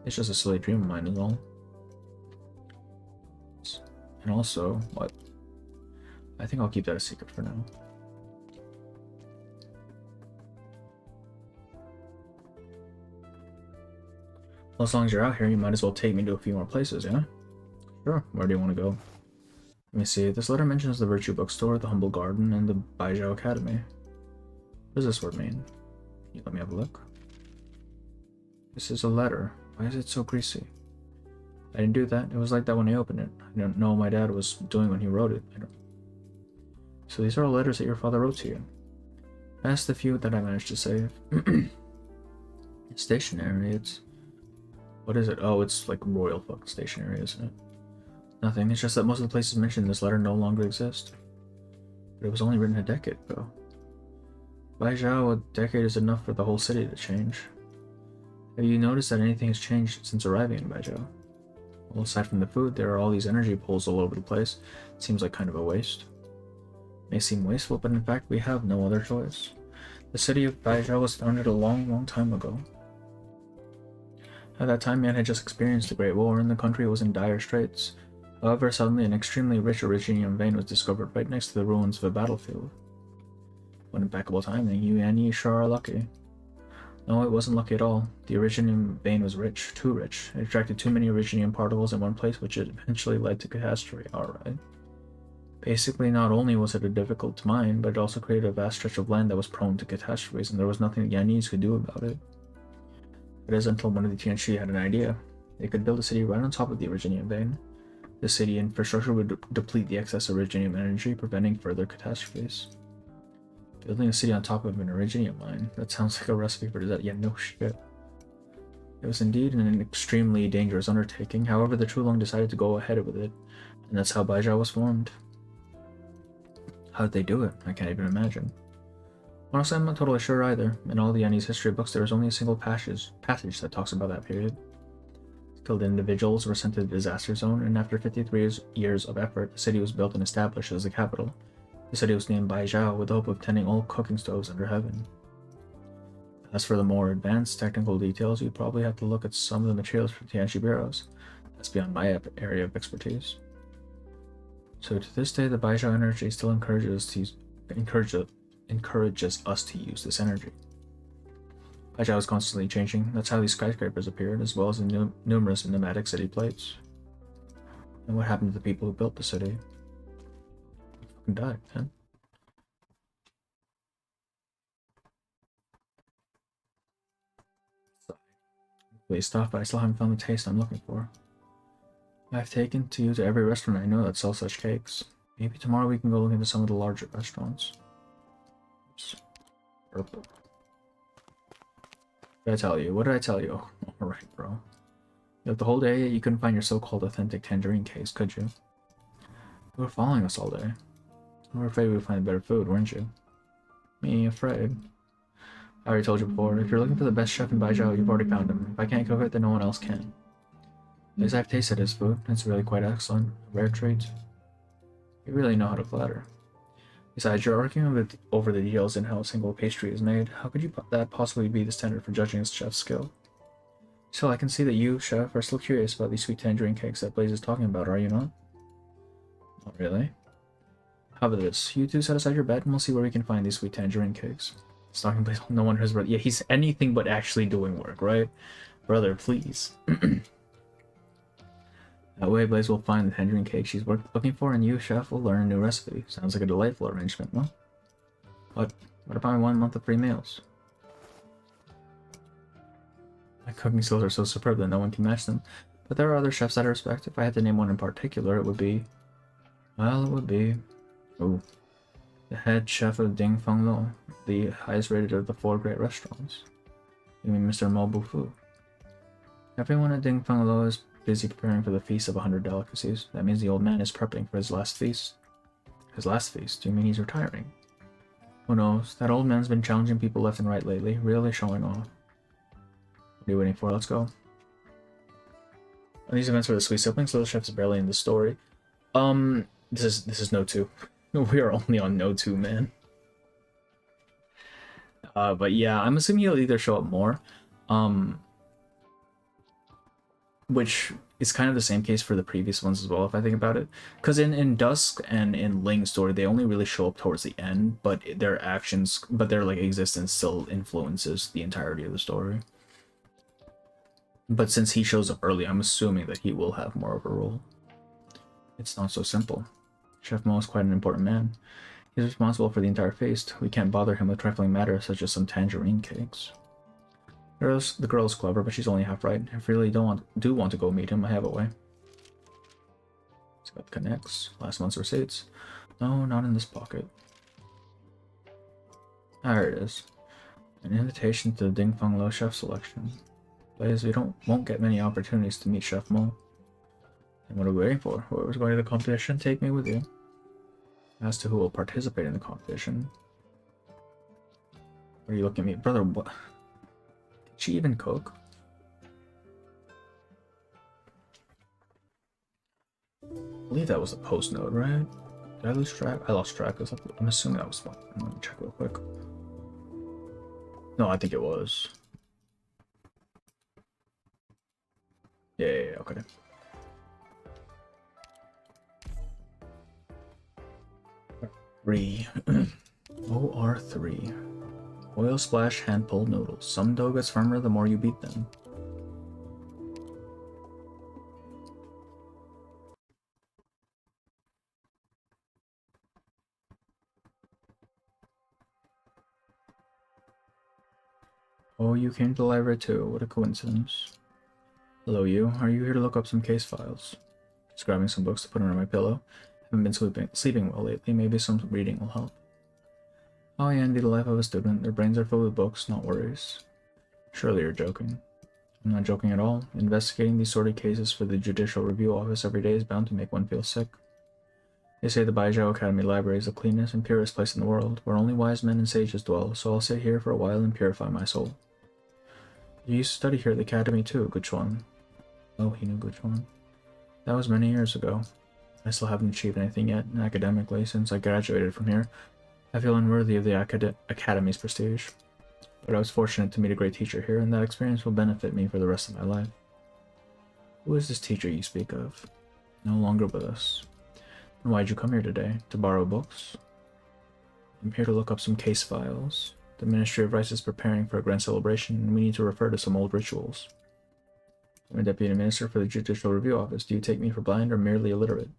D: It's just a silly dream of mine is all. And also, what? I think I'll keep that a secret for now. Well, as long as you're out here, you might as well take me to a few more places, yeah? Sure, where do you want to go? Let me see, this letter mentions the Virtue Bookstore, the Humble Garden, and the Baijiao Academy. What does this word mean? Can you let me have a look? This is a letter. Why is it so greasy? I didn't do that. It was like that when I opened it. I don't know what my dad was doing when he wrote it. So these are all letters that your father wrote to you. That's the few that I managed to save. It's stationery, it's... What is it? Oh, it's like royal fucking stationery, isn't it? Nothing, it's just that most of the places mentioned in this letter no longer exist. But it was only written a decade ago. Baijiao, a decade is enough for the whole city to change. Have you noticed that anything has changed since arriving in Baijiao? Well, aside from the food, there are all these energy poles all over the place. It seems like kind of a waste. It may seem wasteful, but in fact we have no other choice. The city of Baijiao was founded a long, long time ago. At that time, man had just experienced the Great War, and the country was in dire straits. However, suddenly an extremely rich originium vein was discovered right next to the ruins of a battlefield. What impeccable timing, you and you sure are lucky. No, it wasn't lucky at all. The originium vein was rich, too rich. It attracted too many originium particles in one place, which eventually led to catastrophe. Alright. Basically, not only was it difficult to mine, but it also created a vast stretch of land that was prone to catastrophes, and there was nothing the Yanese could do about it. It is until one of the Tianchi had an idea. They could build a city right on top of the originium vein. The city infrastructure would deplete the excess originium energy, preventing further catastrophes. Building a city on top of an originium mine, that sounds like a recipe for disaster. Yeah, no shit. It was indeed an extremely dangerous undertaking, however the Chulong decided to go ahead with it, and that's how Baijiao was formed. How did they do it? I can't even imagine. Honestly, I'm not totally sure either. In all the Yanese history books, there is only a single passage that talks about that period. Skilled individuals were sent to the disaster zone, and after 53 years of effort, the city was built and established as the capital. The city was named Baijiao with the hope of tending all cooking stoves under heaven. As for the more advanced technical details, you'd probably have to look at some of the materials for Tianchi bureaus. That's beyond my area of expertise. So to this day, the Baijiao energy still encourages us to use this energy. Baijiao is constantly changing. That's how these skyscrapers appeared, as well as the numerous nomadic city plates. And what happened to the people who built the city? They fucking died, man. Please stop, but I still haven't found the taste I'm looking for. I've taken you to every restaurant I know that sells such cakes. Maybe tomorrow we can go look into some of the larger restaurants. Oops. Purple. What did I tell you? What did I tell you? Alright, bro. You have the whole day, you couldn't find your so-called authentic tangerine cakes, could you? You were following us all day. You were afraid we would find better food, weren't you? Me afraid. I already told you before, if you're looking for the best chef in Baijiao, you've already found him. If I can't cook it, then no one else can. At least I've tasted his food. It's really quite excellent. A rare treat. You really know how to flatter. Besides, you're arguing over the details in how a single pastry is made. How could that possibly be the standard for judging a chef's skill? Still, I can see that you, chef, are still curious about these sweet tangerine cakes that Blaze is talking about, are you not? Not really. How about this? You two set aside your bet and we'll see where we can find these sweet tangerine cakes. Stalking Blaze, no one has read. Yeah, he's anything but actually doing work, right? Brother, please. That way, Blaze will find the tangerine cake she's looking for, and you, chef, will learn a new recipe. Sounds like a delightful arrangement, no? What about 1 month of free meals? My cooking skills are so superb that no one can match them. But there are other chefs that I respect. If I had to name one in particular, it would be... Well, it would be... Ooh. The head chef of Ding Feng Lo, the highest rated of the 4 great restaurants. You mean Mr. Mo Bufu? Everyone at Ding Feng Lo is busy preparing for the feast of 100 delicacies. That means the old man is prepping for his last feast. His last feast? Do you mean he's retiring? Who knows? That old man's been challenging people left and right lately, really showing off. What are you waiting for? Let's go. These events were the sweet siblings, so the chef's barely in the story. This is No 2. We are only on No 2, man. But yeah, I'm assuming he'll either show up more. Which is kind of the same case for the previous ones as well, if I think about it. Because in Dusk and in Ling's story, they only really show up towards the end, but their actions, but their like existence still influences the entirety of the story. But since he shows up early, I'm assuming that he will have more of a role. It's not so simple. Chef Mo is quite an important man. He's responsible for the entire feast. We can't bother him with trifling matters such as some tangerine cakes. The girl is clever, but she's only half right. If you really do want to go meet him, I have a way. It's got connects. Last month's receipts. No, not in this pocket. There it is. An invitation to the Ding Feng Lo chef selection. Blaze, we won't get many opportunities to meet Chef Mo. And what are we waiting for? Whoever's going to the competition, take me with you. As to who will participate in the competition. What are you looking at me? Brother, what? Did she even cook? I believe that was the post note, right? Did I lose track? I lost track. I'm assuming that was one. Let me check real quick. No, I think it was. Yeah, okay. Three. OR3. Oil splash hand pulled noodles. Some dough gets firmer the more you beat them. Oh, you came to the library too. What a coincidence. Hello, you. Are you here to look up some case files? Just grabbing some books to put under my pillow. Haven't been sleeping well lately. Maybe some reading will help. Oh, yeah, indeed, the life of a student. Their brains are filled with books, not worries. Surely you're joking. I'm not joking at all. Investigating these sordid cases for the Judicial Review Office every day is bound to make one feel sick. They say the Baijiao Academy Library is the cleanest and purest place in the world, where only wise men and sages dwell, so I'll sit here for a while and purify my soul. You used to study here at the Academy too, Guchuan. Oh, he knew Guchuan. That was many years ago. I still haven't achieved anything yet, academically, since I graduated from here. I feel unworthy of the Academy's prestige. But I was fortunate to meet a great teacher here, and that experience will benefit me for the rest of my life. Who is this teacher you speak of? No longer with us. And why'd you come here today? To borrow books? I'm here to look up some case files. The Ministry of Rice is preparing for a grand celebration, and we need to refer to some old rituals. I'm a deputy minister for the Judicial Review Office. Do you take me for blind or merely illiterate?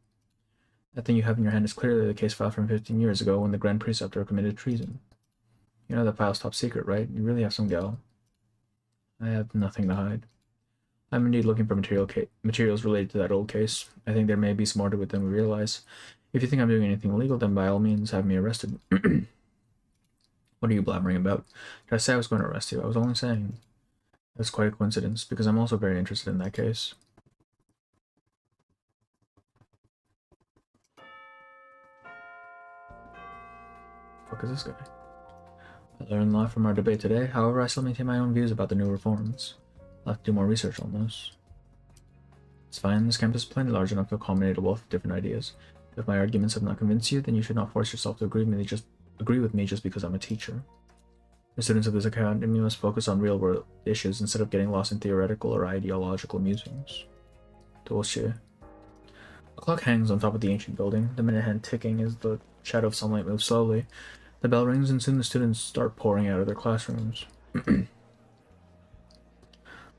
D: That thing you have in your hand is clearly the case file from 15 years ago when the Grand Preceptor committed treason. You know that file's top secret, right? You really have some go. I have nothing to hide. I'm indeed looking for materials related to that old case. I think there may be some more to it than we realize. If you think I'm doing anything illegal, then by all means have me arrested. What are you blabbering about? Did I say I was going to arrest you? I was only saying. That's quite a coincidence, because I'm also very interested in that case. What is this guy? I learned a lot from our debate today. However, I still maintain my own views about the new reforms. I'll have to do more research on those. It's fine. This campus is plenty large enough to accommodate a wealth of different ideas. If my arguments have not convinced you, then you should not force yourself to agree with me just because I'm a teacher. The students of this academy must focus on real-world issues instead of getting lost in theoretical or ideological musings. A clock hangs on top of the ancient building, the minute hand ticking as the shadow of sunlight moves slowly. The bell rings and soon the students start pouring out of their classrooms. A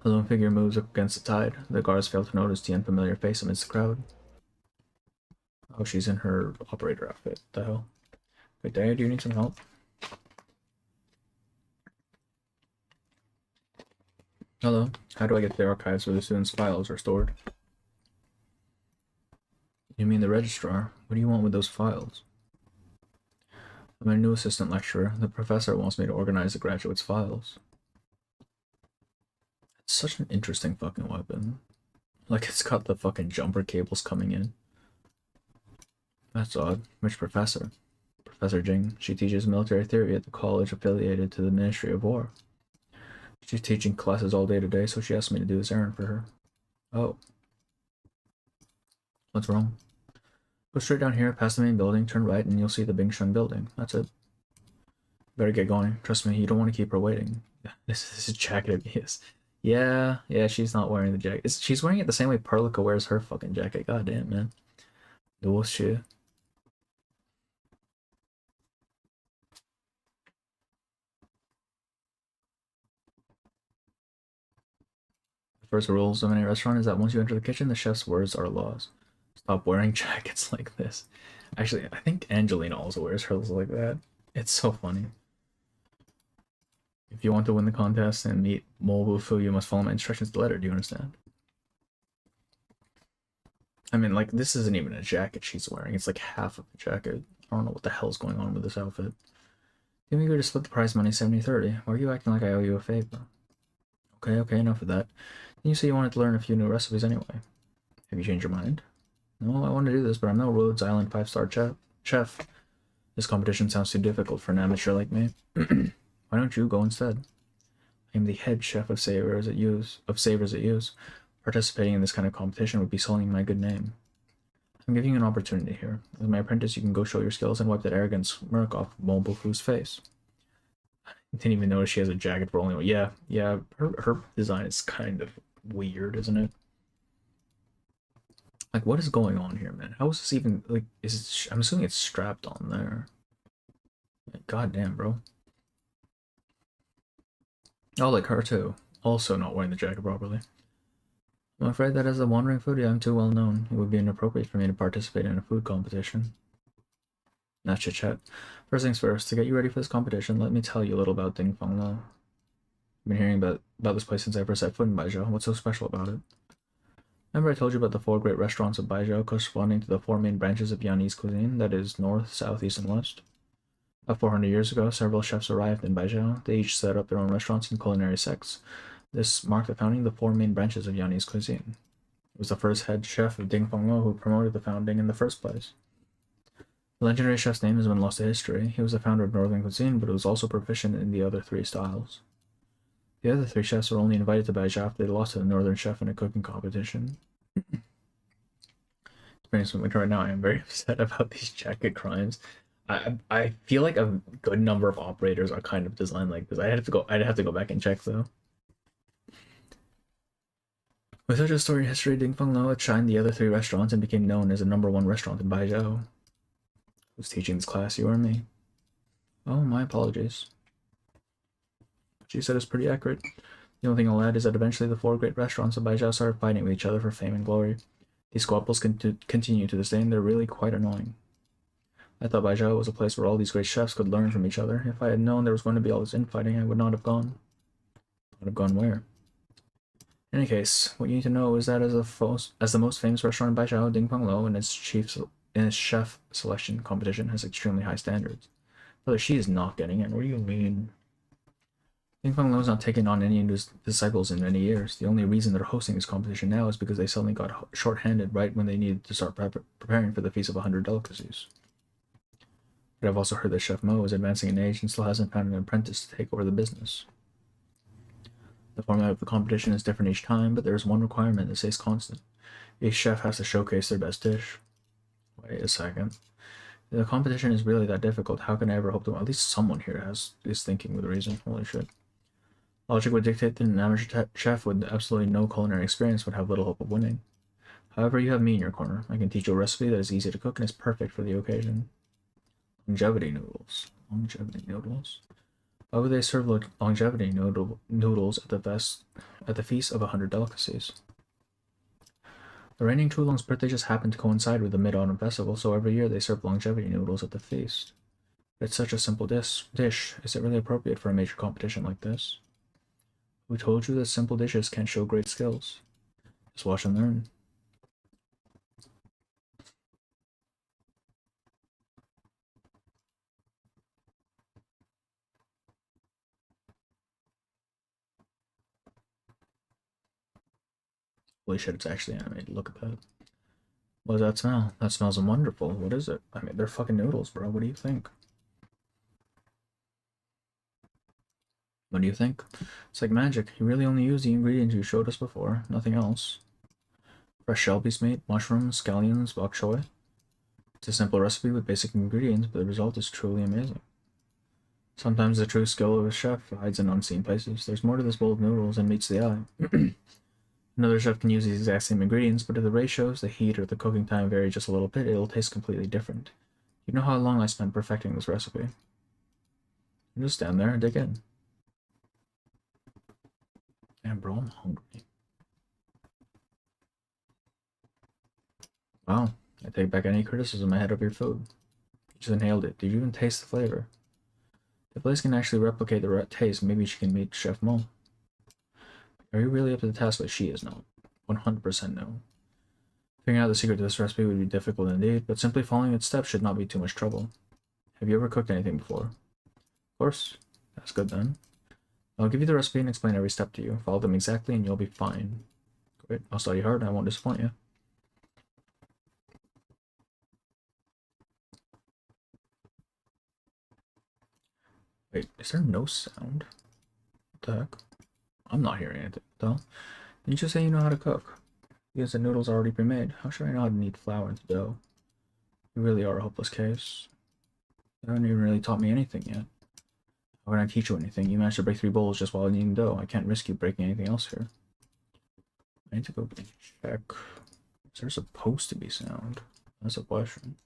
D: lone figure moves up against the tide. The guards fail to notice the unfamiliar face amidst the crowd. Oh, she's in her operator outfit. What the hell? Wait, Daya, do you need some help? Hello. How do I get to the archives where the students' files are stored? You mean the registrar? What do you want with those files? I'm a new assistant lecturer. The professor wants me to organize the graduates' files. It's such an interesting fucking weapon. Like, it's got the fucking jumper cables coming in. That's odd. Which professor? Professor Jing. She teaches military theory at the college affiliated to the Ministry of War. She's teaching classes all day today, so she asked me to do this errand for her. Oh. What's wrong? Go straight down here, past the main building, turn right, and you'll see the Bingshun building. That's it. Better get going. Trust me, you don't want to keep her waiting. This is jacket of his. Yeah, she's not wearing the jacket. She's wearing it the same way Perlica wears her fucking jacket. God damn, man. Dual shit. First rules of any restaurant is that once you enter the kitchen, the chef's words are laws. Stop wearing jackets like this. Actually, I think Angelina also wears hers like that. It's so funny. If you want to win the contest and meet Mobufu, you must follow my instructions to the letter. Do you understand? I mean, like, this isn't even a jacket she's wearing. It's like half of the jacket. I don't know what the hell's going on with this outfit. You agree to split the prize money 70-30. Why are you acting like I owe you a favor? Okay, enough of that. You say you wanted to learn a few new recipes anyway. Have you changed your mind? No, I want to do this, but I'm no Rhodes Island 5-star chef. This competition sounds too difficult for an amateur like me. Why don't you go instead? I am the head chef of savors at Use. Participating in this kind of competition would be sullying my good name. I'm giving you an opportunity here. As my apprentice, you can go show your skills and wipe that arrogant smirk off Mobufu's face. I didn't even notice she has a jacket for only. Yeah. Her design is kind of weird, isn't it? Like, what is going on here, man? How is this even, like, I'm assuming it's strapped on there. Like, goddamn, bro. Oh, like her too. Also not wearing the jacket properly. I'm afraid that as a wandering foodie, I'm too well known. It would be inappropriate for me to participate in a food competition. Not chit-chat. First things first, to get you ready for this competition, let me tell you a little about Dingfeng Lo. I've been hearing about this place since I first set foot in Baijiao. What's so special about it? Remember I told you about the 4 great restaurants of Baijiao corresponding to the 4 main branches of Yanese cuisine, that is, north, south, east, and west? About 400 years ago, several chefs arrived in Baijiao. They each set up their own restaurants and culinary sects. This marked the founding of the 4 main branches of Yanese cuisine. It was the first head chef of Dingfeng Lo who promoted the founding in the first place. The legendary chef's name has been lost to history. He was the founder of northern cuisine, but was also proficient in the other 3 styles. The other 3 chefs were only invited to Baijiao after they lost to the northern chef in a cooking competition. Right now, I am very upset about these jacket crimes. I feel like a good number of operators are kind of designed like this. I'd have to go back and check though. With such a storied history, Dingfeng Lo outshined the other 3 restaurants and became known as the #1 restaurant in Baijiao. Who's teaching this class, you or me? Oh, my apologies. What you said is pretty accurate. The only thing I'll add is that eventually the 4 great restaurants of Baijiao started fighting with each other for fame and glory. These squabbles continue to this day, and they're really quite annoying. I thought Baijiao was a place where all these great chefs could learn from each other. If I had known there was going to be all this infighting, I would not have gone. Would have gone where? In any case, what you need to know is that as the most famous restaurant in Baijiao, Dingfeng Lo, in its chef selection competition has extremely high standards. Brother, she is not getting in. What do you mean? Dingfeng Lo has not taken on any disciples in many years. The only reason they're hosting this competition now is because they suddenly got short-handed right when they needed to start preparing for the Feast of 100 Delicacies. But I've also heard that Chef Mo is advancing in age and still hasn't found an apprentice to take over the business. The format of the competition is different each time, but there is one requirement that stays constant. Each chef has to showcase their best dish. Wait a second. If the competition is really that difficult, how can I ever hope to... At least someone here is thinking with reason. Holy shit. Logic would dictate that an amateur chef with absolutely no culinary experience would have little hope of winning. However, you have me in your corner. I can teach you a recipe that is easy to cook and is perfect for the occasion. Longevity noodles. Longevity noodles? Why would they serve longevity noodles at the Feast of 100 Delicacies? The reigning Chulong's birthday just happened to coincide with the Mid-Autumn Festival, so every year they serve longevity noodles at the feast. But it's such a simple dish. Is it really appropriate for a major competition like this? Who told you that simple dishes can't show great skills? Just watch and learn. Holy shit, it's actually animated. Look at that. What does that smell? That smells wonderful. What is it? I mean, they're fucking noodles, bro. What do you think? What do you think? It's like magic. You really only use the ingredients you showed us before. Nothing else. Fresh shell piece meat, mushrooms, scallions, bok choy. It's a simple recipe with basic ingredients, but the result is truly amazing. Sometimes the true skill of a chef hides in unseen places. There's more to this bowl of noodles than meets the eye. Another chef can use the exact same ingredients, but if the ratios, the heat, or the cooking time vary just a little bit, it'll taste completely different. You know how long I spent perfecting this recipe. You just stand there and dig in. Damn, bro, I'm hungry. Wow, I take back any criticism I had of your food. You just inhaled it. Did you even taste the flavor? If Blaze can actually replicate the taste, maybe she can meet Chef Mo. Are you really up to the task? But she is no. 100% no. Figuring out the secret to this recipe would be difficult indeed, but simply following its steps should not be too much trouble. Have you ever cooked anything before? Of course. That's good then. I'll give you the recipe and explain every step to you. Follow them exactly and you'll be fine. Great. I'll study hard and I won't disappoint you. Wait, is there no sound? What the heck? I'm not hearing anything. What the hell? Didn't you just say you know how to cook? Because the noodles are already pre-made. How should I know how to knead flour into dough? You really are a hopeless case. You haven't even really taught me anything yet. How can I teach you anything? You managed to break 3 bowls just while kneading dough. I can't risk you breaking anything else here. I need to go check. Is there supposed to be sound? That's a question.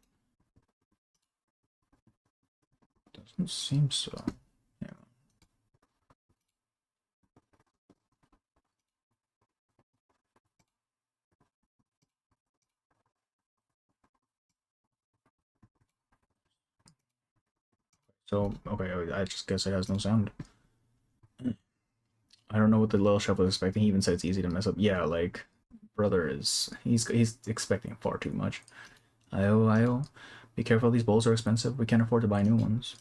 D: Doesn't seem so. Yeah. So, okay, I just guess it has no sound. I don't know what the little chef was expecting. He even said it's easy to mess up. Yeah, like, brother he's expecting far too much. Io. Be careful, these bowls are expensive. We can't afford to buy new ones.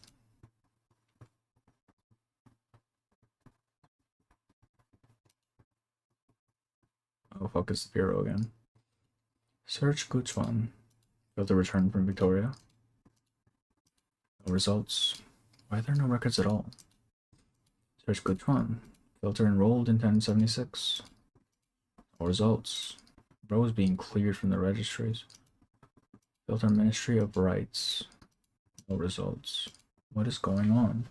D: Oh, focus the bureau again. Search Guchuan. Failed to return from Victoria. No results. Why are there no records at all? Search Guchuan. Filter enrolled in 1076. No results. Rows being cleared from the registries. Filter Ministry of Rights. No results. What is going on?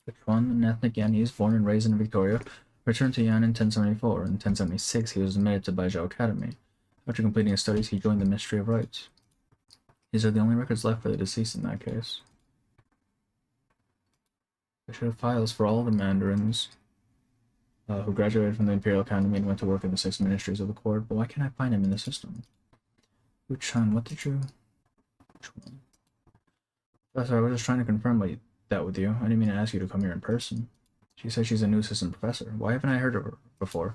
D: Guchuan, an ethnic Yanese born and raised in Victoria, returned to Yan in 1074. In 1076, he was admitted to Baijiao Academy. After completing his studies, he joined the Ministry of Rights. These are the only records left for the deceased in that case. I should have files for all the mandarins who graduated from the Imperial Academy and went to work in the 6 ministries of the court, but why can't I find him in the system? Wu-chan, what did you... Which one? Professor, I was just trying to confirm that with you. I didn't mean to ask you to come here in person. She said she's a new assistant professor. Why haven't I heard of her before?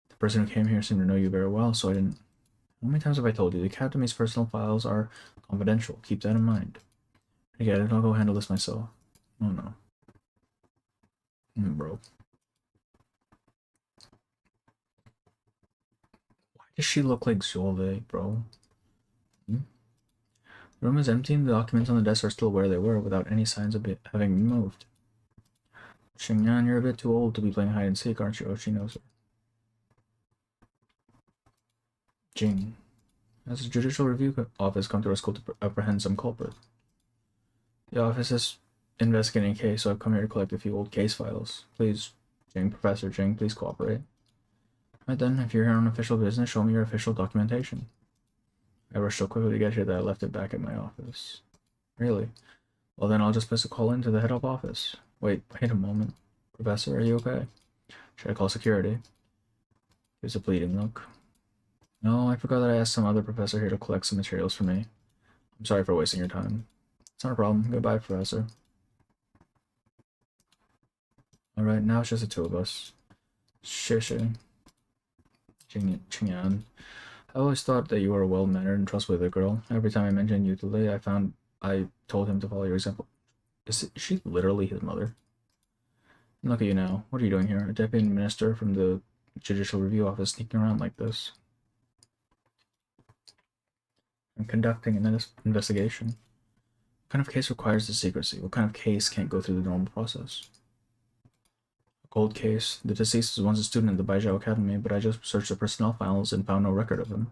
D: The person who came here seemed to know you very well, so I didn't... How many times have I told you? The Academy's personal files are confidential. Keep that in mind. I get it. I'll go handle this myself. Oh no. Bro. Why does she look like Zole, bro? The room is empty and the documents on the desk are still where they were without any signs of it having been moved. Xingyan, you're a bit too old to be playing hide and seek, aren't you? Oh, she knows her. Jing. Has the Judicial Review Office come to our school to apprehend some culprit? The office is investigating a case, so I've come here to collect a few old case files. Please, Jing, Professor Jing, please cooperate. Right then, if you're here on official business, show me your official documentation. I rushed so quickly to get here that I left it back at my office. Really? Well then, I'll just place a call into the head of office. Wait a moment. Professor, are you okay? Should I call security? Gives a pleading look. No, I forgot that I asked some other professor here to collect some materials for me. I'm sorry for wasting your time. It's not a problem. Goodbye, Professor. Alright, now it's just the 2 of us. Shishi. Qingyan. I always thought that you were a well-mannered and trustworthy girl. Every time I mentioned you to Lei, I told him to follow your example. Is she literally his mother? And look at you now. What are you doing here? A deputy minister from the Judicial Review Office sneaking around like this. I'm conducting an investigation. What kind of case requires the secrecy? What kind of case can't go through the normal process? A cold case. The deceased was once a student at the Baijiao Academy, but I just searched the personnel files and found no record of him.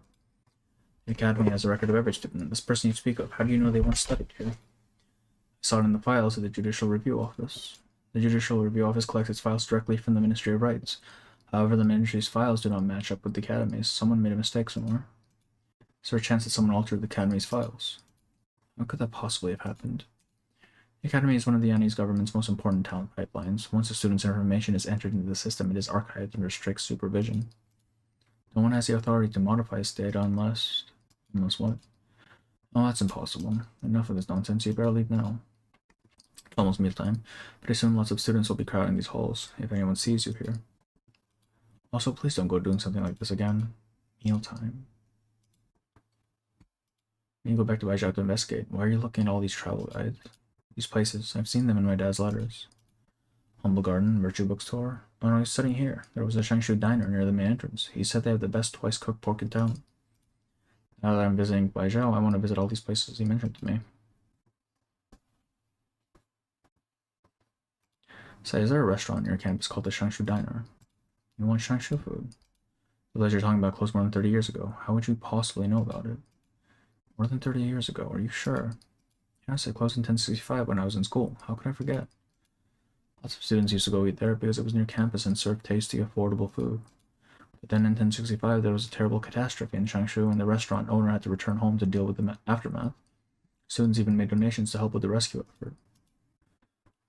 D: The Academy has a record of every student. This person you speak of, how do you know they once studied here? I saw it in the files of the Judicial Review Office. The Judicial Review Office collects its files directly from the Ministry of Rights. However, the Ministry's files do not match up with the Academy's. Someone made a mistake somewhere. Is there a chance that someone altered the Academy's files? How could that possibly have happened? The Academy is one of the Chinese government's most important talent pipelines. Once a student's information is entered into the system, it is archived under strict supervision. No one has the authority to modify his data unless what? Oh, that's impossible. Enough of this nonsense, you better leave now. It's almost mealtime, but I assume lots of students will be crowding these halls if anyone sees you here. Also, please don't go doing something like this again. Mealtime. You go back to Baijiao to investigate. Why are you looking at all these travel guides? These places, I've seen them in my dad's letters. Humble Garden, Virtue Bookstore. Oh no, he's studying here. There was a Shangshu diner near the main entrance. He said they have the best twice-cooked pork in town. Now that I'm visiting Baijiao, I want to visit all these places he mentioned to me. Say, is there a restaurant near campus called the Shangshu Diner? You want Shangshu food? The place you're talking about closed more than 30 years ago. How would you possibly know about it? More than 30 years ago, are you sure? Yes, it closed in 1065 when I was in school. How could I forget? Lots of students used to go eat there because it was near campus and served tasty, affordable food. But then in 1065, there was a terrible catastrophe in Shangshu, and the restaurant owner had to return home to deal with the aftermath. Students even made donations to help with the rescue effort.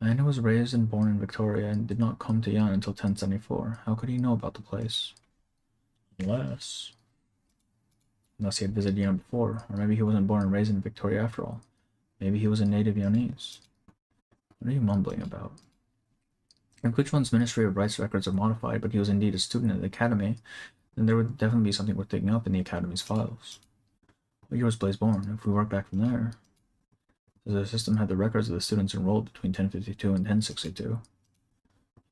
D: Man was raised and born in Victoria and did not come to Yan until 1074. How could he know about the place? Unless he had visited Yan before, or maybe he wasn't born and raised in Victoria after all. Maybe he was a native Yanese. What are you mumbling about? If Kuchuan's Ministry of Rights records are modified, but he was indeed a student at the academy, then there would definitely be something worth digging up in the academy's files. What year was Blaze born? If we work back from there, does the system have the records of the students enrolled between 1052 and 1062?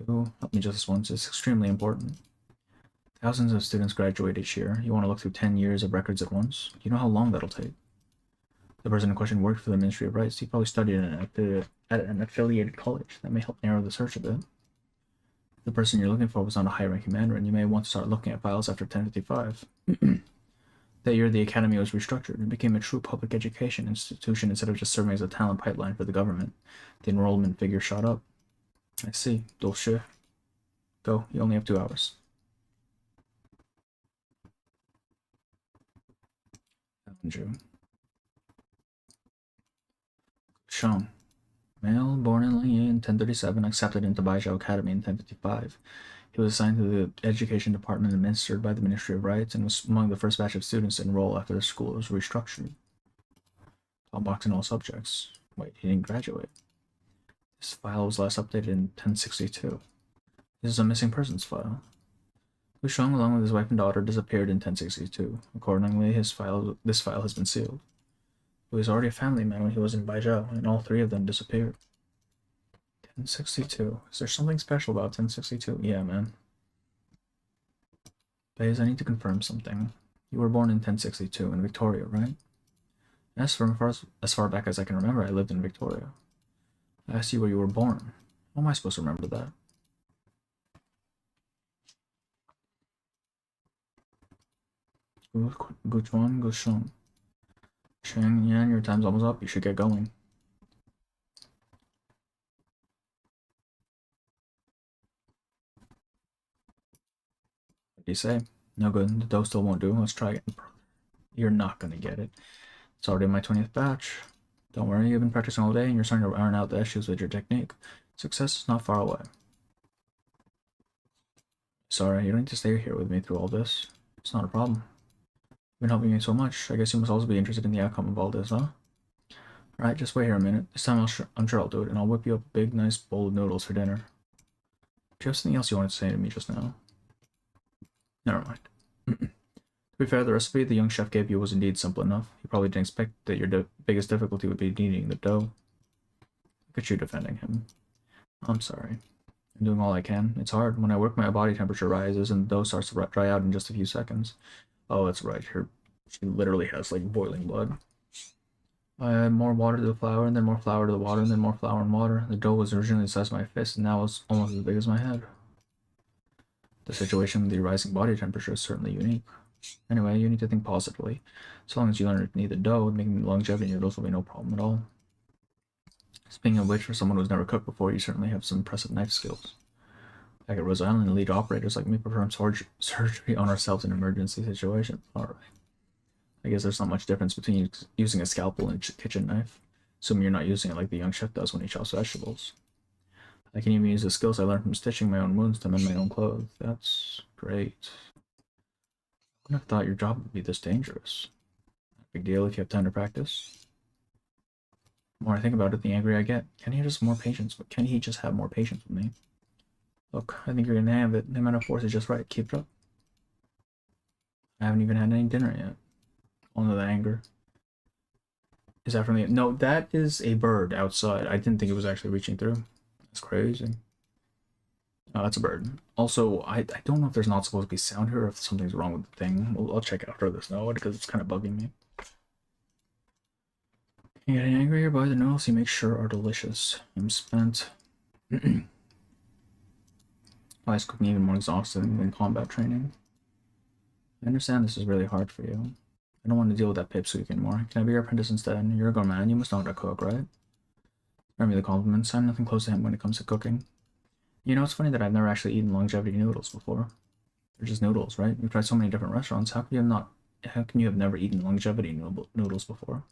D: You help me just this once. It's extremely important. Thousands of students graduate each year. You want to look through 10 years of records at once? You know how long that'll take. The person in question worked for the Ministry of Rights. He probably studied at an affiliated college. That may help narrow the search a bit. The person you're looking for was not a high-ranking Mandarin. You may want to start looking at files after 1055. That year, the academy was restructured and became a true public education institution instead of just serving as a talent pipeline for the government. The enrollment figure shot up. I see. Dolce. Go. You only have 2 hours. Andrew. Sean. Male, born in Lingyi in 1037, accepted into Baijiao Academy in 1055. He was assigned to the education department administered by the Ministry of Rights and was among the first batch of students to enroll after the school was restructured. Top box in all subjects. Wait, he didn't graduate. This file was last updated in 1062. This is a missing persons file. Wu Sheng, along with his wife and daughter, disappeared in 1062. Accordingly, this file has been sealed. He was already a family man when he was in Baijiao, and all 3 of them disappeared. 1062. Is there something special about 1062? Yeah, man. Baze, I need to confirm something. You were born in 1062 in Victoria, right? Yes, from as far back as I can remember, I lived in Victoria. I asked you where you were born. How am I supposed to remember that? Guchuan, Gusheng. Shang Yan, your time's almost up. You should get going. What do you say? No good. The dough still won't do. Let's try again. You're not gonna get it. It's already my 20th batch. Don't worry, you've been practicing all day and you're starting to iron out the issues with your technique. Success is not far away. Sorry, you don't need to stay here with me through all this. It's not a problem. You've been helping me so much. I guess you must also be interested in the outcome of all this, huh? Alright, just wait here a minute. This time I'm sure I'll do it, and I'll whip you up a big, nice bowl of noodles for dinner. Do you have something else you wanted to say to me just now? Never mind. To be fair, the recipe the young chef gave you was indeed simple enough. You probably didn't expect that your biggest difficulty would be kneading the dough. Look at you defending him. I'm sorry. I'm doing all I can. It's hard. When I work, my body temperature rises, and the dough starts to dry out in just a few seconds. Oh, that's right. She literally has, like, boiling blood. I add more water to the flour, and then more flour to the water, and then more flour and water. The dough was originally the size of my fist, and now it's almost as big as my head. The situation with the rising body temperature is certainly unique. Anyway, you need to think positively. So long as you learn to knead the dough, making longevity noodles will be no problem at all. Speaking of which, for someone who's never cooked before, you certainly have some impressive knife skills. Back at Rose Island, elite operators like me perform surgery on ourselves in emergency situations. Alright. I guess there's not much difference between using a scalpel and a kitchen knife. Assuming you're not using it like the young chef does when he chops vegetables. I can even use the skills I learned from stitching my own wounds to mend my own clothes. That's great. wouldn't have thought your job would be this dangerous. Big deal if you have time to practice. The more I think about it, the angrier I get. Can he just have more patience with me? Look, I think you're gonna have it. The amount of force is just right. Keep it up. I haven't even had any dinner yet. Only the anger. Is that from the... No, that is a bird outside. I didn't think it was actually reaching through. That's crazy. Oh, that's a bird. Also, I don't know if there's not supposed to be sound here or if something's wrong with the thing. I'll check after this though, because it's kind of bugging me. Getting angrier by the noodles you make sure are delicious. I'm spent. Why is cooking even more exhausting than combat training? I understand this is really hard for you. I don't want to deal with that pipsqueak anymore. Can I be your apprentice instead? You're a grown man. You must know how to cook, right? Spare me the compliments. I'm nothing close to him when it comes to cooking. You know, it's funny that I've never actually eaten longevity noodles before. They're just noodles, right? You've tried so many different restaurants. How can you have never eaten longevity noodles before?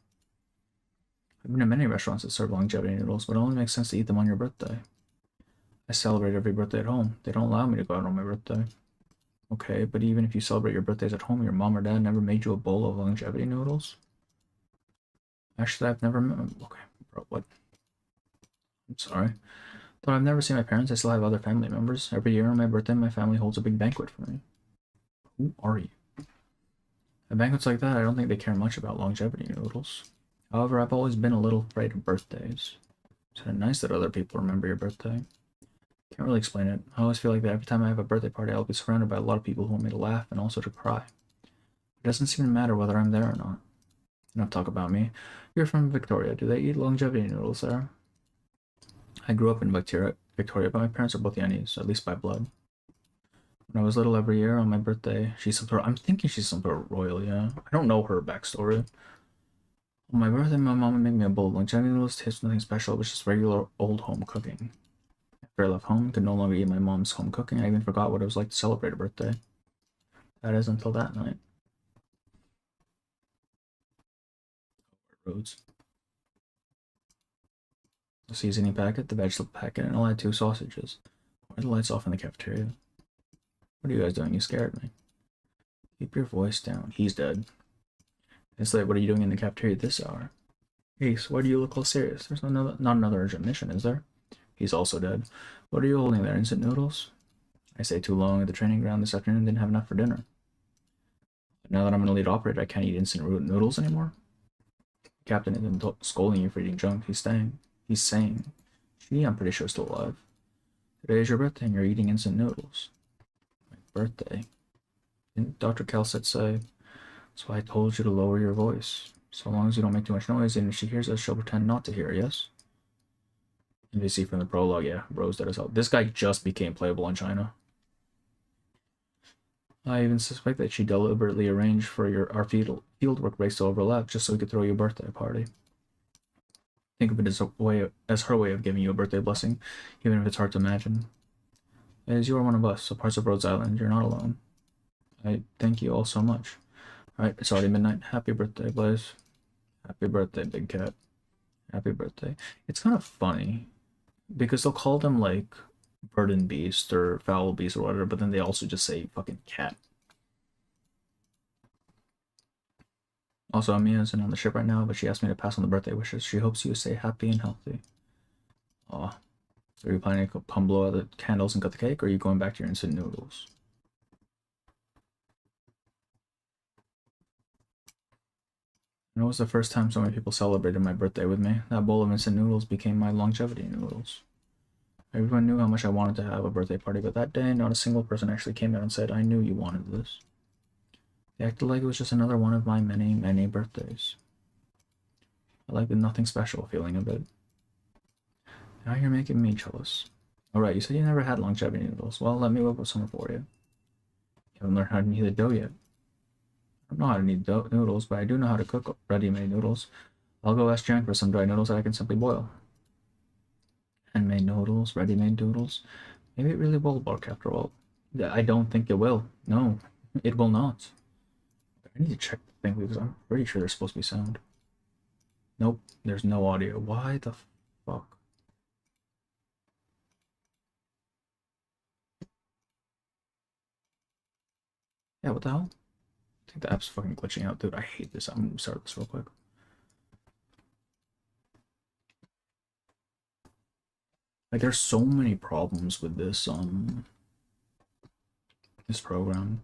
D: I've been to many restaurants that serve longevity noodles, but it only makes sense to eat them on your birthday. I celebrate every birthday at home. They don't allow me to go out on my birthday. Okay, but even if you celebrate your birthdays at home, your mom or dad never made you a bowl of longevity noodles? Actually, I've never met... Okay, bro, what? I'm sorry. Though I've never seen my parents, I still have other family members. Every year on my birthday, my family holds a big banquet for me. Who are you? At banquets like that, I don't think they care much about longevity noodles. However, I've always been a little afraid of birthdays. It's kind of nice that other people remember your birthday. Can't really explain it. I always feel like that every time I have a birthday party, I'll be surrounded by a lot of people who want me to laugh and also to cry. It doesn't seem to matter whether I'm there or not. Enough talk about me. You're from Victoria. Do they eat longevity noodles there? I grew up in Victoria, but my parents are both Yenis, at least by blood. When I was little, every year on my birthday, I'm thinking she's some sort of royal, yeah. I don't know her backstory. On my birthday, my mom would make me a bowl of longevity noodles. Tastes nothing special, it was just regular old home cooking. After I left home, could no longer eat my mom's home cooking. I even forgot what it was like to celebrate a birthday. That is until that night. Roads. The seasoning packet, the vegetable packet, and I'll add 2 sausages. Why are the lights off in the cafeteria? What are you guys doing? You scared me. Keep your voice down. He's dead. It's like, what are you doing in the cafeteria at this hour? Ace, why do you look all serious? There's not another urgent mission, is there? He's also dead. What are you holding there? Instant noodles? I stayed too long at the training ground this afternoon and didn't have enough for dinner. But now that I'm an elite operator, I can't eat instant noodles anymore? The captain isn't scolding you for eating junk. He's saying, gee, I'm pretty sure still alive. Today is your birthday and you're eating instant noodles. My birthday? Didn't Dr. Kelset say? That's why I told you to lower your voice. So long as you don't make too much noise, and if she hears us, she'll pretend not to hear, yes? NPC from the prologue, yeah, Rose dead as hell. This guy just became playable on China. I even suspect that she deliberately arranged for our fieldwork breaks to overlap just so we could throw you a birthday party. Think of it as her way of giving you a birthday blessing, even if it's hard to imagine. As you are one of us, so parts of Rhodes Island, you're not alone. I thank you all so much. Alright, it's already midnight. Happy birthday, Blaze. Happy birthday, Big Cat. Happy birthday. It's kind of funny, because they'll call them, like, Bird and Beast or Foul Beast or whatever, but then they also just say fucking cat. Also, Amia isn't on the ship right now, but she asked me to pass on the birthday wishes. She hopes you stay happy and healthy. Aw. So are you planning to come blow out the candles and cut the cake, or are you going back to your instant noodles? And it was the first time so many people celebrated my birthday with me. That bowl of instant noodles became my longevity noodles. Everyone knew how much I wanted to have a birthday party, but that day, not a single person actually came out and said, I knew you wanted this. They acted like it was just another one of my many, many birthdays. I like the nothing special feeling of it. Now you're making me jealous. Alright, you said you never had longevity noodles. Well, let me whip up some for you. You haven't learned how to knead the dough yet. I don't know how to knead noodles, but I do know how to cook ready-made noodles. I'll go ask Jan for some dry noodles that I can simply boil. Handmade noodles, ready-made noodles. Maybe it really will work after all. I don't think it will. No, it will not. I need to check the thing because I'm pretty sure there's supposed to be sound. Nope, there's no audio. Why the fuck? Yeah, what the hell? think the app's fucking glitching out, dude. I hate this. I'm gonna start this real quick. Like, there's so many problems with this this program.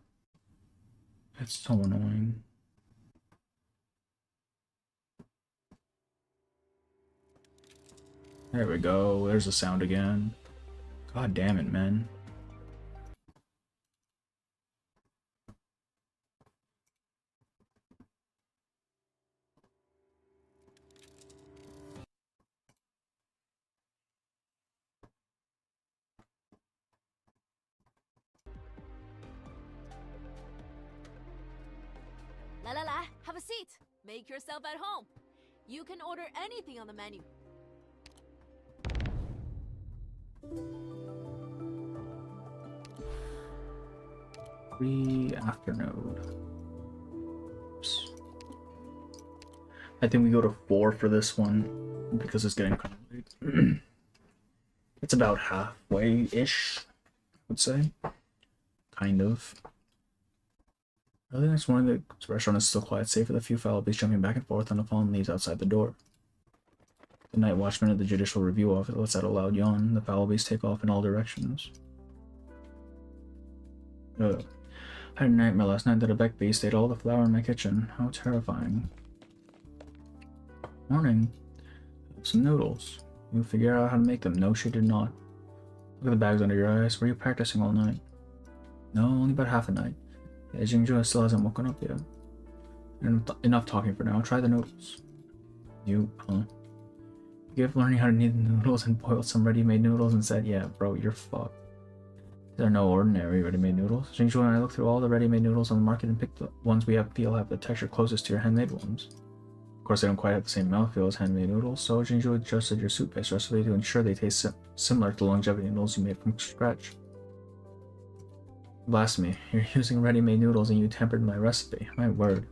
D: It's so annoying. There we go. There's the sound again. God damn it, man.
E: La la la, have a seat. Make yourself at home. You can order anything on the menu.
D: Free afternoon. Oops. I think we go to 4 for this one because it's getting kind of late. It's about halfway-ish, I would say. Kind of. Early next morning, the restaurant is still quiet, save for the few Fallabys jumping back and forth on the fallen leaves outside the door. The night watchman at the Judicial Review office lets out a loud yawn. The Fallabys take off in all directions. I had a nightmare last night that a beck bee stayed all the flour in my kitchen. How terrifying. Morning. Some noodles. You figure out how to make them. No, she did not. Look at the bags under your eyes. Were you practicing all night? No, only about half a night. Yeah, Jingju still hasn't woken up yet. Enough talking for now. Try the noodles. You, huh? You gave learning how to knead the noodles and boiled some ready-made noodles and said, yeah, bro, you're fucked. These are no ordinary ready-made noodles. Jingju and I looked through all the ready-made noodles on the market and picked the ones we feel have the texture closest to your handmade ones. Of course, they don't quite have the same mouthfeel as handmade noodles, so Jingju adjusted your soup-based recipe to ensure they taste similar to the longevity noodles you made from scratch. Blasphemy, you're using ready-made noodles and you tempered my recipe. My word.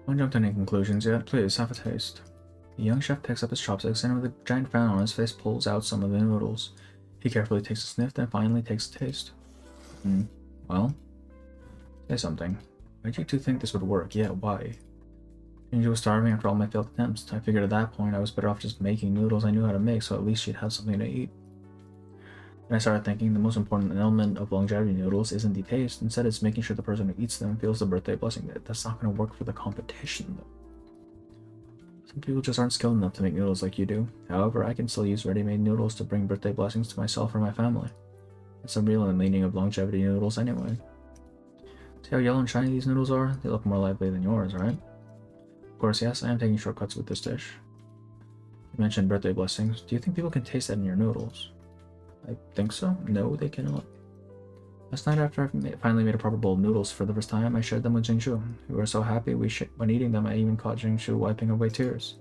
D: Don't jump to any conclusions yet. Please, have a taste. The young chef picks up his chopsticks and with a giant frown on his face pulls out some of the noodles. He carefully takes a sniff, then finally takes a taste. Well? Say something. Why did you two think this would work? Yeah, why? Jingju was starving after all my failed attempts. I figured at that point I was better off just making noodles I knew how to make, so at least she'd have something to eat. Then I started thinking the most important element of longevity noodles isn't the taste. Instead, it's making sure the person who eats them feels the birthday blessing. That's not going to work for the competition, though. Some people just aren't skilled enough to make noodles like you do. However, I can still use ready-made noodles to bring birthday blessings to myself or my family. That's the real meaning of longevity noodles anyway. See how yellow and shiny these noodles are? They look more lively than yours, right? Of course, yes, I am taking shortcuts with this dish. You mentioned birthday blessings. Do you think people can taste that in your noodles? I think so. No, they cannot. Last night, after I finally made a proper bowl of noodles for the first time, I shared them with Jingju. We were so happy when eating them, I even caught Jingju wiping away tears.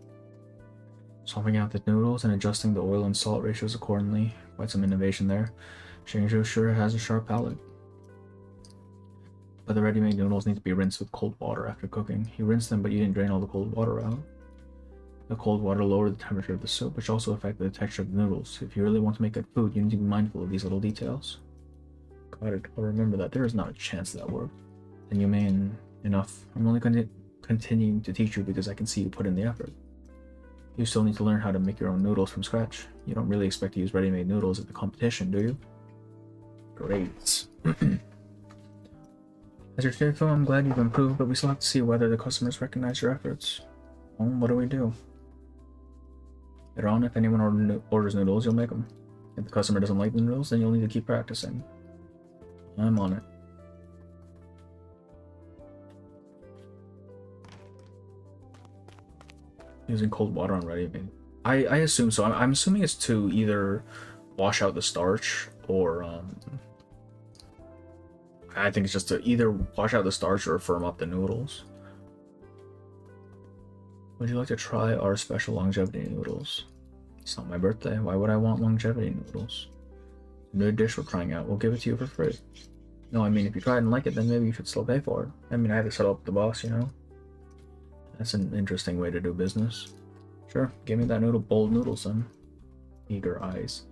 D: Swapping out the noodles and adjusting the oil and salt ratios accordingly. Quite some innovation there. Jingju sure has a sharp palate. But the ready-made noodles need to be rinsed with cold water after cooking. You rinsed them, but you didn't drain all the cold water out. The cold water lowered the temperature of the soup, which also affected the texture of the noodles. If you really want to make good food, you need to be mindful of these little details. Got it. I'll remember that. There is not a chance that worked. Then you mean enough. I'm only continuing to teach you because I can see you put in the effort. You still need to learn how to make your own noodles from scratch. You don't really expect to use ready-made noodles at the competition, do you? Great. As your CFO, I'm glad you've improved, but we still have to see whether the customers recognize your efforts. Well, what do we do? Later on, if anyone orders noodles, you'll make them. If the customer doesn't like the noodles, then you'll need to keep practicing. I'm on it. Using cold water on ready-made. I assume so. I'm assuming it's to either wash out the starch or I think it's just to either wash out the starch or firm up the noodles. Would you like to try our special longevity noodles? It's not my birthday. Why would I want longevity noodles? New dish we're trying out. We'll give it to you for free. No, I mean, if you try it and like it, then maybe you should still pay for it. I mean, I have to settle up with the boss, you know? That's an interesting way to do business. Sure, give me that bowl of noodles then. Eager eyes.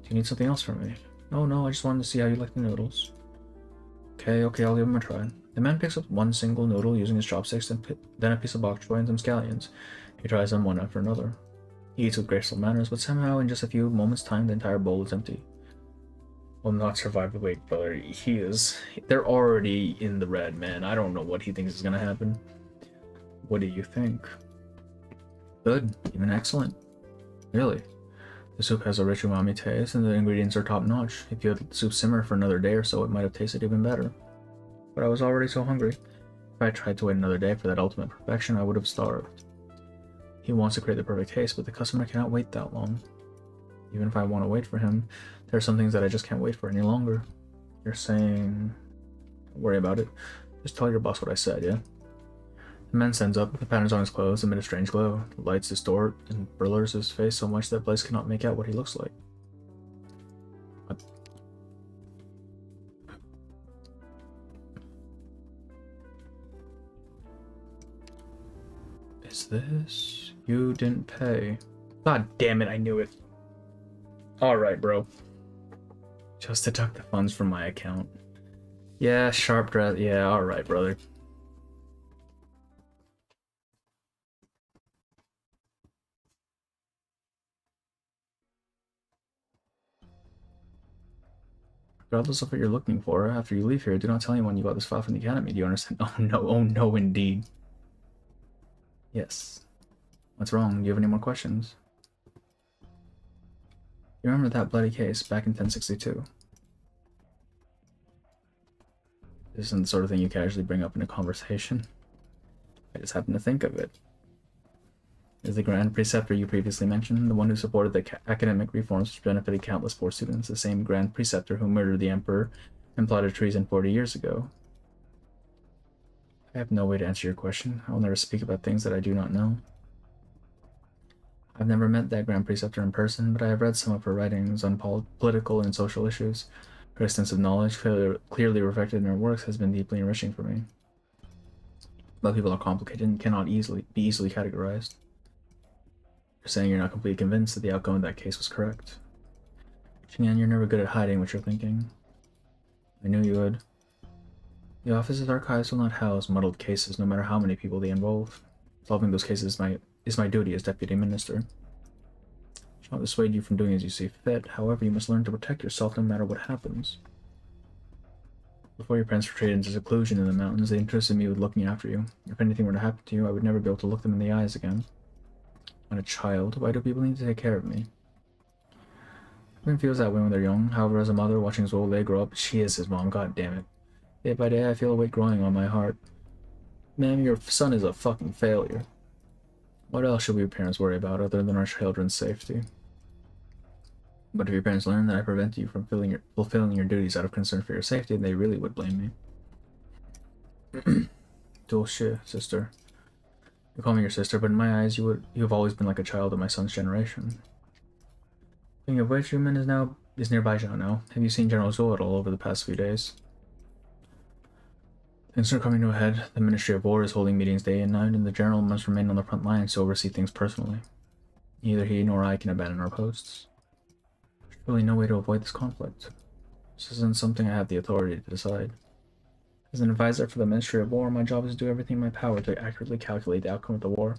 D: Do you need something else from me? Oh no, I just wanted to see how you like the noodles. Okay, I'll give him a try. The man picks up one single noodle using his chopsticks, then a piece of bok choy and some scallions. He tries them one after another. He eats with graceful manners, but somehow in just a few moments' time the entire bowl is empty. Will not survive the wait, brother. They're already in the red, man. I don't know what he thinks is gonna happen. What do you think? Good, even excellent. Really. The soup has a rich umami taste, and the ingredients are top-notch. If you had the soup simmer for another day or so, it might have tasted even better. But I was already so hungry. If I tried to wait another day for that ultimate perfection, I would have starved. He wants to create the perfect taste, but the customer cannot wait that long. Even if I want to wait for him, there are some things that I just can't wait for any longer. You're saying... Don't worry about it. Just tell your boss what I said, yeah? The man stands up, the patterns on his clothes emit a strange glow. The lights distort and blurs his face so much that Blaze cannot make out what he looks like. What? Is this? You didn't pay. God damn it, I knew it. Alright, bro. Just deduct the funds from my account. Yeah, sharp dress. Yeah, alright, brother. Regardless of what you're looking for, after you leave here, do not tell anyone you got this file from the academy. Do you understand? Oh no, indeed. Yes. What's wrong? Do you have any more questions? You remember that bloody case back in 1062? This isn't the sort of thing you casually bring up in a conversation. I just happened to think of it. Is the Grand Preceptor you previously mentioned, the one who supported the academic reforms which benefited countless poor students, the same Grand Preceptor who murdered the Emperor and plotted treason 40 years ago? I have no way to answer your question. I will never speak about things that I do not know. I've never met that Grand Preceptor in person, but I have read some of her writings on political and social issues. Her extensive knowledge, clearly reflected in her works, has been deeply enriching for me. But people are complicated and cannot be easily categorized. You're saying you're not completely convinced that the outcome of that case was correct. Shinyan, you're never good at hiding what you're thinking. I knew you would. The office's archives will not house muddled cases, no matter how many people they involve. Solving those cases is my duty as deputy minister. I shall not dissuade you from doing as you see fit. However, you must learn to protect yourself no matter what happens. Before your parents retreated into seclusion in the mountains, they entrusted me with looking after you. If anything were to happen to you, I would never be able to look them in the eyes again. I'm a child. Why do people need to take care of me? Everyone feels that way when they're young. However, as a mother watching his old grow up, she is his mom, god damn it. Day by day, I feel a weight growing on my heart. Ma'am, your son is a fucking failure. What else should we parents worry about other than our children's safety? But if your parents learn that I prevent you from fulfilling your duties out of concern for your safety, they really would blame me. Dulce, sister. You call me your sister, but in my eyes, you have always been like a child of my son's generation. Speaking of which, Yuman is nearby now. Have you seen General Zhou at all over the past few days? Things are coming to a head. The Ministry of War is holding meetings day and night, and the General must remain on the front lines to oversee things personally. Neither he nor I can abandon our posts. There's really no way to avoid this conflict. This isn't something I have the authority to decide. As an advisor for the Ministry of War, my job is to do everything in my power to accurately calculate the outcome of the war.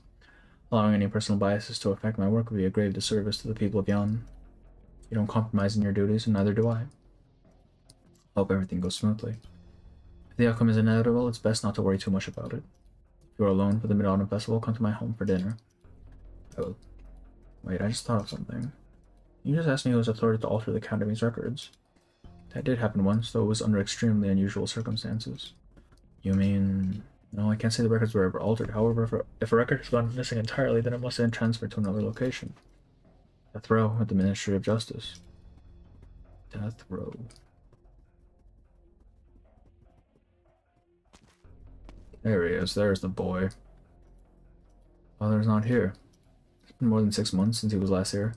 D: Allowing any personal biases to affect my work would be a grave disservice to the people of Yan. You don't compromise in your duties, and neither do I. Hope everything goes smoothly. If the outcome is inevitable, it's best not to worry too much about it. If you are alone for the Mid-Autumn Festival, come to my home for dinner. Oh. Wait, I just thought of something. You just asked me who was authority to alter the Academy's records. That did happen once, though it was under extremely unusual circumstances. You mean... No, I can't say the records were ever altered. However, if a record has gone missing entirely, then it must have been transferred to another location. Death row at the Ministry of Justice. Death row. There he is. There's the boy. Father's not here. It's been more than 6 months since he was last here.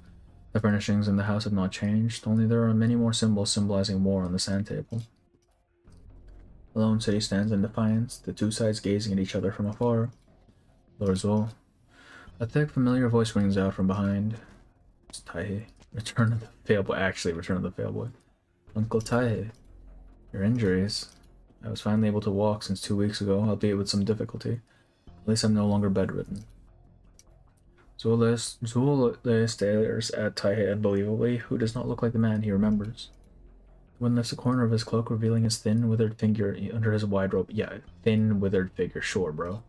D: The furnishings in the house have not changed, only there are many more symbols symbolizing war on the sand table. The lone city stands in defiance, the two sides gazing at each other from afar. Lord Zhou. A thick, familiar voice rings out from behind. It's Taihe. Return of the Failboy. Actually, Return of the Failboy. Uncle Tai, your injuries. I was finally able to walk since 2 weeks ago, albeit with some difficulty. At least I'm no longer bedridden. Zul stares at Taihe unbelievably, who does not look like the man he remembers. The wind lifts a corner of his cloak, revealing his thin, withered figure under his wide robe. Yeah, thin, withered figure, sure, bro.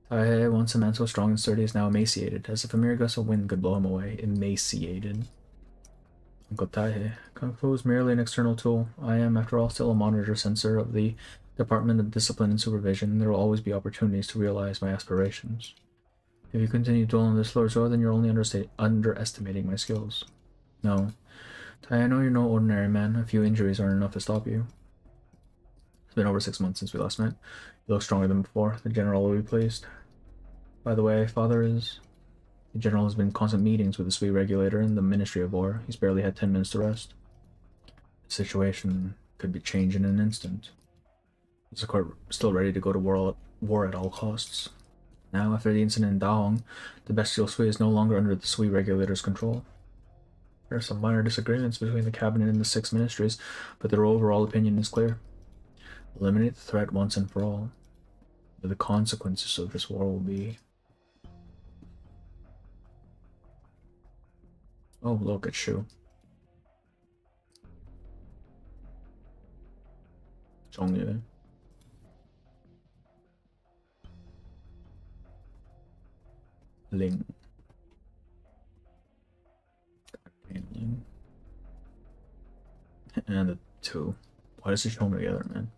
D: Taihe, once a man so strong and sturdy, is now emaciated, as if a mere gust of wind could blow him away. Emaciated. Uncle Taihe, Kung Fu is merely an external tool. I am, after all, still a monitor censor of the Department of Discipline and Supervision, and there will always be opportunities to realize my aspirations. If you continue to dwell on this, Lord Zor, then you're only underestimating my skills. No. Tai, I know you're no ordinary man. A few injuries aren't enough to stop you. It's been over 6 months since we last met. You look stronger than before. The General will be pleased. By the way, Father is... The General has been in constant meetings with the Sui Regulator and the Ministry of War. He's barely had 10 minutes to rest. The situation could be changed in an instant. Is the court still ready to go to war at all costs? Now, after the incident in Dahong, the bestial Sui is no longer under the Sui Regulator's control. There are some minor disagreements between the Cabinet and the 6 ministries, but their overall opinion is clear. Eliminate the threat once and for all. But the consequences of this war will be... Oh, look at Shu. Zhongyu. Ling. And the 2. Why does it show them together, man?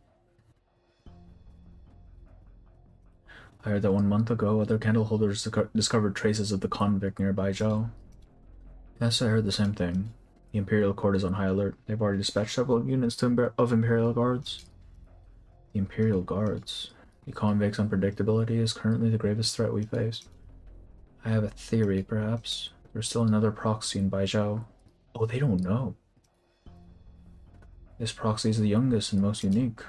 D: I heard that 1 month ago, other candle holders discovered traces of the convict nearby Zhao. Yes, I heard the same thing. The Imperial Court is on high alert. They've already dispatched several units of Imperial Guards. The Imperial Guards. The convict's unpredictability is currently the gravest threat we face. I have a theory, perhaps. There's still another proxy in Baizhou. Oh, they don't know. This proxy is the youngest and most unique.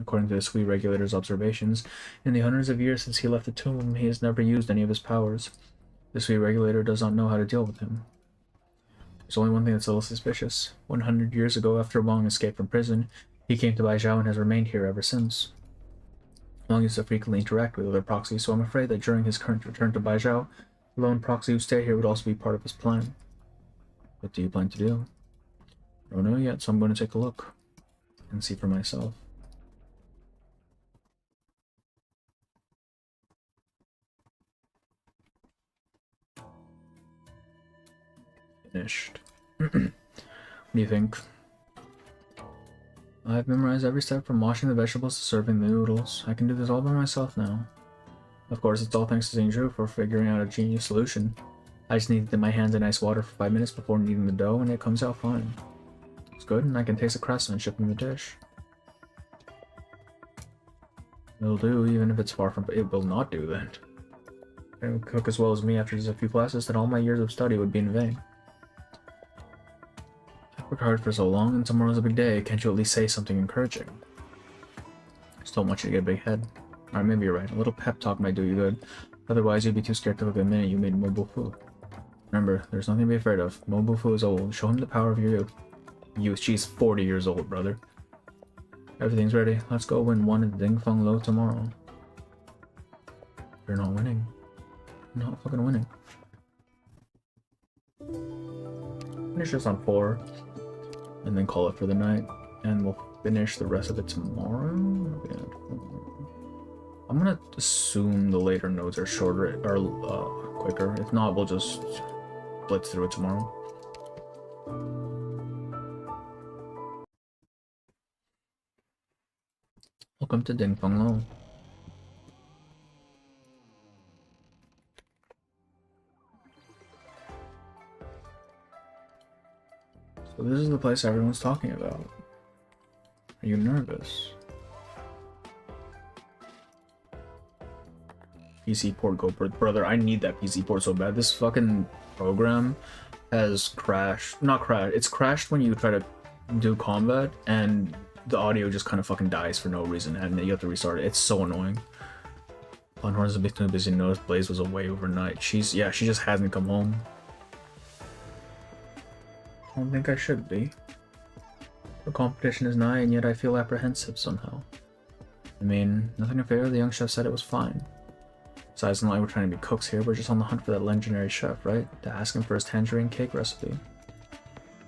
D: According to the Sui Regulator's observations, in the hundreds of years since he left the tomb, he has never used any of his powers. The Sui Regulator does not know how to deal with him. There's only one thing that's a little suspicious. 100 years ago, after Wang escaped from prison, he came to Baizhou and has remained here ever since. Wang used to frequently interact with other proxies, so I'm afraid that during his current return to Baizhou, the lone proxy who stayed here would also be part of his plan. What do you plan to do? I don't know yet, so I'm going to take a look and see for myself. Finished. What do you think? I've memorized every step from washing the vegetables to serving the noodles. I can do this all by myself now. Of course, it's all thanks to Xingzhu for figuring out a genius solution. I just need to dip my hands in ice water for 5 minutes before kneading the dough, and it comes out fine. It's good, and I can taste the craftsmanship in the dish. It'll do, even if it's far from... It will not do, then. If I would cook as well as me after just a few classes, then all my years of study would be in vain. I've worked hard for so long, and tomorrow's a big day. Can't you at least say something encouraging? I just don't want you to get a big head. Or maybe you're right, a little pep talk might do you good. Otherwise, you'd be too scared to cook the minute you made mobile food. Remember, there's nothing to be afraid of. Mobile Fu is old. Show him the power of your youth. She's 40 years old, brother. Everything's ready. Let's go win one at Dingfeng Lo tomorrow. You're not winning. You're not fucking winning. Finish this on 4. And then call it for the night. And we'll finish the rest of it tomorrow. I'm gonna assume the later nodes are shorter or quicker. If not, we'll just blitz through it tomorrow. Welcome to Dingfeng Lo. So this is the place everyone's talking about. Are you nervous? PC port go brother, I need that PC port so bad. This fucking program has crashed. Not crashed. It's crashed when you try to do combat and the audio just kind of fucking dies for no reason and you have to restart it. It's so annoying. Longhorn is a bit too busy to notice Blaze was away overnight. She just hasn't come home. I don't think I should be. The competition is nigh, and yet I feel apprehensive somehow. I mean, nothing to fear, the young chef said it was fine. Besides, it's not like we're trying to be cooks here, we're just on the hunt for that legendary chef, right? To ask him for his tangerine cake recipe.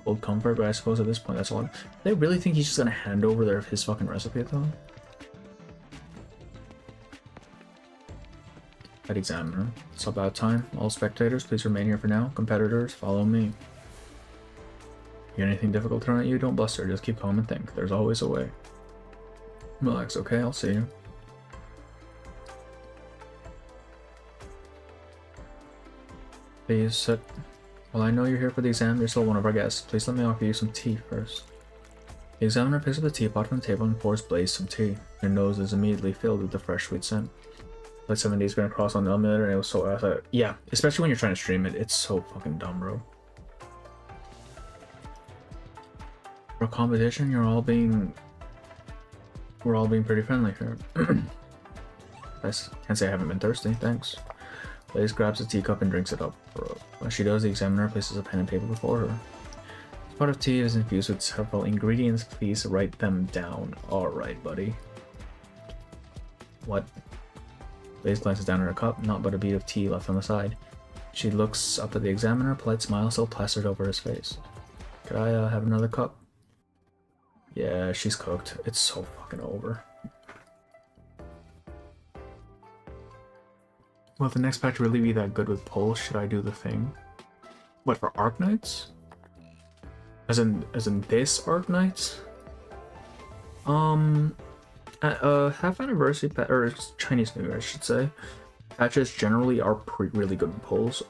D: Old comfort, but I suppose at this point that's all. They really think he's just gonna hand over his fucking recipe though? Head examiner. It's about time. All spectators, please remain here for now. Competitors, follow me. You got anything difficult thrown at you? Don't bluster, just keep calm and think. There's always a way. Relax, okay? I'll see you. Please sit. Well, I know you're here for the exam, you're still one of our guests. Please let me offer you some tea first. The examiner picks up the teapot from the table and pours Blaze some tea. Your nose is immediately filled with the fresh sweet scent. Like 7 days been across on the emulator and it was so yeah, especially when you're trying to stream it, it's so fucking dumb, bro. For a competition, we're all being pretty friendly here. I can't say I haven't been thirsty, thanks. Blaze grabs a teacup and drinks it up. As she does, the examiner places a pen and paper before her. This pot of tea is infused with several ingredients. Please write them down. Alright, buddy. What? Blaze glances down at her cup, not but a bead of tea left on the side. She looks up at the examiner, a polite smile still plastered over his face. Could I have another cup? Yeah, she's cooked. It's so fucking over. Will the next patch really be that good with pulls? Should I do the thing? What, for Arknights? As in this Arknights? Half anniversary or Chinese New Year, I should say. Patches generally are really good with pulls.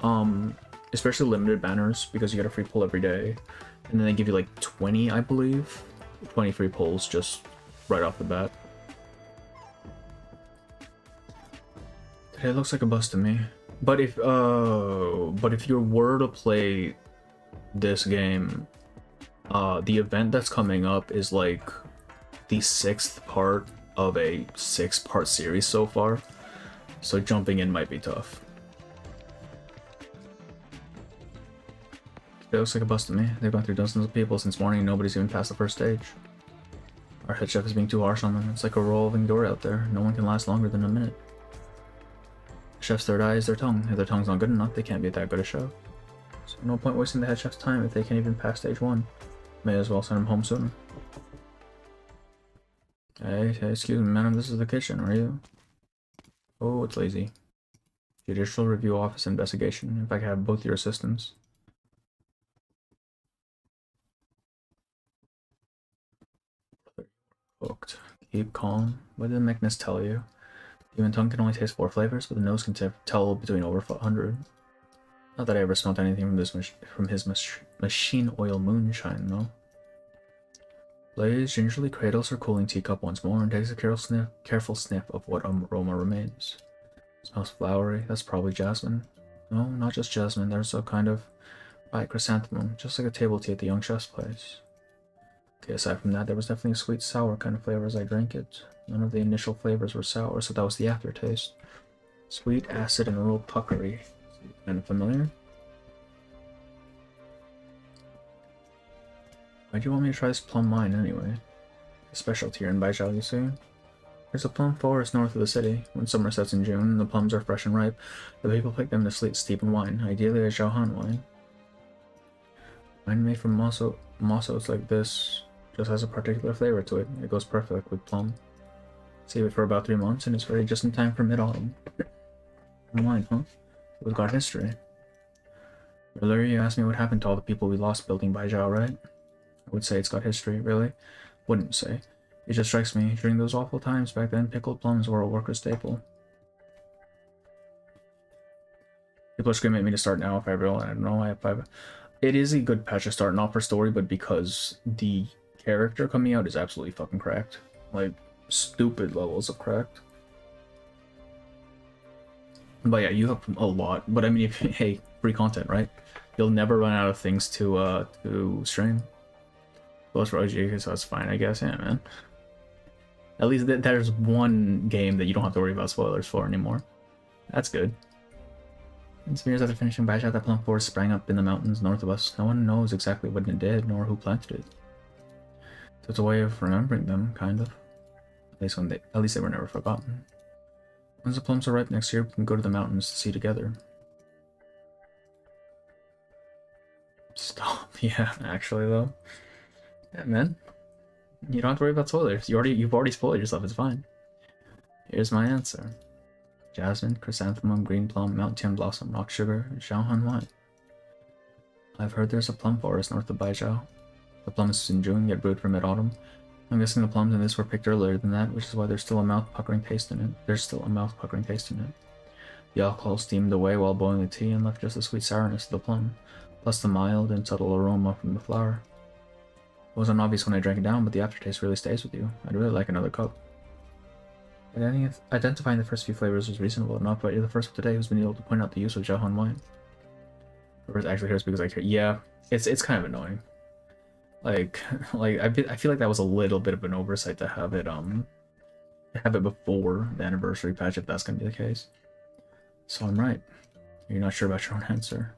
D: Especially limited banners because you get a free pull every day, and then they give you like 20, I believe, 20 free pulls just right off the bat. Today looks like a bust to me. But if you were to play this game, the event that's coming up is like the 6th part of a 6-part series so far, so jumping in might be tough. It looks like a bust to me. They've gone through dozens of people since morning and nobody's even passed the first stage. Our head chef is being too harsh on them. It's like a revolving door out there. No one can last longer than a minute. Chef's third eye is their tongue. If their tongue's not good enough, they can't be that good a show. So no point wasting the head chef's time if they can't even pass stage 1. May as well send him home sooner. Hey, excuse me, madam, this is the kitchen, are you? Oh, it's lazy. Judicial Review Office Investigation. If I could have both your assistants. Hooked. Keep calm. What did the mechanist tell you? The human tongue can only taste 4 flavors, but the nose can tell between over 100. Not that I ever smelled anything from his machine oil moonshine, though. Blaze gingerly cradles her cooling teacup once more and takes a careful sniff of what aroma remains. Smells flowery. That's probably jasmine. No, not just jasmine. There's a kind of white chrysanthemum, just like a table tea at the young chef's place. Okay, aside from that, there was definitely a sweet sour kind of flavor as I drank it. None of the initial flavors were sour, so that was the aftertaste. Sweet, acid, and a little puckery. Kind of familiar? Why do you want me to try this plum wine anyway? A specialty here in Baijiao, you see? There's a plum forest north of the city. When summer sets in June and the plums are fresh and ripe, the people pick them to steep in wine, ideally a Zhaohan wine. Wine made from mossos like this just has a particular flavor to it. It goes perfect with plum. Save it for about 3 months and it's ready just in time for mid-autumn. Wine, huh? We've got history. Earlier you asked me what happened to all the people we lost building Baijiao, right? I would say it's got history, really. Wouldn't say. It just strikes me, during those awful times back then, pickled plums were a worker staple. People are screaming at me to start now if I will, I don't know, I have 5. It is a good patch to start, not for story, but because the character coming out is absolutely fucking cracked. Like, stupid levels of cracked. But yeah, you have a lot. But I mean, hey, free content, right? You'll never run out of things to stream. Well, for OG, so that's fine, I guess. Yeah, man. At least there's one game that you don't have to worry about spoilers for anymore. That's good. And some years after finishing Baijiao, that plum forest sprang up in the mountains north of us. No one knows exactly what it did, nor who planted it. So it's a way of remembering them, kind of. At least they were never forgotten. Once the plums are ripe next year, we can go to the mountains to see together. Stop. Yeah, actually though. Yeah, man. You don't have to worry about spoilers. You've already spoiled yourself, it's fine. Here's my answer. Jasmine, chrysanthemum, green plum, mountain blossom, rock sugar, Xiaohan wine. I've heard there's a plum forest north of Baijiao. The plums in June get brewed for mid-autumn. I'm guessing the plums in this were picked earlier than that, which is why there's still a mouth-puckering taste in it. The alcohol steamed away while boiling the tea and left just the sweet sourness of the plum, plus the mild and subtle aroma from the flower. It wasn't obvious when I drank it down, but the aftertaste really stays with you. I'd really like another cup. Identifying the first few flavors was reasonable enough, but you're the first one today who's been able to point out the use of Xiaohan wine. Actually, here's because I care. Yeah, it's kind of annoying. Like I feel like that was a little bit of an oversight to have it before the anniversary patch, if that's gonna be the case. So I'm right. You're not sure about your own answer.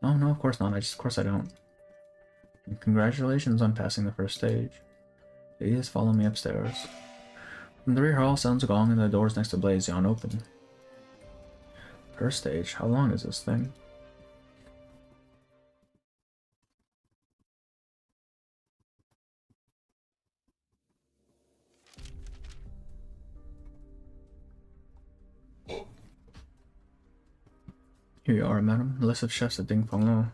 D: No, of course not. Of course I don't. And congratulations on passing the first stage. Please follow me upstairs. From the rear hall sounds a gong and the doors next to Blaze yawn open. First stage? How long is this thing? Here you are, madam. The list of chefs at Dingfeng Lo.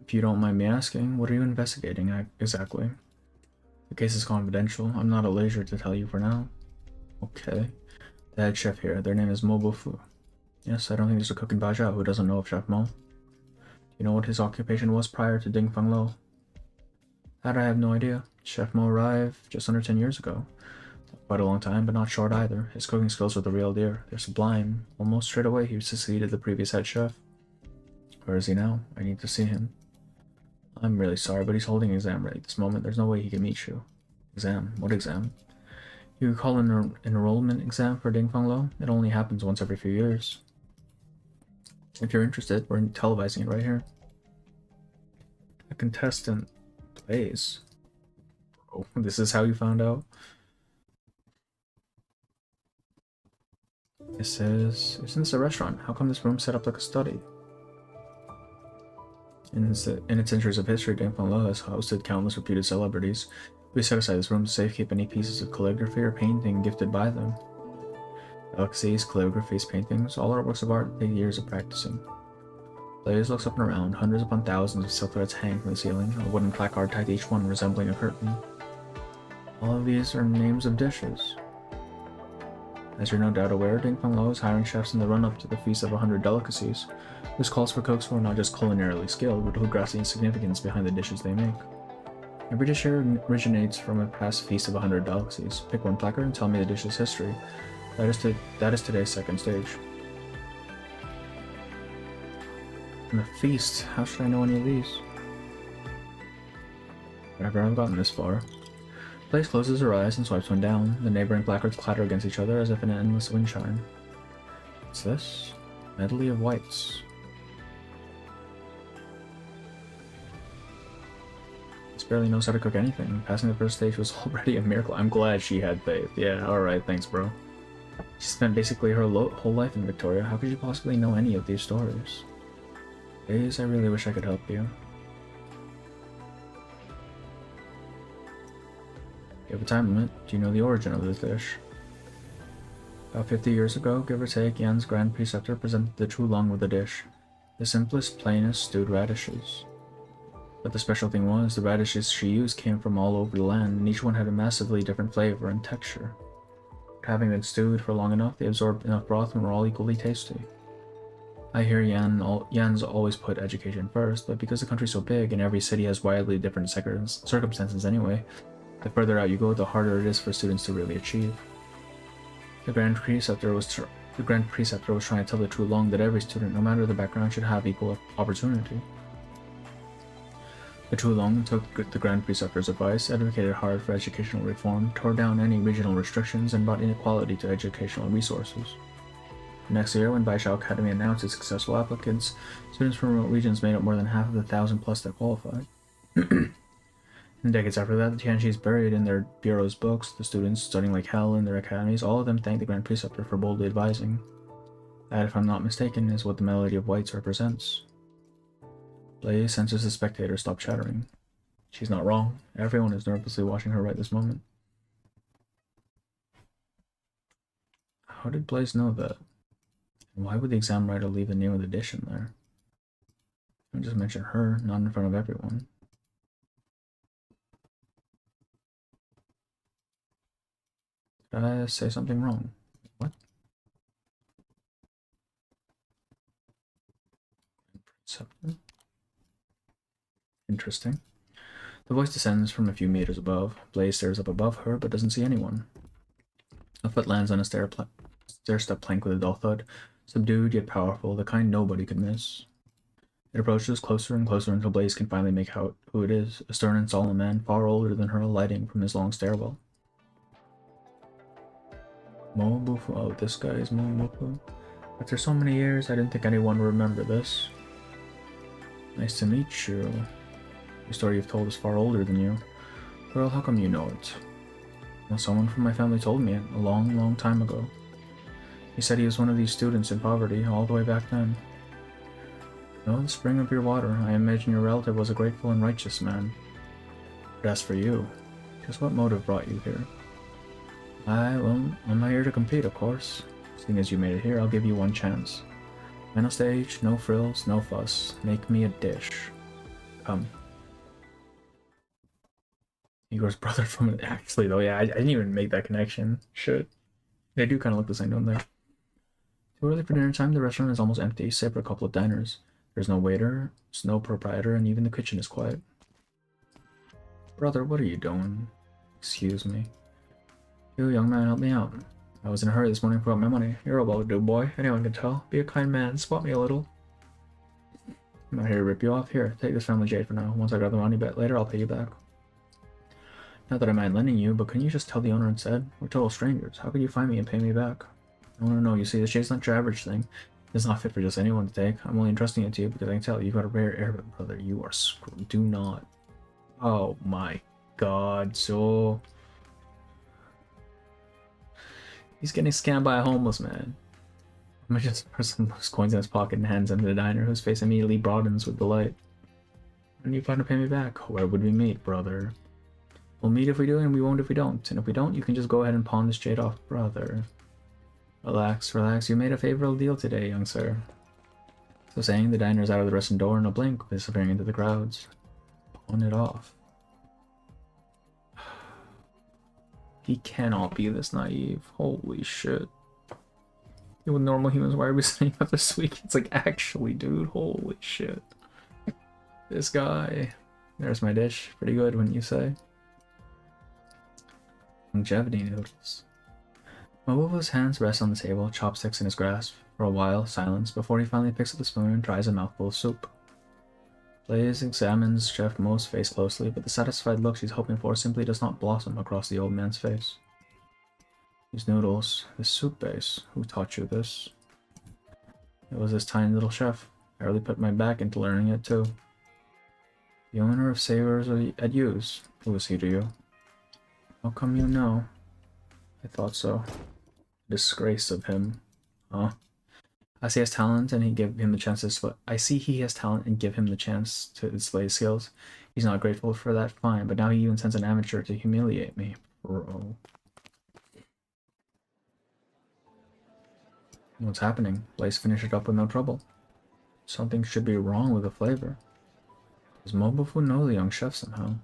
D: If you don't mind me asking, what are you investigating exactly? The case is confidential. I'm not at leisure to tell you for now. Okay. The head chef here, their name is Mo Bofu. Yes, I don't think there's a cook in Baijiao who doesn't know of Chef Mo. Do you know what his occupation was prior to Dingfeng Lo? That I have no idea. Chef Mo arrived just under 10 years ago. Quite a long time, but not short either. His cooking skills are the real deal. They're sublime. Almost straight away, he succeeded the previous head chef. Where is he now? I need to see him. I'm really sorry, but he's holding an exam right at this moment. There's no way he can meet you. Exam? What exam? You could call an enrollment exam for Dingfeng Lo. It only happens once every few years. If you're interested, we're televising it right here. A contestant plays. Oh, this is how you found out? It says, isn't this a restaurant? How come this room's set up like a study? In its centuries of history, Dingfeng Lo has hosted countless reputed celebrities. We set aside this room to safekeep any pieces of calligraphy or painting gifted by them. Delicacies, calligraphies, paintings, all are works of art that take years of practicing. Blaze looks up and around. Hundreds upon thousands of silk threads hang from the ceiling, a wooden placard tied to each one resembling a curtain. All of these are names of dishes. As you're no doubt aware, Dingfeng Lo is hiring chefs in the run-up to the Feast of 100 Delicacies. This calls for cooks who are not just culinarily skilled, but who grasp the significance behind the dishes they make. Every dish here originates from a past Feast of 100 Delicacies. Pick one placard and tell me the dish's history. That is today's second stage. And a feast? How should I know any of these? Whatever, I've gotten this far. Blaze closes her eyes and swipes one down. The neighboring placards clatter against each other as if in an endless wind chime. What's this? Medley of Whites. This barely knows how to cook anything. Passing the first stage was already a miracle. I'm glad she had faith. Yeah, alright, thanks bro. She spent basically her whole life in Victoria. How could you possibly know any of these stories? Blaze, I really wish I could help you. You have a time limit. Do you know the origin of this dish? About 50 years ago, give or take, Yan's Grand Preceptor presented the Chulong with a dish. The simplest, plainest stewed radishes. But the special thing was, the radishes she used came from all over the land, and each one had a massively different flavor and texture. Having been stewed for long enough, they absorbed enough broth and were all equally tasty. I hear Yan's always put education first, but because the country's so big and every city has wildly different circumstances anyway, the further out you go, the harder it is for students to really achieve. The Grand Preceptor was trying to tell the Chulong that every student, no matter the background, should have equal opportunity. The Chulong took the Grand Preceptor's advice, advocated hard for educational reform, tore down any regional restrictions, and brought inequality to educational resources. Next year, when Baijiao Academy announced its successful applicants, students from remote regions made up more than half of the 1,000+ that qualified. And decades after that, the Tianqi's buried in their bureau's books, the students studying like hell in their academies, all of them thank the Grand Preceptor for boldly advising. That, if I'm not mistaken, is what the melody of whites represents. Blaze senses the spectator stop chattering. She's not wrong. Everyone is nervously watching her right this moment. How did Blaze know that? And why would the exam writer leave the name of the dish in there? I just mention her, not in front of everyone. Did I say something wrong? What? Preceptor? Interesting. The voice descends from a few meters above. Blaze stares up above her, but doesn't see anyone. A foot lands on a stair-step plank with a dull thud. Subdued yet powerful, the kind nobody could miss. It approaches closer and closer until Blaze can finally make out who it is, a stern and solemn man far older than her alighting from his long stairwell. Mobufu. Oh, this guy is Mobufu. After so many years, I didn't think anyone would remember this. Nice to meet you. The story you've told is far older than you. Girl, how come you know it? Well, someone from my family told me it a long, long time ago. He said he was one of these students in poverty all the way back then. No, the spring of your water. I imagine your relative was a grateful and righteous man. But as for you, just what motive brought you here? Well, I'm not here to compete, of course. Seeing as you made it here, I'll give you one chance. Final stage, no frills, no fuss. Make me a dish. Come. Igor's brother from it. Actually, though, yeah, I didn't even make that connection. Shit. They do kind of look the same, don't they? Too early for dinner time, the restaurant is almost empty, save for a couple of diners. There's no waiter, there's no proprietor, and even the kitchen is quiet. Brother, what are you doing? Excuse me. You, young man, help me out. I was in a hurry this morning for my money. You're a well-to-do boy. Anyone can tell. Be a kind man. Spot me a little. I'm not here to rip you off. Here, take this family jade for now. Once I grab the money back later, I'll pay you back. Not that I mind lending you, but can you just tell the owner instead? We're total strangers. How could you find me and pay me back? No. You see, the shade's not your average thing. It's not fit for just anyone to take. I'm only entrusting it to you because I can tell you've got a rare air, brother. You are screwed. Do not. Oh my god, so... He's getting scammed by a homeless man. Imagine this person puts coins in his pocket and hands them to the diner, whose face immediately broadens with delight. When do you plan to pay me back? Where would we meet, brother? We'll meet if we do, and we won't if we don't. And if we don't, you can just go ahead and pawn this jade off, brother. Relax, relax. You made a favorable deal today, young sir. So saying, the diner's out of the restaurant door in a blink, disappearing into the crowds. Pawn it off. He cannot be this naive. Holy shit. With normal humans, why are we saying about this week? It's like, actually, dude, holy shit. This guy. There's my dish. Pretty good, wouldn't you say? Longevity noodles. Mobufu's hands rest on the table, chopsticks in his grasp. For a while, silence, before he finally picks up the spoon and tries a mouthful of soup. Blaze examines Chef Mo's face closely, but the satisfied look she's hoping for simply does not blossom across the old man's face. These noodles, this soup base, who taught you this? It was this tiny little chef. I really put my back into learning it too. The owner of Savers at U's. Who was he to you? How come you know? I thought so. Disgrace of him. Huh? I see he has talent and give him the chance to display. I see he has talent and give him the chance to display his skills. He's not grateful for that, fine, but now he even sends an amateur to humiliate me. Bro. What's happening? Blaze finished it up with no trouble. Something should be wrong with the flavor. Does Mobufu know the young chef somehow?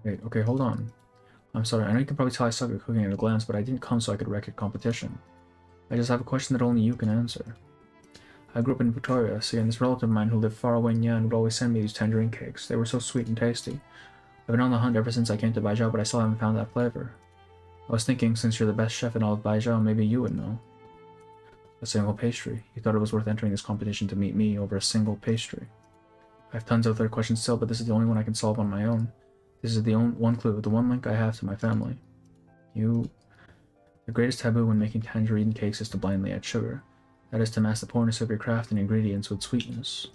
D: Wait, okay, hold on. I'm sorry, I know you can probably tell I suck at cooking at a glance, but I didn't come so I could wreck your competition. I just have a question that only you can answer. I grew up in Victoria, see, and this relative of mine who lived far away in Yan would always send me these tangerine cakes. They were so sweet and tasty. I've been on the hunt ever since I came to Baijiao, but I still haven't found that flavor. I was thinking, since you're the best chef in all of Baijiao, maybe you would know. A single pastry. You thought it was worth entering this competition to meet me over a single pastry. I have tons of other questions still, but this is the only one I can solve on my own. This is the one clue, the one link I have to my family. The greatest taboo when making tangerine cakes is to blindly add sugar. That is to match the poorness of your craft and ingredients with sweetness.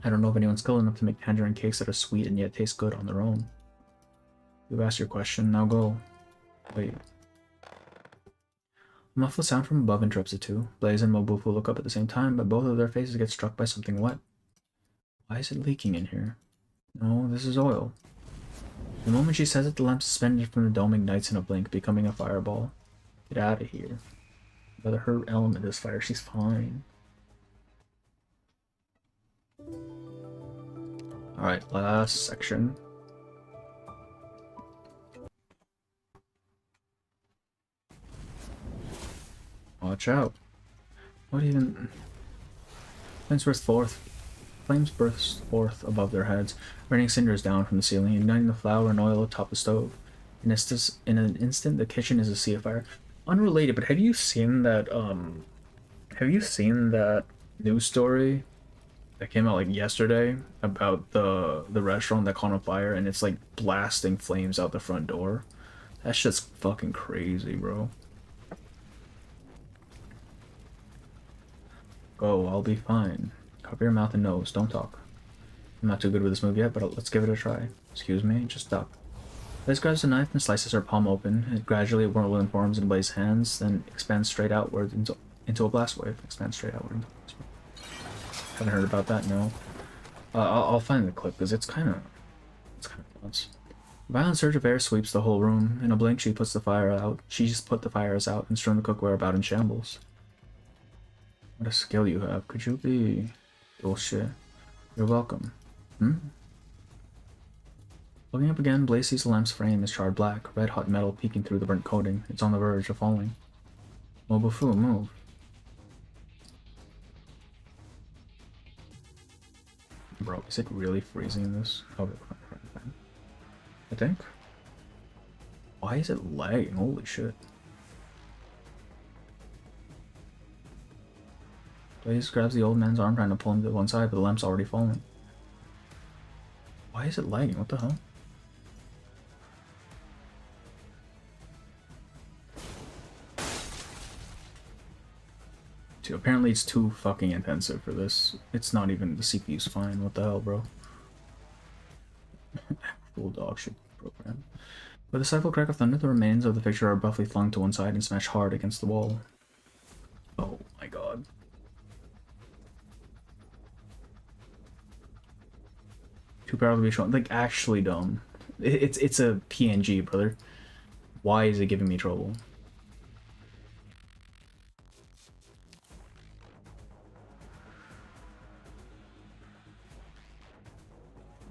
D: I don't know of anyone skilled enough to make tangerine cakes that are sweet and yet taste good on their own. You've asked your question, now go. Wait. A muffled sound from above interrupts the two. Blaze and Mobufu look up at the same time, but both of their faces get struck by something wet. Why is it leaking in here? No, this is oil. The moment she says it, the lamp suspended from the dome ignites in a blink, becoming a fireball. Get out of here. But her element is fire, she's fine. Alright, last section. Watch out. What even? Flames burst forth above their heads, raining cinders down from the ceiling, igniting the flour and oil atop the stove. In an instant, the kitchen is a sea of fire. Unrelated, but have you seen that news story that came out like yesterday about the restaurant that caught on fire and it's like blasting flames out the front door? That shit's fucking crazy, bro. Go, I'll be fine. Cover your mouth and nose, don't talk. I'm not too good with this move yet, but let's give it a try. Excuse me, just stop. Blaze grabs a knife and slices her palm open. It gradually whirling forms in Blaze's hands, then expands straight outward into a blast wave. Expands straight outward into a blast wave. Haven't heard about that, no. I'll find the clip, because it's kind of nuts. A violent surge of air sweeps the whole room. In a blink, she puts the fire out. She just put the fires out and strewn the cookware about in shambles. What a skill you have. Could you be... Bullshit. You're welcome. Looking up again, Blaze sees the lamp's frame is charred black, red-hot metal peeking through the burnt coating. It's on the verge of falling. Mobufu, move. Bro, is it really freezing in this? Oh, I think. Why is it lagging? Holy shit. Blaze grabs the old man's arm, trying to pull him to one side, but the lamp's already falling. Why is it lagging? What the hell? Dude, apparently it's too fucking intensive for this. It's not even... the CPU's fine. What the hell, bro? Full dog shit program. With a stifled crack of thunder, the remains of the picture are roughly flung to one side and smashed hard against the wall. Oh my god. Too powerful to be shown. Like, actually dumb. It's a PNG, brother. Why is it giving me trouble?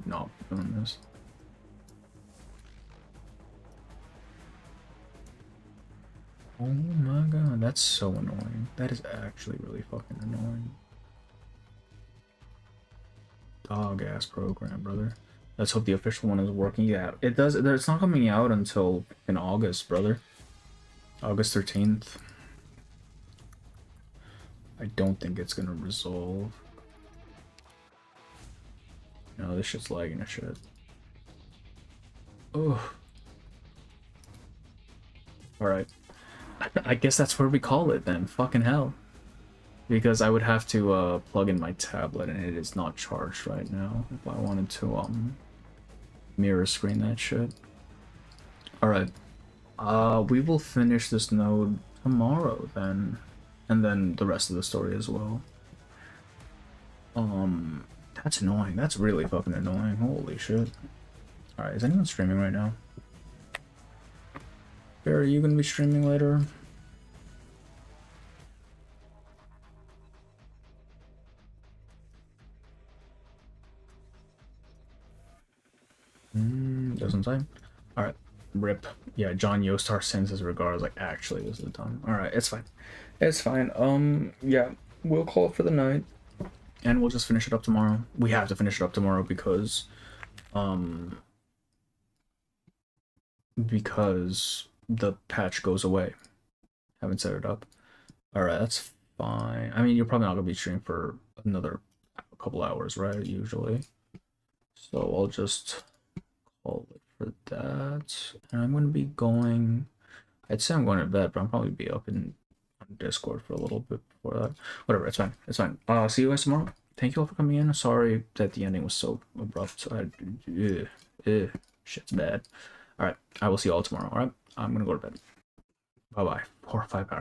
D: Not doing this. Oh my god, that's so annoying. That is actually really fucking annoying. Dog ass program, brother. Let's hope the official one is working. Yeah, it does. It's not coming out until in August, brother. August 13th. I don't think it's gonna resolve. No, this shit's lagging a shit. Oh. Alright. I guess that's where we call it then. Fucking hell. Because I would have to plug in my tablet and it is not charged right now if I wanted to mirror screen that shit. Alright. We will finish this node tomorrow then. And then the rest of the story as well. That's annoying. That's really fucking annoying. Holy shit. Alright, is anyone streaming right now? Barry, are you gonna be streaming later? Doesn't say. Alright, rip. Yeah, John Yostar sends his regards. Like, actually, this is the time. Alright, it's fine. It's fine. Yeah, we'll call it for the night. And we'll just finish it up tomorrow. We have to finish it up tomorrow because the patch goes away. Haven't set it up. Alright, that's fine. I mean, you're probably not gonna be streaming for another couple hours, right? Usually. So I'll just call it for that. And I'm gonna be going... I'd say I'm going to bed, but I'll probably be up in Discord for a little bit before that. Whatever, it's fine. It's fine. See you guys tomorrow. Thank you all for coming in. Sorry that the ending was so abrupt. Shit's bad. Alright, I will see you all tomorrow, alright? I'm gonna go to bed. Bye-bye. 4 or 5 hours.